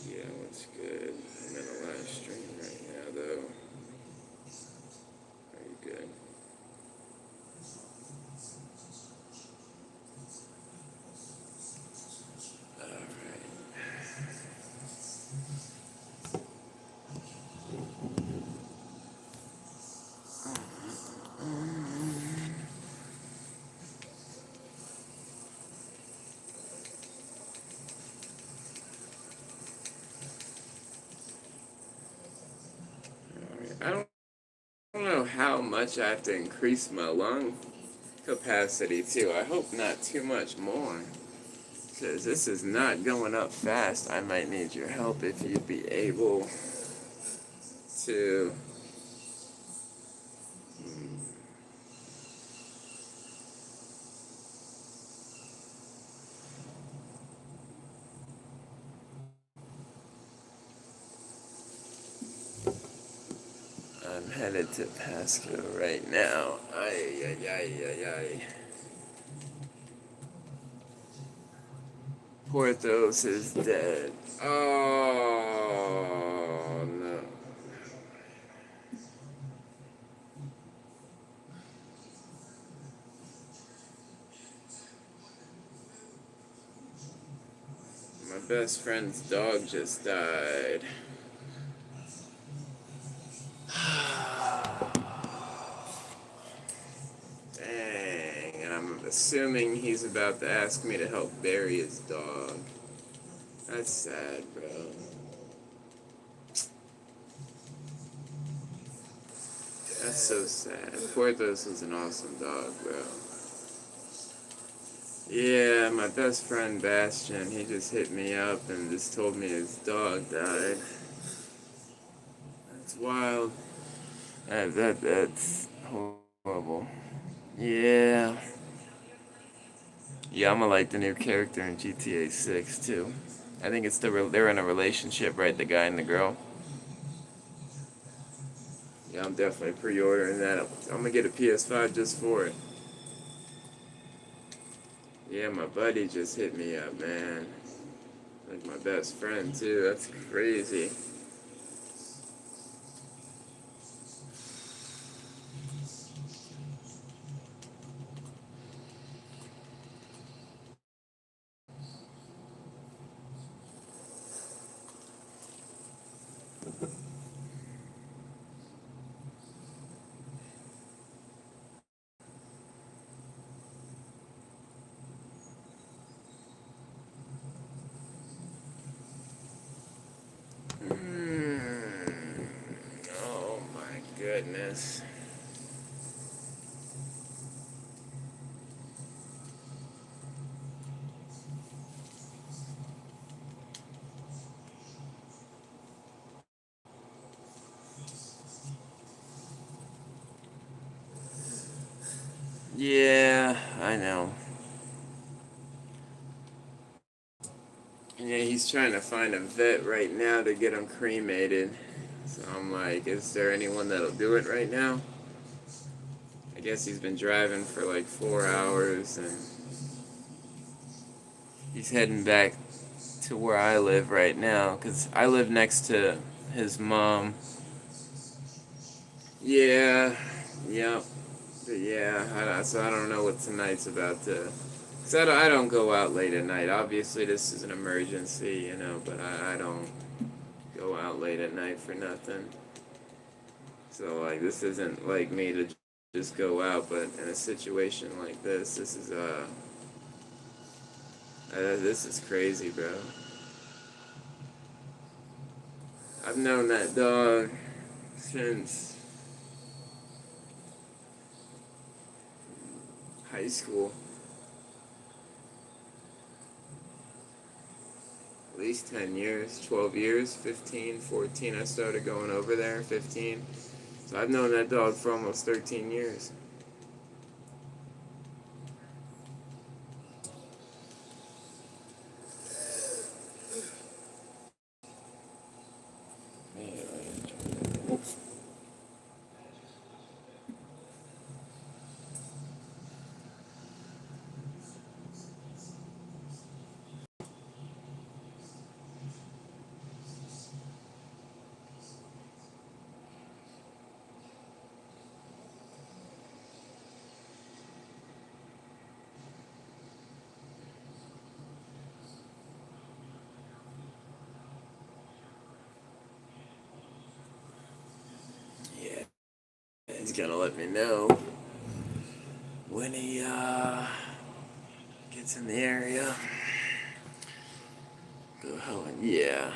Yeah, what's good? I'm in a live stream right now, though. Are you good? Alright. I don't know how much I have to increase my lung capacity to. I hope not too much more. Because this is not going up fast. I might need your help if you'd be able to. I'm headed to Pasco right now. Ay, ay, ay, ay, ay. Porthos is dead. Oh, no. My best friend's dog just died. Dang, and I'm assuming he's about to ask me to help bury his dog. That's sad, bro. That's so sad. Porthos was an awesome dog, bro. Yeah, my best friend Bastian, he just hit me up and just told me his dog died. That's wild. That's horrible. Yeah. Yeah, I'm gonna like the new character in GTA 6 too. I think it's they're in a relationship, right? The guy and the girl. Yeah, I'm definitely pre-ordering that. I'm gonna get a PS5 just for it. Yeah, my buddy just hit me up, man. Like my best friend too. That's crazy. Mm. Oh my goodness. Yeah, I know. Yeah, he's trying to find a vet right now to get him cremated. So I'm like, is there anyone that'll do it right now? I guess he's been driving for like 4 hours and he's heading back to where I live right now because I live next to his mom. Yeah, yep. But yeah, so I don't know what tonight's about to. Cause I don't go out late at night. Obviously, this is an emergency, but I don't go out late at night for nothing. So, like, this isn't like me to just go out, but in a situation like this is crazy, bro. I've known that dog since high school. at least 10 years, 12 years, 15, 14. I started going over there, 15. So I've known that dog for almost 13 years. Yeah, he's gonna let me know when he gets in the area. Go home. Yeah.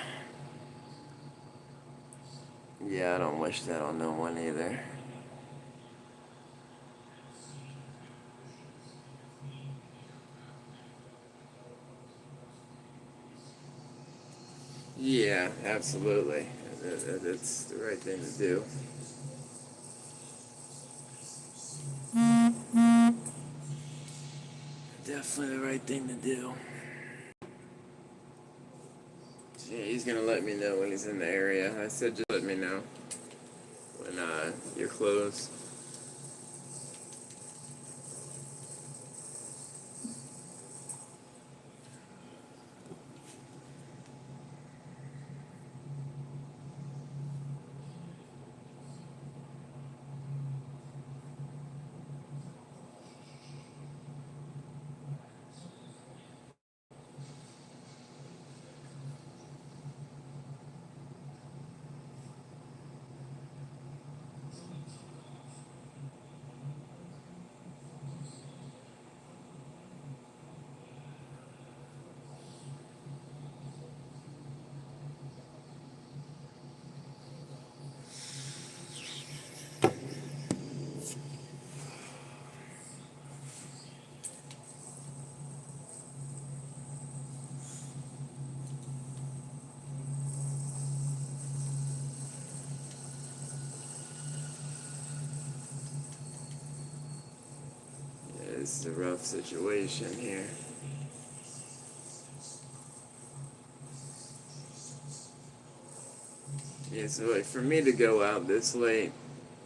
Yeah, I don't wish that on no one either. Yeah, absolutely. That's the right thing to do. Definitely the right thing to do. So yeah, he's gonna let me know when he's in the area. I said just let me know when you're close. Yeah, it's a rough situation here. Yeah, so like for me to go out this late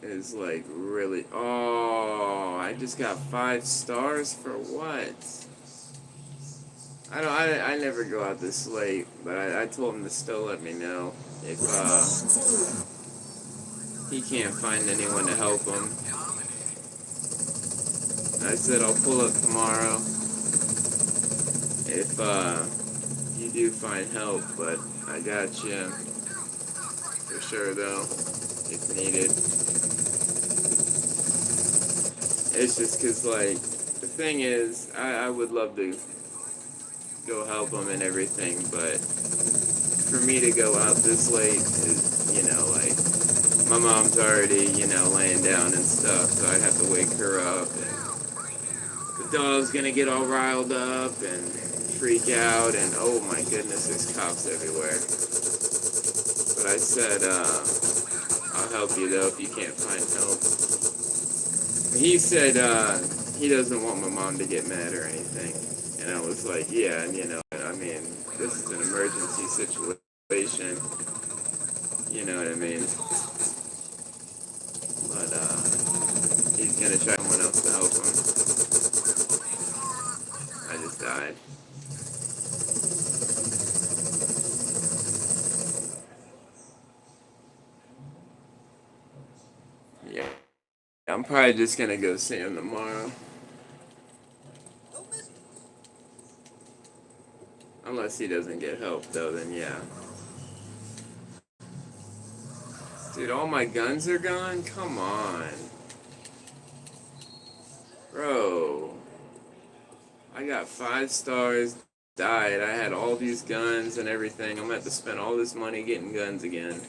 is like really. Oh, I just got 5 stars for what? I don't. I never go out this late, but I told him to still let me know if he can't find anyone to help him. I said I'll pull up tomorrow if you do find help, but I got you for sure though if needed. It's just cause like the thing is I would love to go help him and everything, but for me to go out this late is, like, my mom's already, laying down and stuff, so I'd have to wake her up, and the dog's gonna get all riled up and freak out, and oh my goodness, there's cops everywhere. But I said, I'll help you though if you can't find help. He said, he doesn't want my mom to get mad or anything. And I was like, yeah, and I mean, this is an emergency situation. You know what I mean? But, he's gonna try someone else to help him. I just died. Yeah. I'm probably just gonna go see him tomorrow. Unless he doesn't get help, though, then yeah. Dude, all my guns are gone? Come on. Bro. I got 5 stars, died. I had all these guns and everything. I'm gonna have to spend all this money getting guns again.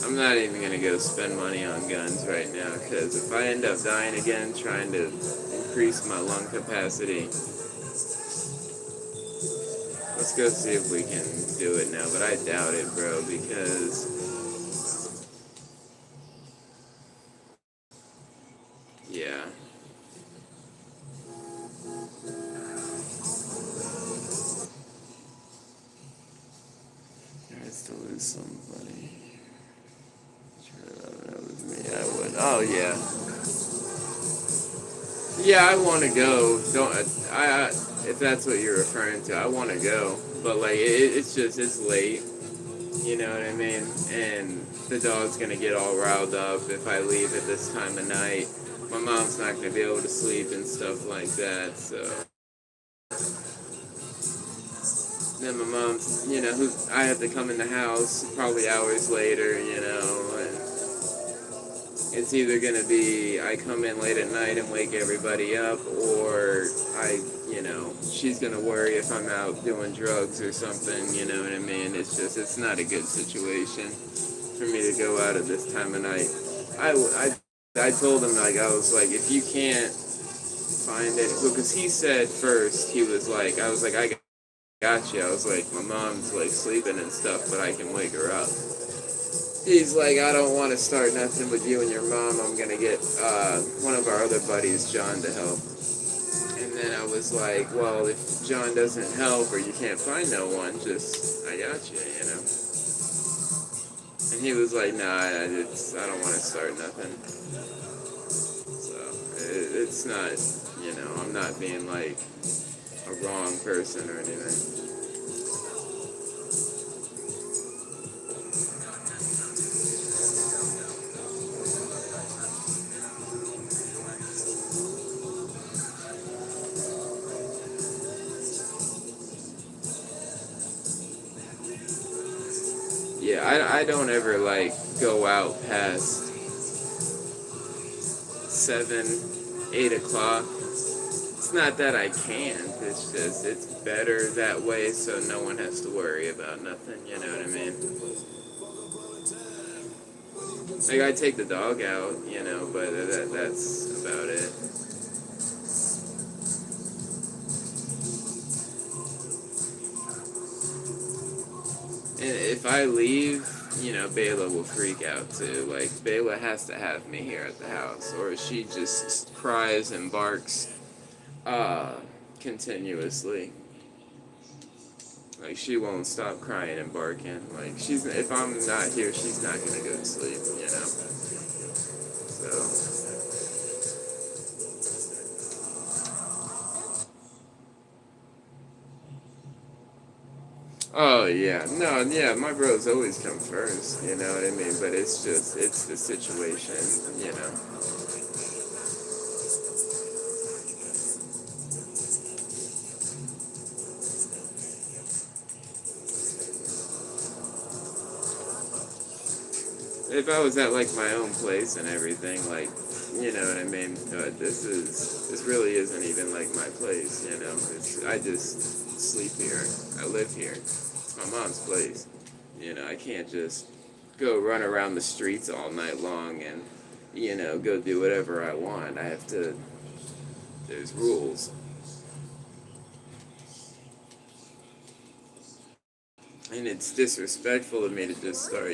I'm not even gonna go spend money on guns right now, because if I end up dying again trying to increase my lung capacity, let's go see if we can do it now. But I doubt it, bro, because yeah. I still lose somebody. Sure, that was me. I would. Oh yeah. Yeah, I want to go. Don't if that's what you're referring to, I want to go. But like, it's just it's late. You know what I mean? And the dog's gonna get all riled up if I leave at this time of night. My mom's not gonna be able to sleep and stuff like that. So then my mom's, who I have to come in the house probably hours later. And it's either gonna be I come in late at night and wake everybody up, or she's gonna worry if I'm out doing drugs or something. You know what I mean? It's not a good situation for me to go out at this time of night. I told him, like, I was like, if you can't find it, because he said first, I was like, I got you. I was like, my mom's like sleeping and stuff, but I can wake her up. He's like, I don't want to start nothing with you and your mom. I'm gonna get one of our other buddies, John, to help. And then I was like, well, if John doesn't help or you can't find no one, I got you. And he was like, nah, I don't want to start nothing. So it's not, I'm not being like a wrong person or anything. Yeah, I don't ever like go out past 7, 8 o'clock. It's not that I can't. It's just it's better that way, so no one has to worry about nothing. You know what I mean? Like I take the dog out, but that's about it. And if I leave, Bayla will freak out too. Like, Bayla has to have me here at the house, or she just cries and barks uh, continuously. Like, she won't stop crying and barking. Like, if I'm not here, she's not gonna go to sleep. So, oh yeah, no, yeah, my bros always come first. You know what I mean? But it's the situation. If I was at like my own place and everything, like, you know what I mean. This really isn't even like my place. I just sleep here. I live here. It's my mom's place. I can't just go run around the streets all night long and go do whatever I want. I have to. There's rules, and it's disrespectful of me to just start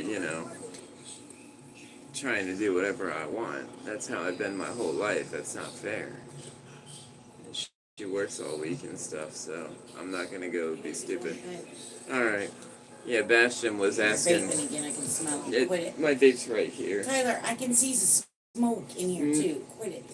trying to do whatever I want. That's how I've been my whole life. That's not fair. And she works all week and stuff, so I'm not gonna go be stupid. All right. Yeah, Bastion was asking. Vaping again, I can smell it. Quit it. My vape's right here. Tyler, I can see the smoke in here too. Quit it.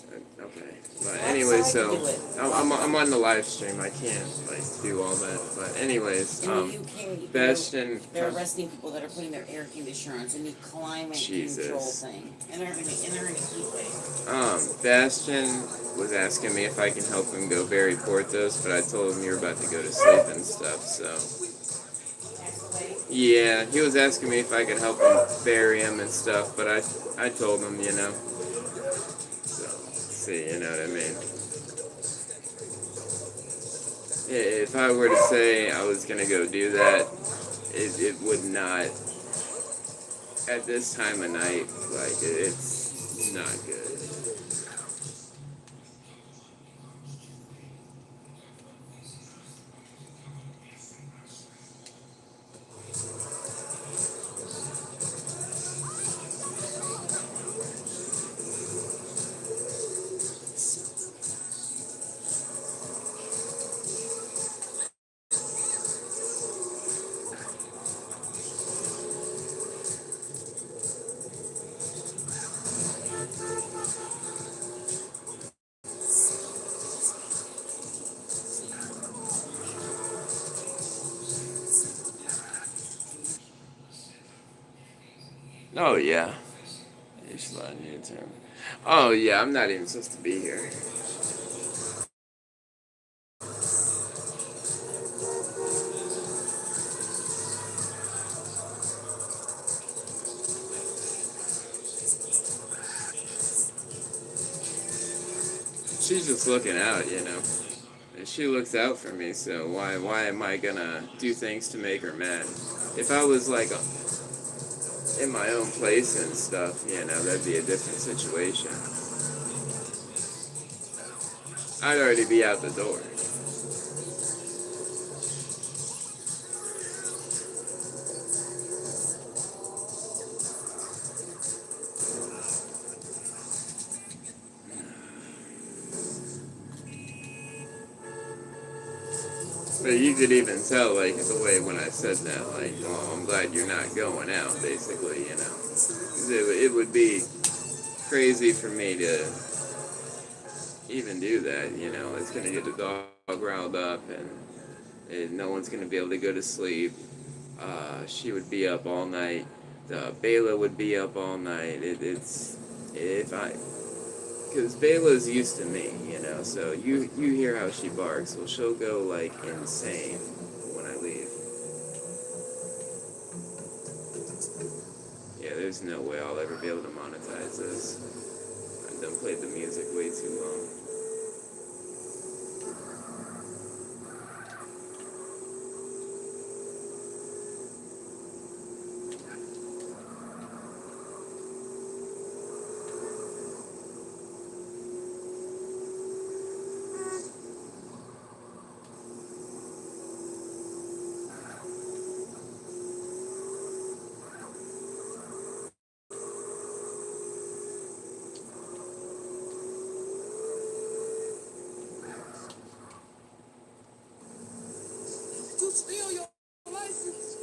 Okay. But anyway, so I'm on the live stream. I can't like do all that. But anyways, In the UK, Bastion. they're arresting people that are putting their air conditioner on. It's a new climate control thing, and they're in a heat wave. Bastion was asking me if I can help him go bury Porthos, but I told him you're about to go to sleep and stuff. So yeah, he was asking me if I could help him bury him and stuff, but I told him, So see, you know what I mean. If I were to say I was gonna go do that, it would not at this time of night, like it's not good. Oh yeah, it's not new term. Oh yeah, I'm not even supposed to be here. She's just looking out, you know. And she looks out for me, so why am I gonna do things to make her mad? If I was like in my own place and stuff, you know, that'd be a different situation. I'd already be out the door. But you could even tell, like, the way when I said that, like, well, I'm glad you're not going out, basically, you know. 'Cause it would be crazy for me to even do that, you know. It's going to get the dog riled up, and no one's going to be able to go to sleep. She would be up all night. Bayla would be up all night. It's if I because Bayla's used to me, you know. So you hear how she barks. Well, she'll go like insane when I leave. Yeah, there's no way I'll ever be able to monetize this. I've done played the music way too long. You steal your license.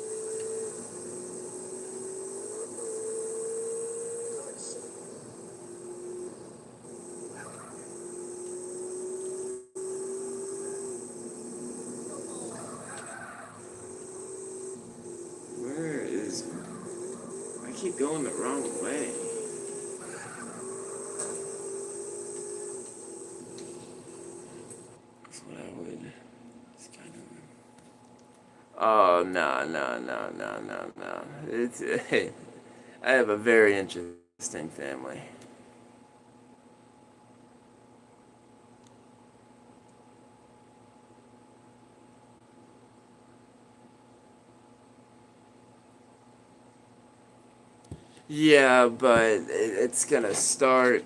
Where is? I keep going the wrong way. That's what I would. It's kind of. Oh no no no no no no! It's I have a very interesting family. Yeah, but it's gonna start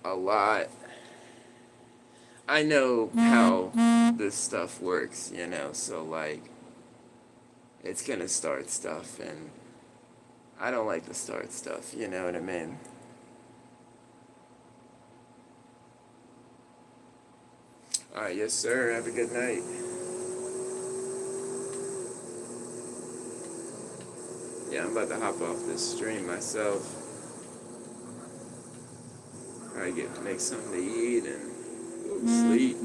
a lot. I know how this stuff works, you know. So like, it's gonna start stuff, and I don't like to start stuff. You know what I mean? All right, yes sir. Have a good night. Yeah, I'm about to hop off this stream myself. I get make something to eat and go to sleep.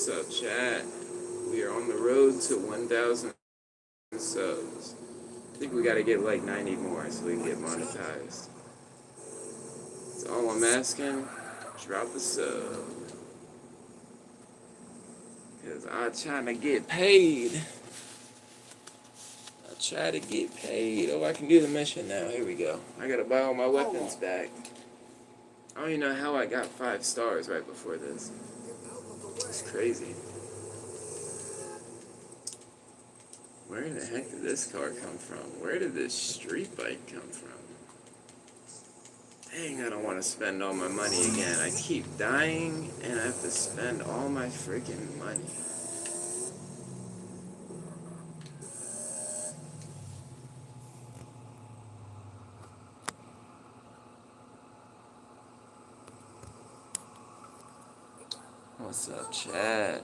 What's up, chat? We are on the road to 1,000 subs. I think we gotta get like 90 more so we can get monetized. That's all I'm asking. Drop a sub. Because I'm trying to get paid. I try to get paid. Oh, I can do the mission now. Here we go. I gotta buy all my weapons back. I don't even know how I got 5 stars right before this. It's crazy. Where in the heck did this car come from? Where did this street bike come from? Dang, I don't want to spend all my money again. I keep dying, and I have to spend all my freaking money. What's up, Chad?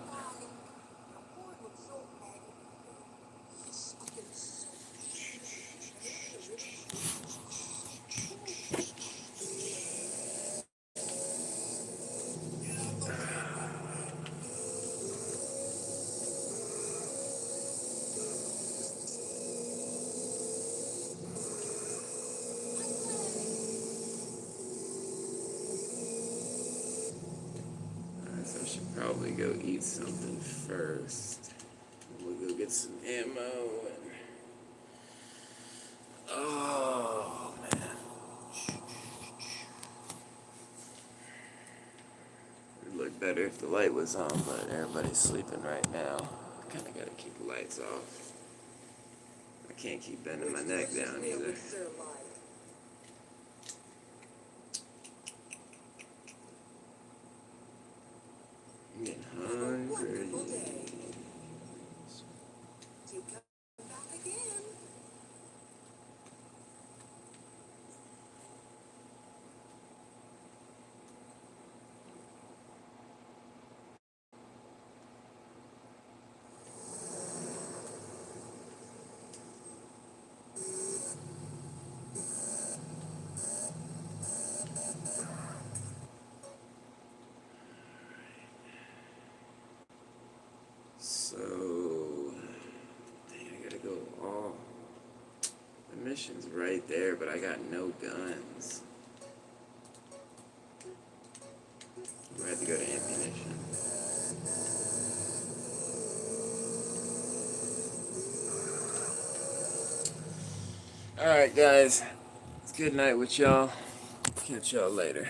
So I should probably go eat something first. We'll go get some ammo and... Oh, man. It would look better if the light was on, but everybody's sleeping right now. I kind of got to keep the lights off. I can't keep bending my neck down either. I'm getting hungry. So, dang, I gotta go all. The mission's right there, but I got no guns. I have to go to ammunition. Alright, guys. It's good night with y'all. Catch y'all later.